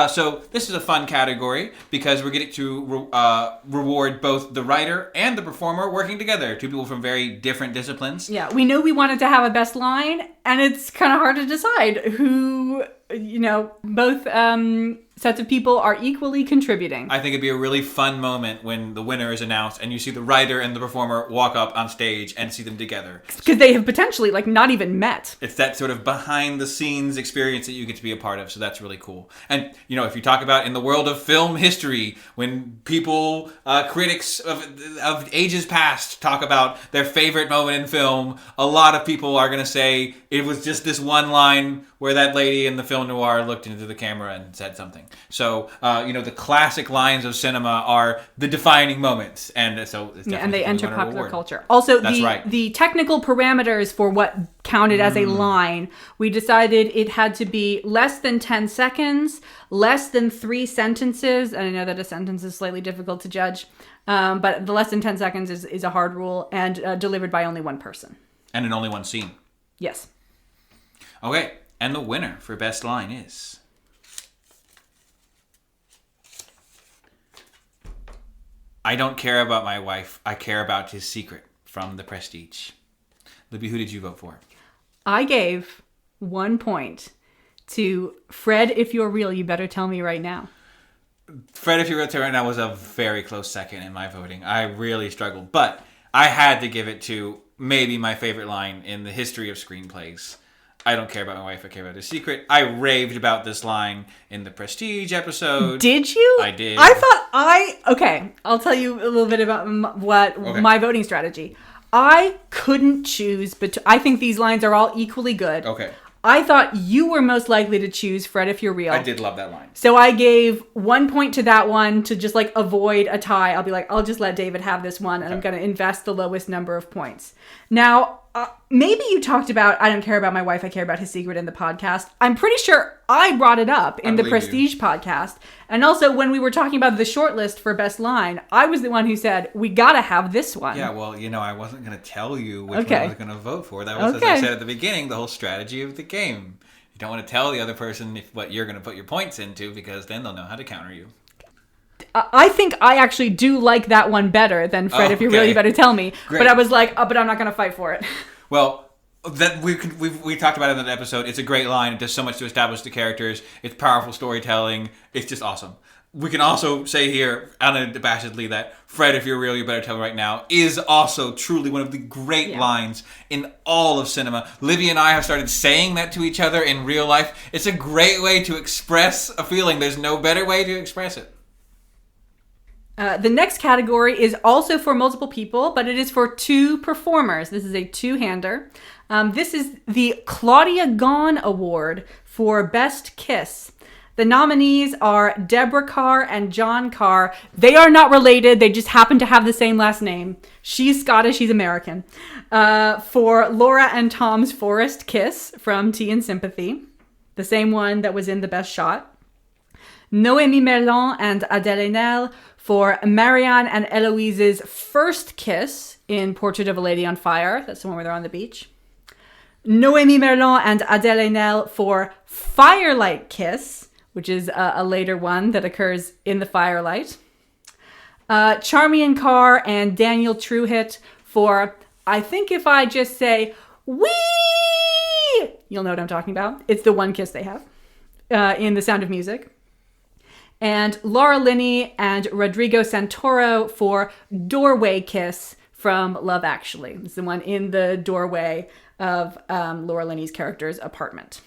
So this is a fun category because we're getting to reward both the writer and the performer working together. Two people from very different disciplines. Yeah, we knew we wanted to have a best line, and it's kind of hard to decide who, both sets of people are equally contributing. I think it'd be a really fun moment when the winner is announced and you see the writer and the performer walk up on stage and see them together. Because they have potentially, not even met. It's that sort of behind-the-scenes experience that you get to be a part of, so that's really cool. And, if you talk about in the world of film history, when people, critics of ages past talk about their favorite moment in film, a lot of people are going to say it was just this one line where that lady in the film noir looked into the camera and said something. So, the classic lines of cinema are the defining moments. And so it's and they enter popular award. Culture. Also, That's right. The technical parameters for what counted as a line, we decided it had to be less than 10 seconds, less than 3 sentences. And I know that a sentence is slightly difficult to judge, but the less than 10 seconds is a hard rule, and delivered by only one person. And in only one scene. Yes. Okay, and the winner for Best Line is I don't care about my wife. I care about his secret from The Prestige. Libby, who did you vote for? I gave 1 point to Fred, if you're real, you better tell me right now. Fred, if you're real, right now was a very close second in my voting. I really struggled, but I had to give it to maybe my favorite line in the history of screenplays. I don't care about my wife, I care about his secret. I raved about this line in the Prestige episode. Did you? I did. Okay, I'll tell you a little bit about my voting strategy. I couldn't choose, but I think these lines are all equally good. Okay. I thought you were most likely to choose Fred, if you're real. I did love that line. So I gave 1 point to that one to just like avoid a tie. I'll be like, I'll just let David have this one, and I'm going to invest the lowest number of points. Now, maybe you talked about I don't care about my wife, I care about his secret in the podcast. I'm pretty sure I brought it up in the Prestige podcast. And also when we were talking about the shortlist for Best Line, I was the one who said, we got to have this one. Yeah, well, I wasn't going to tell you which one I was going to vote for. That was, as I said at the beginning, the whole strategy of the game. You don't want to tell the other person what you're going to put your points into, because then they'll know how to counter you. I think I actually do like that one better than Fred, if you really better tell me. Great. But I was like, but I'm not going to fight for it. Well, that we talked about it in that episode. It's a great line. It does so much to establish the characters. It's powerful storytelling. It's just awesome. We can also say here, unabashedly, that Fred, if you're real, you better tell me right now, is also truly one of the great lines in all of cinema. Livy and I have started saying that to each other in real life. It's a great way to express a feeling. There's no better way to express it. The next category is also for multiple people, but it is for 2 performers. This is a 2-hander. This is the Claudia Gahn Award for Best Kiss. The nominees are Deborah Carr and John Carr. They are not related. They just happen to have the same last name. She's Scottish. He's American. For Laura and Tom's Forest Kiss from Tea and Sympathy. The same one that was in The Best Shot. Noémie Merlan and Adèle Haenel for Marianne and Eloise's first kiss in Portrait of a Lady on Fire. That's the one where they're on the beach. Noémie Merlan and Adèle Haenel for Firelight Kiss, which is a later one that occurs in the firelight. Charmian Carr and Daniel Truhitt for, I think if I just say, wee, you'll know what I'm talking about. It's the one kiss they have in The Sound of Music. And Laura Linney and Rodrigo Santoro for Doorway Kiss from Love Actually. It's the one in the doorway of Laura Linney's character's apartment.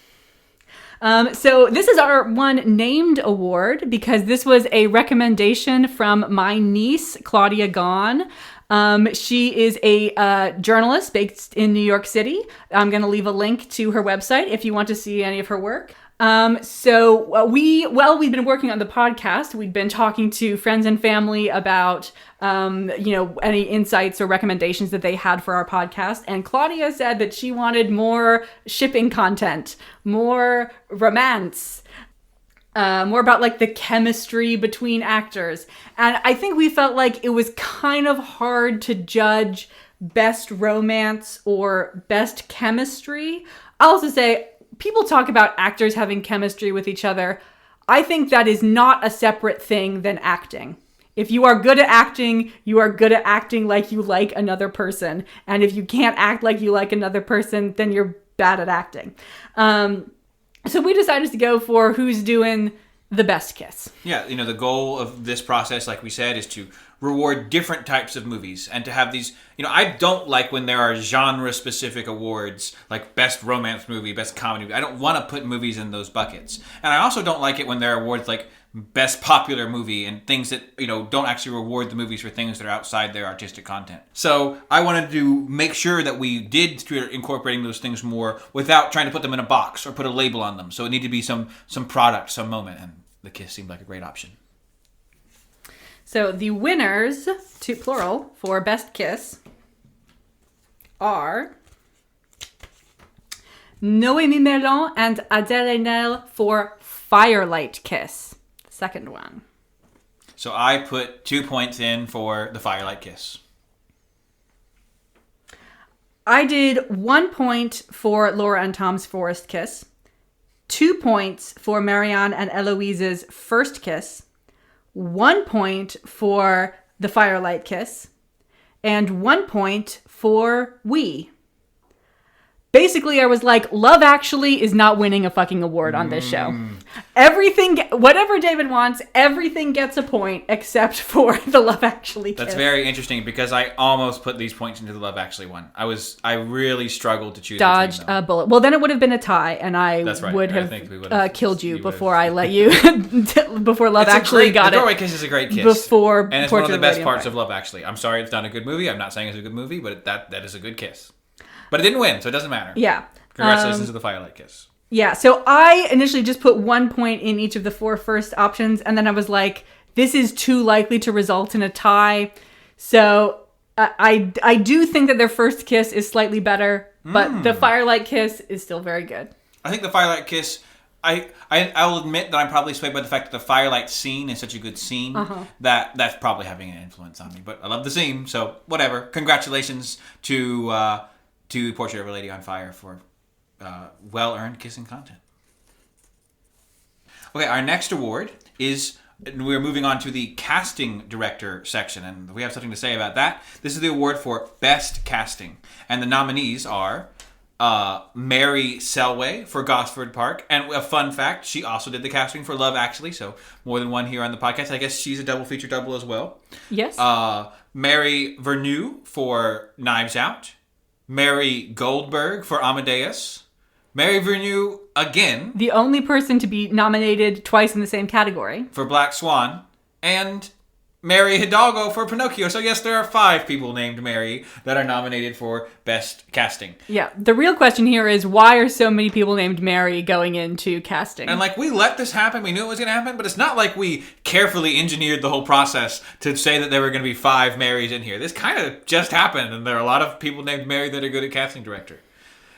So this is our one named award because this was a recommendation from my niece, Claudia Gahn. She is a journalist based in New York City. I'm going to leave a link to her website if you want to see any of her work. We've been working on the podcast. We've been talking to friends and family about, any insights or recommendations that they had for our podcast. And Claudia said that she wanted more shipping content, more romance, more about like the chemistry between actors. And I think we felt like it was kind of hard to judge best romance or best chemistry. I'll also say, people talk about actors having chemistry with each other. I think that is not a separate thing than acting. If you are good at acting, you are good at acting like you like another person. And if you can't act like you like another person, then you're bad at acting. So we decided to go for who's doing the best kiss. Yeah, the goal of this process, like we said, is to reward different types of movies and to have these, I don't like when there are genre-specific awards, like best romance movie, best comedy movie. I don't want to put movies in those buckets. And I also don't like it when there are awards like best popular movie and things that, don't actually reward the movies for things that are outside their artistic content. So I wanted to make sure that we did start incorporating those things more without trying to put them in a box or put a label on them. So it needed to be some product, some moment, and the kiss seemed like a great option. So the winners, to plural, for Best Kiss are Noémie Merlan and Adèle Haenel for Firelight Kiss, the second one. So I put 2 points in for the Firelight Kiss. I did 1 point for Laura and Tom's Forest Kiss, 2 points for Marianne and Eloise's first kiss, 1 point for The Firelight Kiss, and 1 point for We. Basically, I was like, Love Actually is not winning a fucking award on this show. Everything, whatever David wants, everything gets a point except for the Love Actually kiss. That's very interesting because I almost put these points into the Love Actually one. I really struggled to choose. Dodged a bullet. Well, then it would have been a tie, and I would have killed you before I let you, before Love Actually got it. The Doorway Kiss is a great kiss. Before and it's Portrait one of the best of a parts Lady of Love Actually. I'm sorry it's not a good movie. I'm not saying it's a good movie, but that is a good kiss. But it didn't win, so it doesn't matter. Yeah. Congratulations to the Firelight Kiss. Yeah, so I initially just put 1 point in each of the 4 first options, and then I was like, this is too likely to result in a tie. So I do think that their first kiss is slightly better, but the Firelight Kiss is still very good. I think the Firelight Kiss, I'll admit that I'm probably swayed by the fact that the Firelight scene is such a good scene that's probably having an influence on me. But I love the scene, so whatever. Congratulations to Portrait of a Lady on Fire for well-earned kissing content. Okay, our next award is, we're moving on to the casting director section, and we have something to say about that. This is the award for Best Casting, and the nominees are Mary Selway for Gosford Park, and a fun fact, she also did the casting for Love Actually, so more than one here on the podcast. I guess she's a double feature double as well. Yes. Mary Vernew for Knives Out, Mary Goldberg for Amadeus, Mary Vernew again. The only person to be nominated twice in the same category. For Black Swan, and Mary Hidalgo for Pinocchio. So yes, there are 5 people named Mary that are nominated for Best Casting. Yeah, the real question here is, why are so many people named Mary going into casting? And we let this happen. We knew it was going to happen, but it's not like we carefully engineered the whole process to say that there were going to be 5 Marys in here. This kind of just happened, and there are a lot of people named Mary that are good at casting director.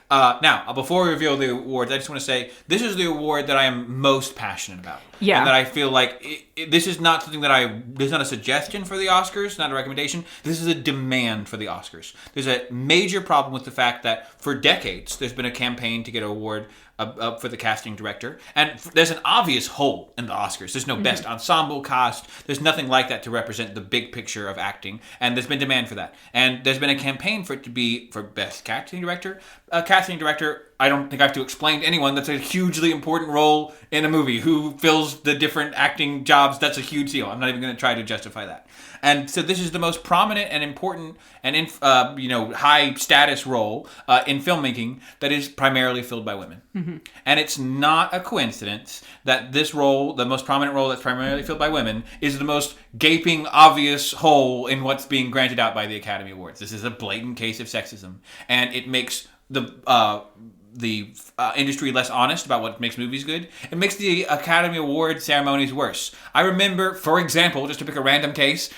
Now, before we reveal the awards, I just want to say this is the award that I am most passionate about. Yeah. And that I feel like this is not something that this is not a suggestion for the Oscars, not a recommendation. This is a demand for the Oscars. There's a major problem with the fact that for decades there's been a campaign to get an award for the casting director. And there's an obvious hole in the Oscars. There's no best ensemble cast. There's nothing like that to represent the big picture of acting. And there's been demand for that. And there's been a campaign for it to be for best casting director. A casting director, I don't think I have to explain to anyone, that's a hugely important role in a movie. Who fills the different acting jobs, that's a huge deal. I'm not even going to try to justify that. And so this is the most prominent and important and high status role in filmmaking that is primarily filled by women. Mm-hmm. And it's not a coincidence that this role, the most prominent role that's primarily filled by women, is the most gaping, obvious hole in what's being granted out by the Academy Awards. This is a blatant case of sexism, and it makes the industry less honest about what makes movies good. It makes the Academy Award ceremonies worse. I remember, for example, just to pick a random case,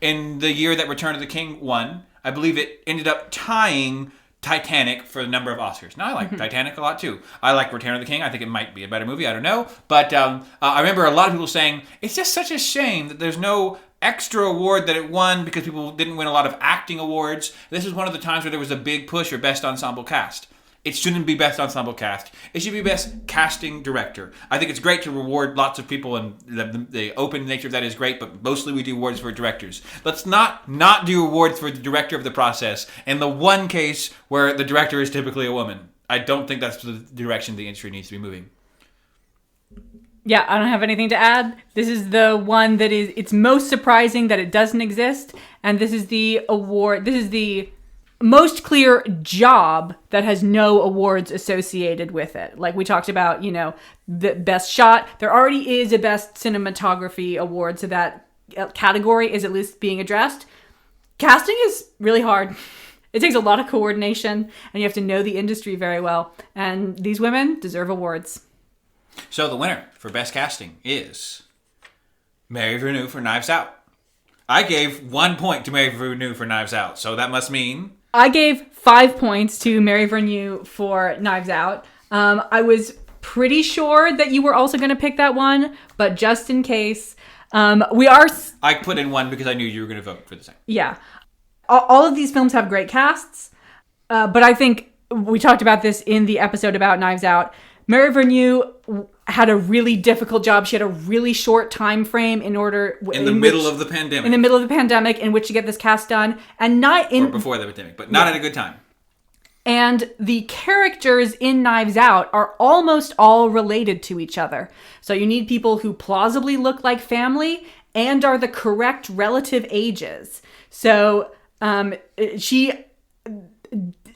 in the year that Return of the King won, I believe it ended up tying Titanic for the number of Oscars. Now, I like Titanic a lot, too. I like Return of the King. I think it might be a better movie. I don't know. But I remember a lot of people saying, it's just such a shame that there's no extra award that it won because people didn't win a lot of acting awards. This is one of the times where there was a big push for Best Ensemble Cast. It shouldn't be Best Ensemble Cast. It should be Best Casting Director. I think it's great to reward lots of people, and the open nature of that is great, but mostly we do awards for directors. Let's not do awards for the director of the process in the one case where the director is typically a woman. I don't think that's the direction the industry needs to be moving. Yeah, I don't have anything to add. This is the one that it's most surprising that it doesn't exist, and this is the award, this is the most clear job that has no awards associated with it. Like we talked about, the best shot. There already is a best cinematography award, so that category is at least being addressed. Casting is really hard. It takes a lot of coordination, and you have to know the industry very well. And these women deserve awards. So the winner for Best Casting is Mary Vernew for Knives Out. I gave 1 point to Mary Vernew for Knives Out, so that must mean I gave 5 points to Mary Vernew for Knives Out. I was pretty sure that you were also going to pick that one, but just in case, I put in 1 because I knew you were going to vote for the same. Yeah. All of these films have great casts, but I think we talked about this in the episode about Knives Out. Mary Vernieu had a really difficult job. She had a really short time frame in the middle of the pandemic. In the middle of the pandemic, in which to get this cast done, and or before the pandemic, but not at a good time. And the characters in Knives Out are almost all related to each other. So you need people who plausibly look like family and are the correct relative ages. So she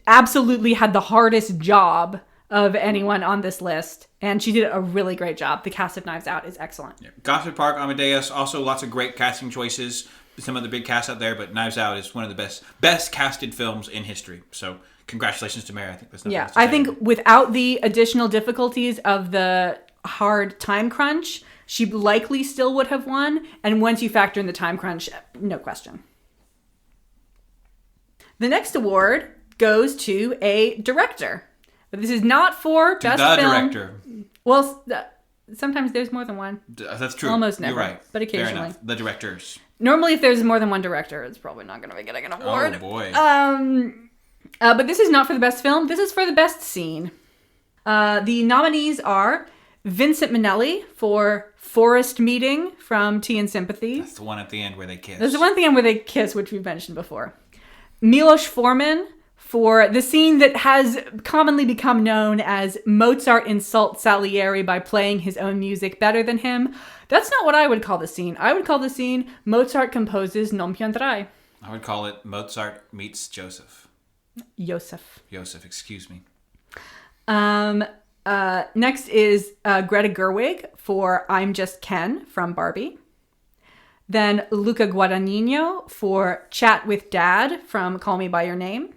absolutely had the hardest job of anyone on this list. And she did a really great job. The cast of Knives Out is excellent. Yeah. Gosford Park, Amadeus, also lots of great casting choices. Some of the big casts out there, but Knives Out is one of the best casted films in history. So congratulations to Mary. I think that's nothing else to I say. think without the additional difficulties of the hard time crunch, she likely still would have won. And once you factor in the time crunch, no question. The next award goes to a director. But this is not for best film. The director. Well, sometimes there's more than one. That's true. Almost never. You're right. But occasionally. Fair enough. The directors. Normally, if there's more than one director, it's probably not going to be getting an award. Oh, boy. But this is not for the best film. This is for the best scene. The nominees are Vincent Minnelli for Forest Meeting from Tea and Sympathy. That's the one at the end where they kiss. There's the one at the end where they kiss, which we've mentioned before. Milos Forman for the scene that has commonly become known as Mozart insults Salieri by playing his own music better than him. That's not what I would call the scene. I would call the scene Mozart composes Non piangerai. I would call it Mozart meets Joseph. Joseph, excuse me. Next is Greta Gerwig for I'm Just Ken from Barbie. Then Luca Guadagnino for Chat with Dad from Call Me By Your Name.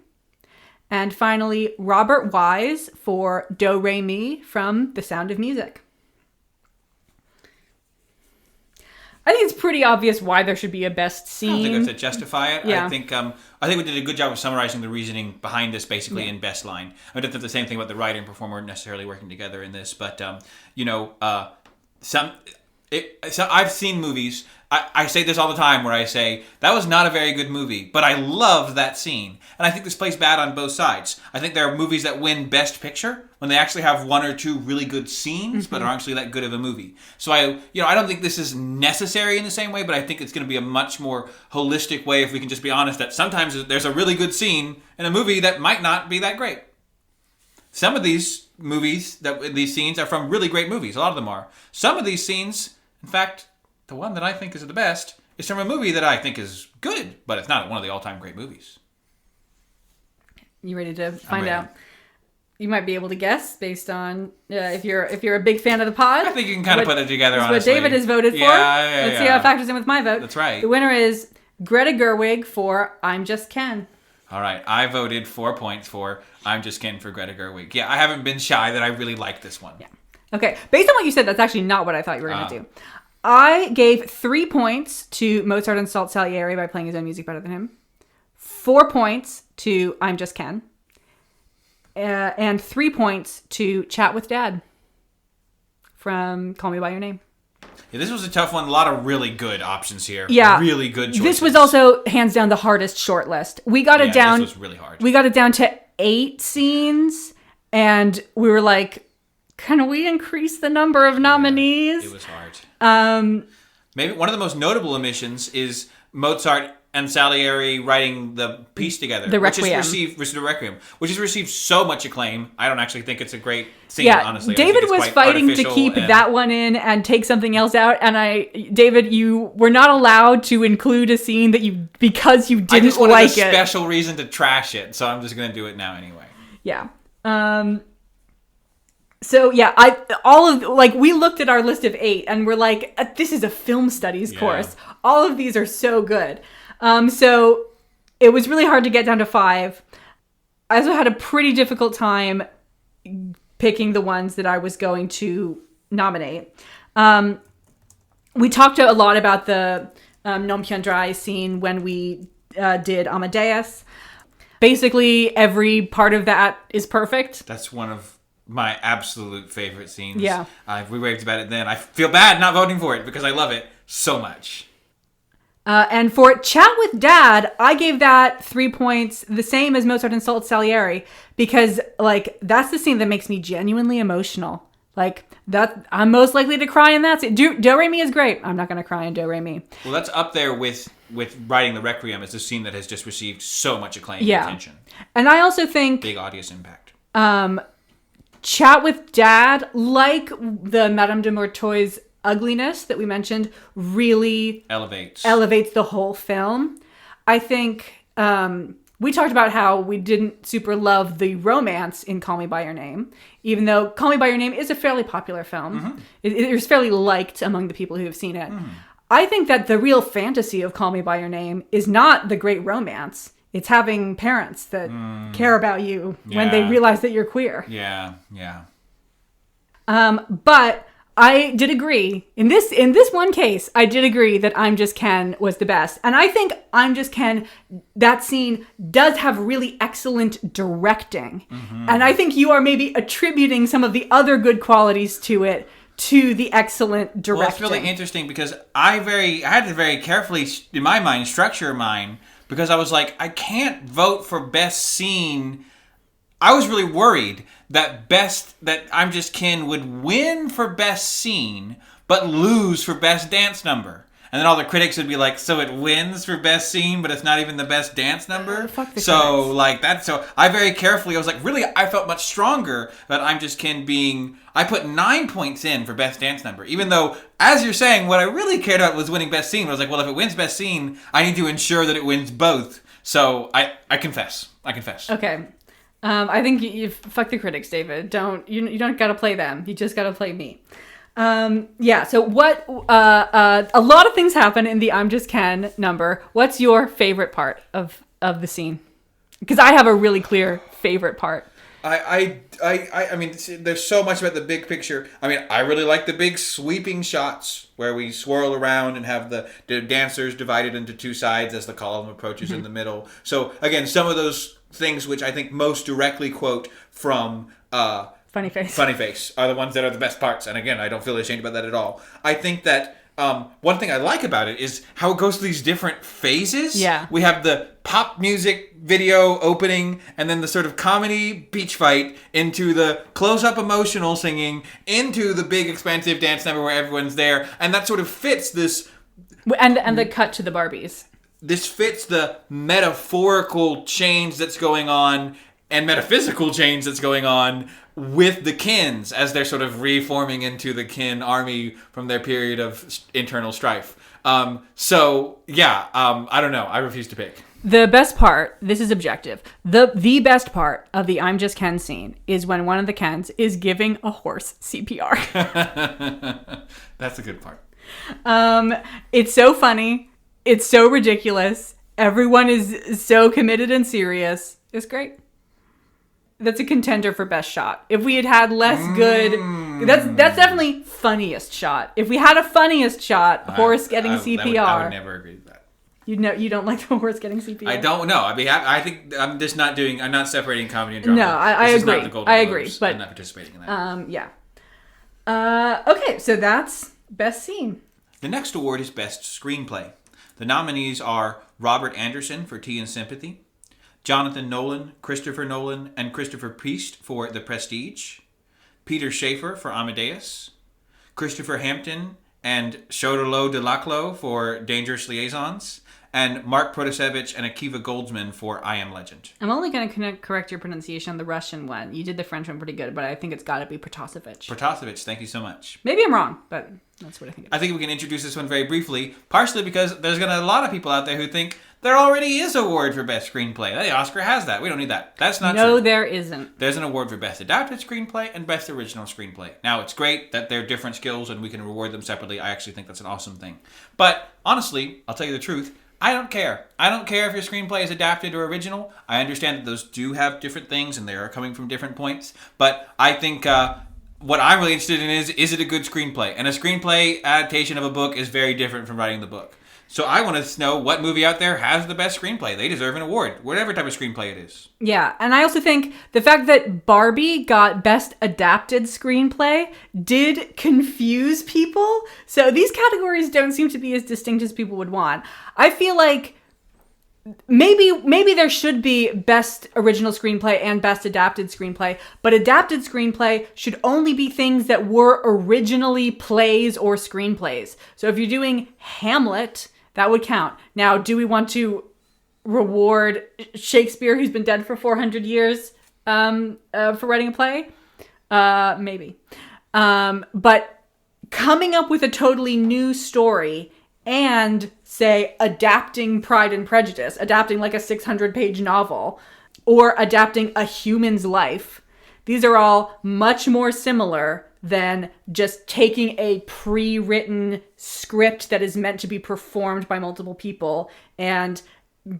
And finally, Robert Wise for Do Re Mi from The Sound of Music. I think it's pretty obvious why there should be a best scene. I don't think we have to justify it. Yeah. I think we did a good job of summarizing the reasoning behind this, basically in best line. I don't think the same thing about the writer and performer necessarily working together in this, but I've seen movies. I say this all the time where I say, that was not a very good movie, but I loved that scene. And I think this plays bad on both sides. I think there are movies that win Best Picture when they actually have one or two really good scenes, but aren't actually that good of a movie. So I don't think this is necessary in the same way, but I think it's going to be a much more holistic way if we can just be honest that sometimes there's a really good scene in a movie that might not be that great. Some of these movies, these scenes are from really great movies. A lot of them are. Some of these scenes, in fact, the one that I think is the best is from a movie that I think is good, but it's not one of the all-time great movies. You ready to find out? You might be able to guess based on if you're a big fan of the pod. I think you can kind of put it together, that's honestly. what David has voted for. Let's see how it factors in with my vote. That's right. The winner is Greta Gerwig for I'm Just Ken. All right. I voted 4 points for I'm Just Ken for Greta Gerwig. Yeah, I haven't been shy that I really like this one. Yeah. Okay. Based on what you said, that's actually not what I thought you were going to do. I gave 3 points to Mozart insults Salieri by playing his own music better than him. 4 points to I'm Just Ken. And 3 points to Chat with Dad from Call Me By Your Name. Yeah, this was a tough one. A lot of really good options here. Yeah. Really good choices. This was also, hands down, the hardest shortlist. We got it down. This was really hard. We got it down to 8 scenes, and we were like, can we increase the number of nominees? It was hard. Maybe one of the most notable omissions is Mozart and Salieri writing the piece together. The Requiem. Which has received so much acclaim. I don't actually think it's a great scene, honestly. David was fighting to keep that one in and take something else out. And David, you were not allowed to include a scene that because you didn't like it. I just wanted a special reason to trash it, so I'm just going to do it now anyway. Yeah. So yeah, we looked at our list of 8 and we're like, this is a film studies course. All of these are so good. So it was really hard to get down to 5. I also had a pretty difficult time picking the ones that I was going to nominate. We talked a lot about the Non piangerai scene when we did Amadeus. Basically, every part of that is perfect. That's one of my absolute favorite scenes. Yeah. We raved about it then. I feel bad not voting for it because I love it so much. And for Chat with Dad, I gave that 3 points, the same as Mozart insults Salieri, because that's the scene that makes me genuinely emotional. Like, that, I'm most likely to cry in that scene. Do-Re-Mi is great. I'm not going to cry in Do-Re-Mi. Well, that's up there with writing the Requiem as the scene that has just received so much acclaim Yeah. and attention. And I also think Big audience impact. Chat with Dad, like the Madame de Mortoy's ugliness that we mentioned, really Elevates the whole film. I think we talked about how we didn't super love the romance in Call Me By Your Name, even though Call Me By Your Name is a fairly popular film. Mm-hmm. It was fairly liked among the people who have seen it. I think that the real fantasy of Call Me By Your Name is not the great romance. It's having parents that care about you when they Yeah. realize that you're queer. Yeah. But I did agree in this one case. I did agree that I'm Just Ken was the best, and I think I'm Just Ken. That scene does have really excellent directing, and I think you are maybe attributing some of the other good qualities to it to the excellent directing. Well, it's really interesting because I had to very carefully, in my mind, structure mine because I was like, I can't vote for best scene. I was really worried that I'm Just Ken would win for best scene, but lose for best dance number. And then all the critics would be like, so it wins for best scene, but it's not even the best dance number? Fuck the so, critics. like, that. So I very carefully, I was like, really, I felt much stronger that I'm Just Ken being, I put 9 points in for best dance number. Even though, as you're saying, what I really cared about was winning best scene. I was like, well, if it wins best scene, I need to ensure that it wins both. So I confess. Okay. I think you fuck the critics, David. You don't gotta play them. You just gotta play me. Yeah. So what? A lot of things happen in the I'm Just Ken number. What's your favorite part of the scene? Because I have a really clear favorite part. I mean, there's so much about the big picture. I mean, I really like the big sweeping shots where we swirl around and have the dancers divided into two sides as the column approaches in the middle. So again, some of those things which I think most directly quote from Funny Face. Funny Face are the ones that are the best parts. And again, I don't feel ashamed about that at all. I think that one thing I like about it is how it goes through these different phases. Yeah. We have the pop music video opening, and then the sort of comedy beach fight, into the close-up emotional singing, into the big expansive dance number where everyone's there. And that sort of fits this... And the cut to the Barbies. This fits the metaphorical change that's going on and metaphysical change that's going on with the Kins as they're sort of reforming into the Kin army from their period of internal strife. I don't know. I refuse to pick. The best part, this is objective, the best part of the I'm Just Ken scene is when one of the Kens is giving a horse CPR. That's a good part. It's so funny. It's so ridiculous. Everyone is so committed and serious. It's great. That's a contender for best shot. If we had less good, that's definitely funniest shot. If we had a funniest shot, horse getting CPR. I would never agree with that. You don't like the horse getting CPR? I don't know. I mean, I think I'm just not doing. I'm not separating comedy and drama. No, I This is agree. not the Golden I agree, Globes. but I'm not participating in that. Yeah. Okay, so that's best scene. The next award is Best Screenplay. The nominees are Robert Anderson for Tea and Sympathy, Jonathan Nolan, Christopher Nolan, and Christopher Priest for The Prestige, Peter Schaefer for Amadeus, Christopher Hampton and Chodolo de Laclos for Dangerous Liaisons, and Mark Protasevich and Akiva Goldsman for I Am Legend. I'm only going to correct your pronunciation on the Russian one. You did the French one pretty good, but I think it's got to be Protasevich. Protasevich, thank you so much. Maybe I'm wrong, but that's what I think it is. I think we can introduce this one very briefly, partially because there's going to be a lot of people out there who think there already is an award for Best Screenplay. The Oscar has that. We don't need that. That's not true. No, there isn't. There's an award for Best Adapted Screenplay and Best Original Screenplay. Now, it's great that they're different skills and we can reward them separately. I actually think that's an awesome thing. But honestly, I'll tell you the truth, I don't care. I don't care if your screenplay is adapted or original. I understand that those do have different things and they are coming from different points. But I think what I'm really interested in is it a good screenplay? And a screenplay adaptation of a book is very different from writing the book. So I want to know what movie out there has the best screenplay. They deserve an award, whatever type of screenplay it is. Yeah, and I also think the fact that Barbie got Best Adapted Screenplay did confuse people. So these categories don't seem to be as distinct as people would want. I feel like maybe there should be best original screenplay and best adapted screenplay, but adapted screenplay should only be things that were originally plays or screenplays. So if you're doing Hamlet, that would count. Now, do we want to reward Shakespeare, who's been dead for 400 years, for writing a play? Maybe. But coming up with a totally new story and, say, adapting Pride and Prejudice, adapting like a 600-page novel, or adapting a human's life, these are all much more similar than just taking a pre-written script that is meant to be performed by multiple people and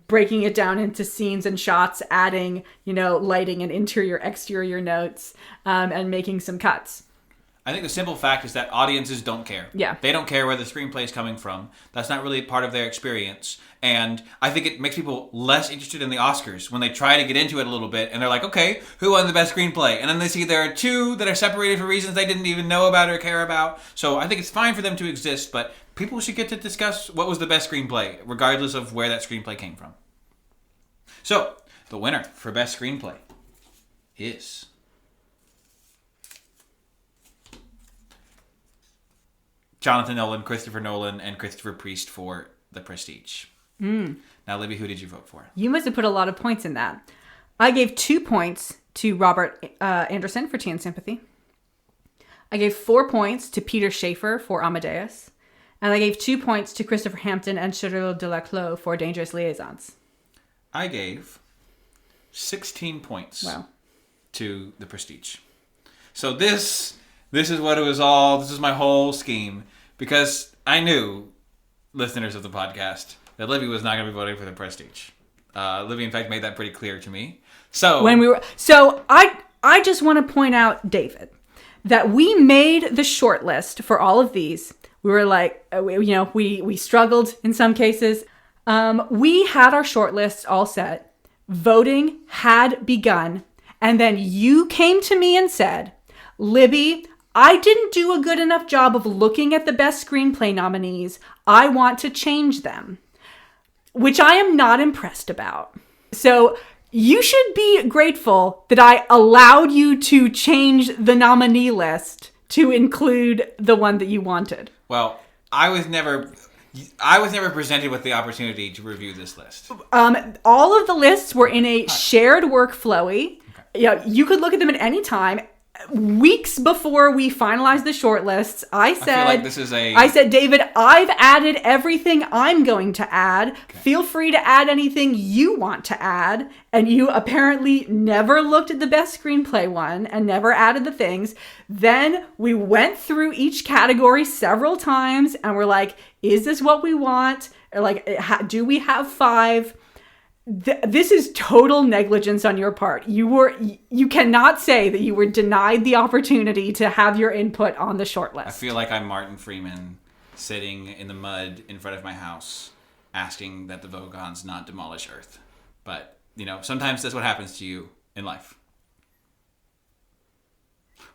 breaking it down into scenes and shots, adding, lighting and interior, exterior notes, and making some cuts. I think the simple fact is that audiences don't care. Yeah. They don't care where the screenplay is coming from. That's not really part of their experience. And I think it makes people less interested in the Oscars when they try to get into it a little bit and they're like, okay, who won the best screenplay? And then they see there are two that are separated for reasons they didn't even know about or care about. So I think it's fine for them to exist, but people should get to discuss what was the best screenplay, regardless of where that screenplay came from. So, the winner for best screenplay is... Jonathan Nolan, Christopher Nolan, and Christopher Priest for The Prestige. Now, Libby, who did you vote for? You must have put a lot of points in that. I gave 2 points to Robert Anderson for Tea and Sympathy. I gave 4 points to Peter Schaefer for Amadeus. And I gave 2 points to Christopher Hampton and Cyril Delaclos for Dangerous Liaisons. I gave 16 points to The Prestige. So this is what it was all. This is my whole scheme. Because I knew, listeners of the podcast, that Libby was not going to be voting for The Prestige. Libby, in fact, made that pretty clear to me. So I just want to point out, David, that we made the short list for all of these. We were like, we struggled in some cases. We had our short lists all set. Voting had begun. And then you came to me and said, Libby, I didn't do a good enough job of looking at the best screenplay nominees. I want to change them, which I am not impressed about. So you should be grateful that I allowed you to change the nominee list to include the one that you wanted. Well, I was never presented with the opportunity to review this list. All of the lists were in a shared workflowy. Okay. Yeah, you could look at them at any time. Weeks before we finalized the short lists, I said, David, I've added everything I'm going to add. Okay. Feel free to add anything you want to add. And you apparently never looked at the best screenplay one and never added the things. Then we went through each category several times and we're like, is this what we want? Or like, do we have 5? This is total negligence on your part. You cannot say that you were denied the opportunity to have your input on the short list. I feel like I'm Martin Freeman sitting in the mud in front of my house asking that the Vogons not demolish Earth. But, sometimes that's what happens to you in life.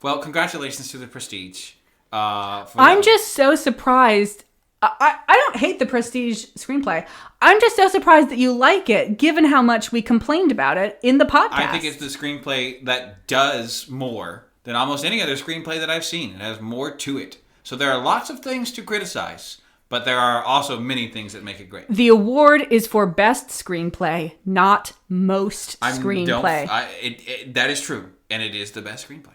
Well, congratulations to The Prestige. I'm just so surprised. I don't hate The Prestige screenplay. I'm just so surprised that you like it, given how much we complained about it in the podcast. I think it's the screenplay that does more than almost any other screenplay that I've seen. It has more to it. So there are lots of things to criticize, but there are also many things that make it great. The award is for best screenplay, not most screenplay. That is true, and it is the best screenplay.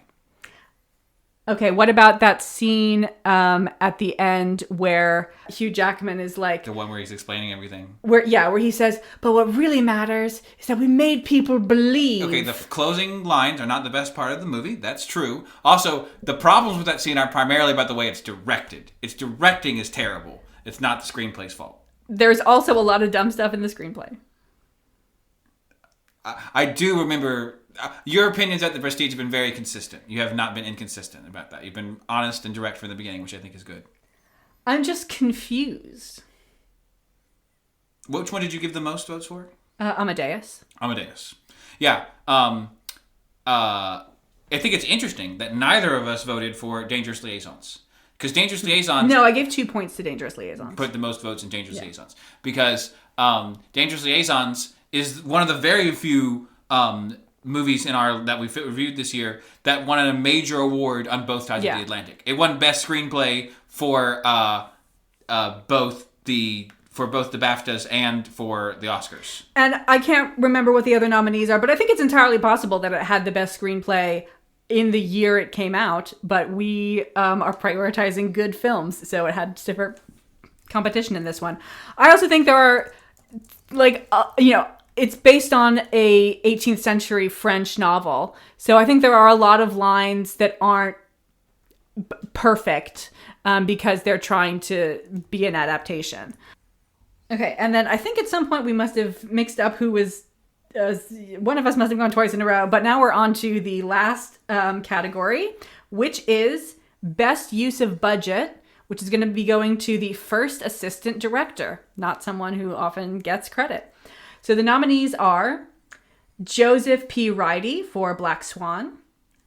Okay, what about that scene at the end where Hugh Jackman is like... The one where he's explaining everything? Where he says, but what really matters is that we made people believe. Okay, the closing lines are not the best part of the movie. That's true. Also, the problems with that scene are primarily about the way it's directed. Its directing is terrible. It's not the screenplay's fault. There's also a lot of dumb stuff in the screenplay. I do remember... Your opinions at The Prestige have been very consistent. You have not been inconsistent about that. You've been honest and direct from the beginning, which I think is good. I'm just confused. Which one did you give the most votes for? Amadeus. Yeah. I think it's interesting that neither of us voted for Dangerous Liaisons. Because Dangerous Liaisons... No, I gave 2 points to Dangerous Liaisons. Put the most votes in Dangerous Liaisons. Because Dangerous Liaisons is one of the very few movies that we've reviewed this year that won a major award on both sides of the Atlantic. It won Best Screenplay for both the BAFTAs and for the Oscars. And I can't remember what the other nominees are, but I think it's entirely possible that it had the Best Screenplay in the year it came out, but we are prioritizing good films, so it had stiffer competition in this one. I also think there are, it's based on a 18th century French novel, so I think there are a lot of lines that aren't perfect because they're trying to be an adaptation. Okay, and then I think at some point we must have mixed up who was... one of us must have gone twice in a row, but now we're on to the last category, which is Best Use of Budget, which is going to be going to the first assistant director, not someone who often gets credit. So the nominees are Joseph P. Ridey for Black Swan,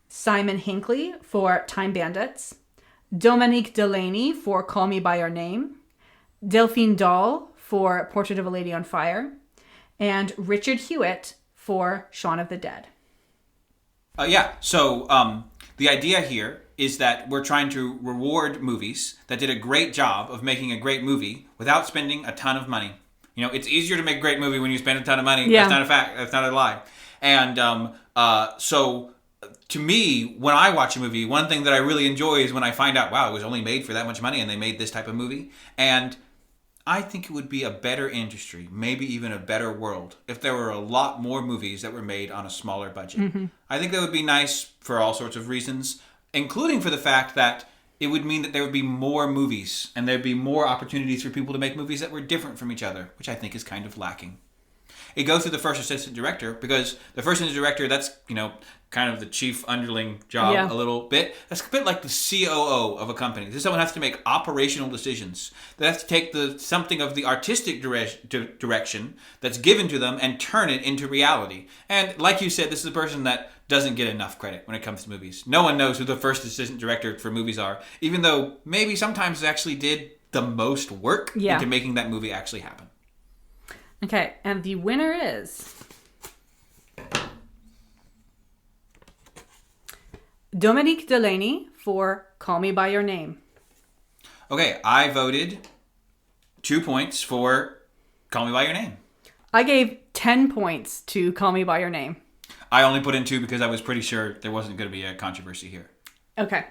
Simon Hinckley for Time Bandits, Dominique Delaney for Call Me By Your Name, Delphine Dahl for Portrait of a Lady on Fire, and Richard Hewitt for Shaun of the Dead. So the idea here is that we're trying to reward movies that did a great job of making a great movie without spending a ton of money. You know, it's easier to make a great movie when you spend a ton of money. Yeah. That's not a fact. That's not a lie. And so to me, when I watch a movie, one thing that I really enjoy is when I find out, wow, it was only made for that much money and they made this type of movie. And I think it would be a better industry, maybe even a better world, if there were a lot more movies that were made on a smaller budget. Mm-hmm. I think that would be nice for all sorts of reasons, including for the fact that it would mean that there would be more movies and there'd be more opportunities for people to make movies that were different from each other, which I think is kind of lacking. It goes through the first assistant director because the first assistant director, that's, kind of the chief underling job a little bit. That's a bit like the COO of a company. This is someone who has to make operational decisions. They have to take something of the artistic direction that's given to them and turn it into reality. And like you said, this is a person that doesn't get enough credit when it comes to movies. No one knows who the first assistant director for movies are, even though maybe sometimes they actually did the most work into making that movie actually happen. Okay, and the winner is Dominique Delaney for Call Me By Your Name. Okay, I voted 2 points for Call Me By Your Name. I gave 10 points to Call Me By Your Name. I only put in 2 because I was pretty sure there wasn't going to be a controversy here. Okay.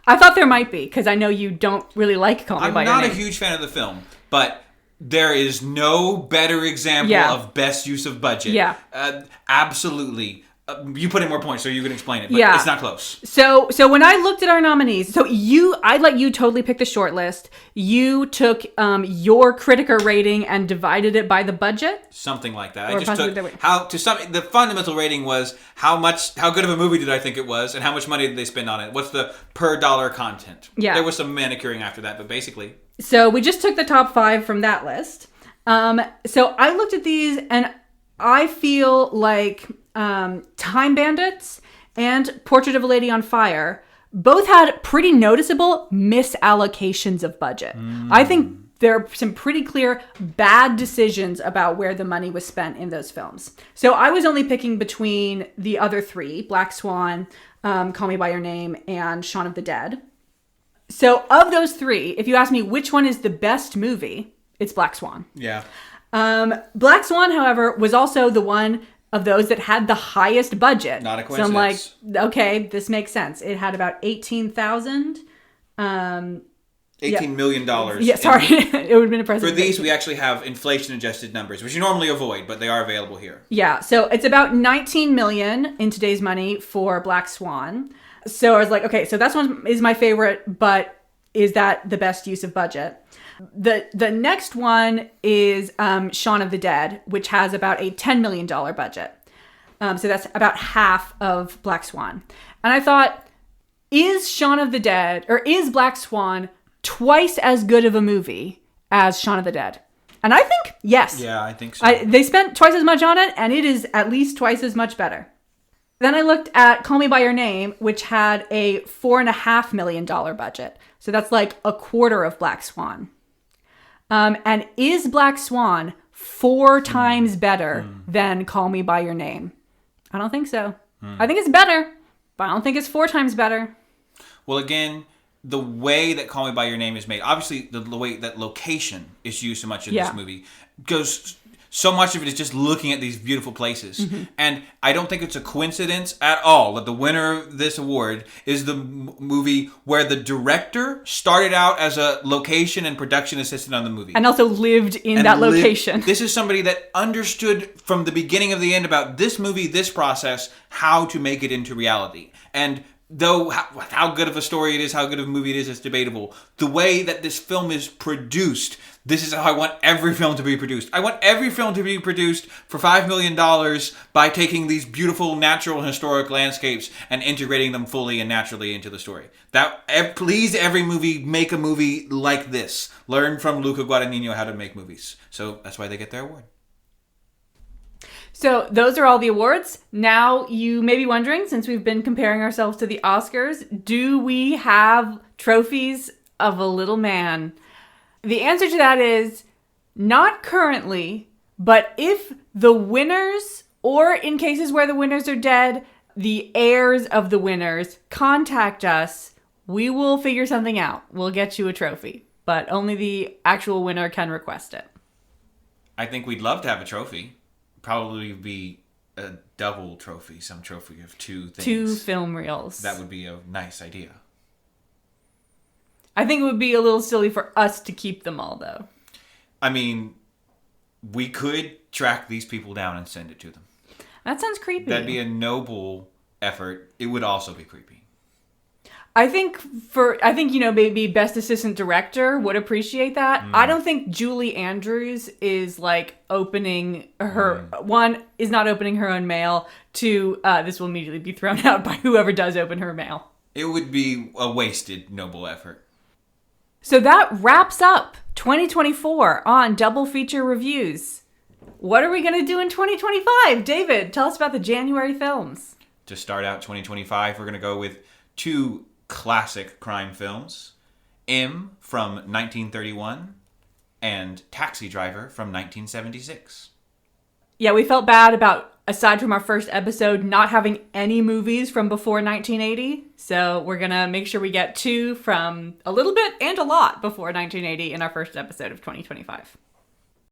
I thought there might be, because I know you don't really like Call Me By Your Name. I'm not a huge fan of the film, but there is no better example of best use of budget. Yeah. Absolutely. You put in more points, so you can explain it, but it's not close. So when I looked at our nominees, I let you totally pick the short list. You took your Critiker rating and divided it by the budget? Something like that. I just took the fundamental rating was how good of a movie did I think it was, and how much money did they spend on it? What's the per dollar content? Yeah. There was some manicuring after that, but basically. So we just took the top 5 from that list. So I looked at these, and I feel like Time Bandits and Portrait of a Lady on Fire both had pretty noticeable misallocations of budget. I think there are some pretty clear bad decisions about where the money was spent in those films. So I was only picking between the other 3, Black Swan, Call Me By Your Name, and Shaun of the Dead. So of those 3, if you ask me which one is the best movie, it's Black Swan. Yeah. Black Swan, however, was also the one of those that had the highest budget. Not a coincidence. So I'm like, okay, this makes sense. It had about $18,000. $18 million. Yeah, sorry. It would have been impressive. For these, we actually have inflation-adjusted numbers, which you normally avoid, but they are available here. Yeah, so it's about $19 million in today's money for Black Swan. So I was like, okay, so that one is my favorite, but is that the best use of budget? The next one is Shaun of the Dead, which has about a $10 million budget. So that's about half of Black Swan. And I thought, is Shaun of the Dead, or is Black Swan twice as good of a movie as Shaun of the Dead? And I think yes. Yeah, I think so. They spent twice as much on it, and it is at least twice as much better. Then I looked at Call Me By Your Name, which had a $4.5 million budget. So that's like a quarter of Black Swan. And is Black Swan 4 times better than Call Me By Your Name? I don't think so. I think it's better, but I don't think it's 4 times better. Well, again, the way that Call Me By Your Name is made, obviously the way that location is used so much in this movie, goes... So much of it is just looking at these beautiful places. And I don't think it's a coincidence at all that the winner of this award is the movie where the director started out as a location and production assistant on the movie. And also lived in that location. This is somebody that understood from the beginning of the end about this movie, this process, how to make it into reality. And though how good of a story it is, how good of a movie it is, it's debatable. The way that this film is produced, this is how I want every film to be produced. I want every film to be produced for $5 million by taking these beautiful natural and historic landscapes and integrating them fully and naturally into the story. Please, every movie, make a movie like this. Learn from Luca Guadagnino how to make movies. So that's why they get their award. So those are all the awards. Now you may be wondering, since we've been comparing ourselves to the Oscars, do we have trophies of a little man? The answer to that is not currently, but if the winners, or in cases where the winners are dead, the heirs of the winners contact us, we will figure something out. We'll get you a trophy, but only the actual winner can request it. I think we'd love to have a trophy. Probably be a double trophy, some trophy of 2 things. 2 film reels. That would be a nice idea. I think it would be a little silly for us to keep them all, though. I mean, we could track these people down and send it to them. That sounds creepy. That'd be a noble effort. It would also be creepy. I think maybe Best Assistant Director would appreciate that. I don't think Julie Andrews is like opening her is not opening her own mail. 2, this will immediately be thrown out by whoever does open her mail. It would be a wasted noble effort. So that wraps up 2024 on Double Feature Reviews. What are we going to do in 2025? David, tell us about the January films. To start out 2025, we're going to go with 2 classic crime films. M from 1931 and Taxi Driver from 1976. Yeah, we felt bad about, aside from our first episode, not having any movies from before 1980. So we're going to make sure we get 2 from a little bit and a lot before 1980 in our first episode of 2025.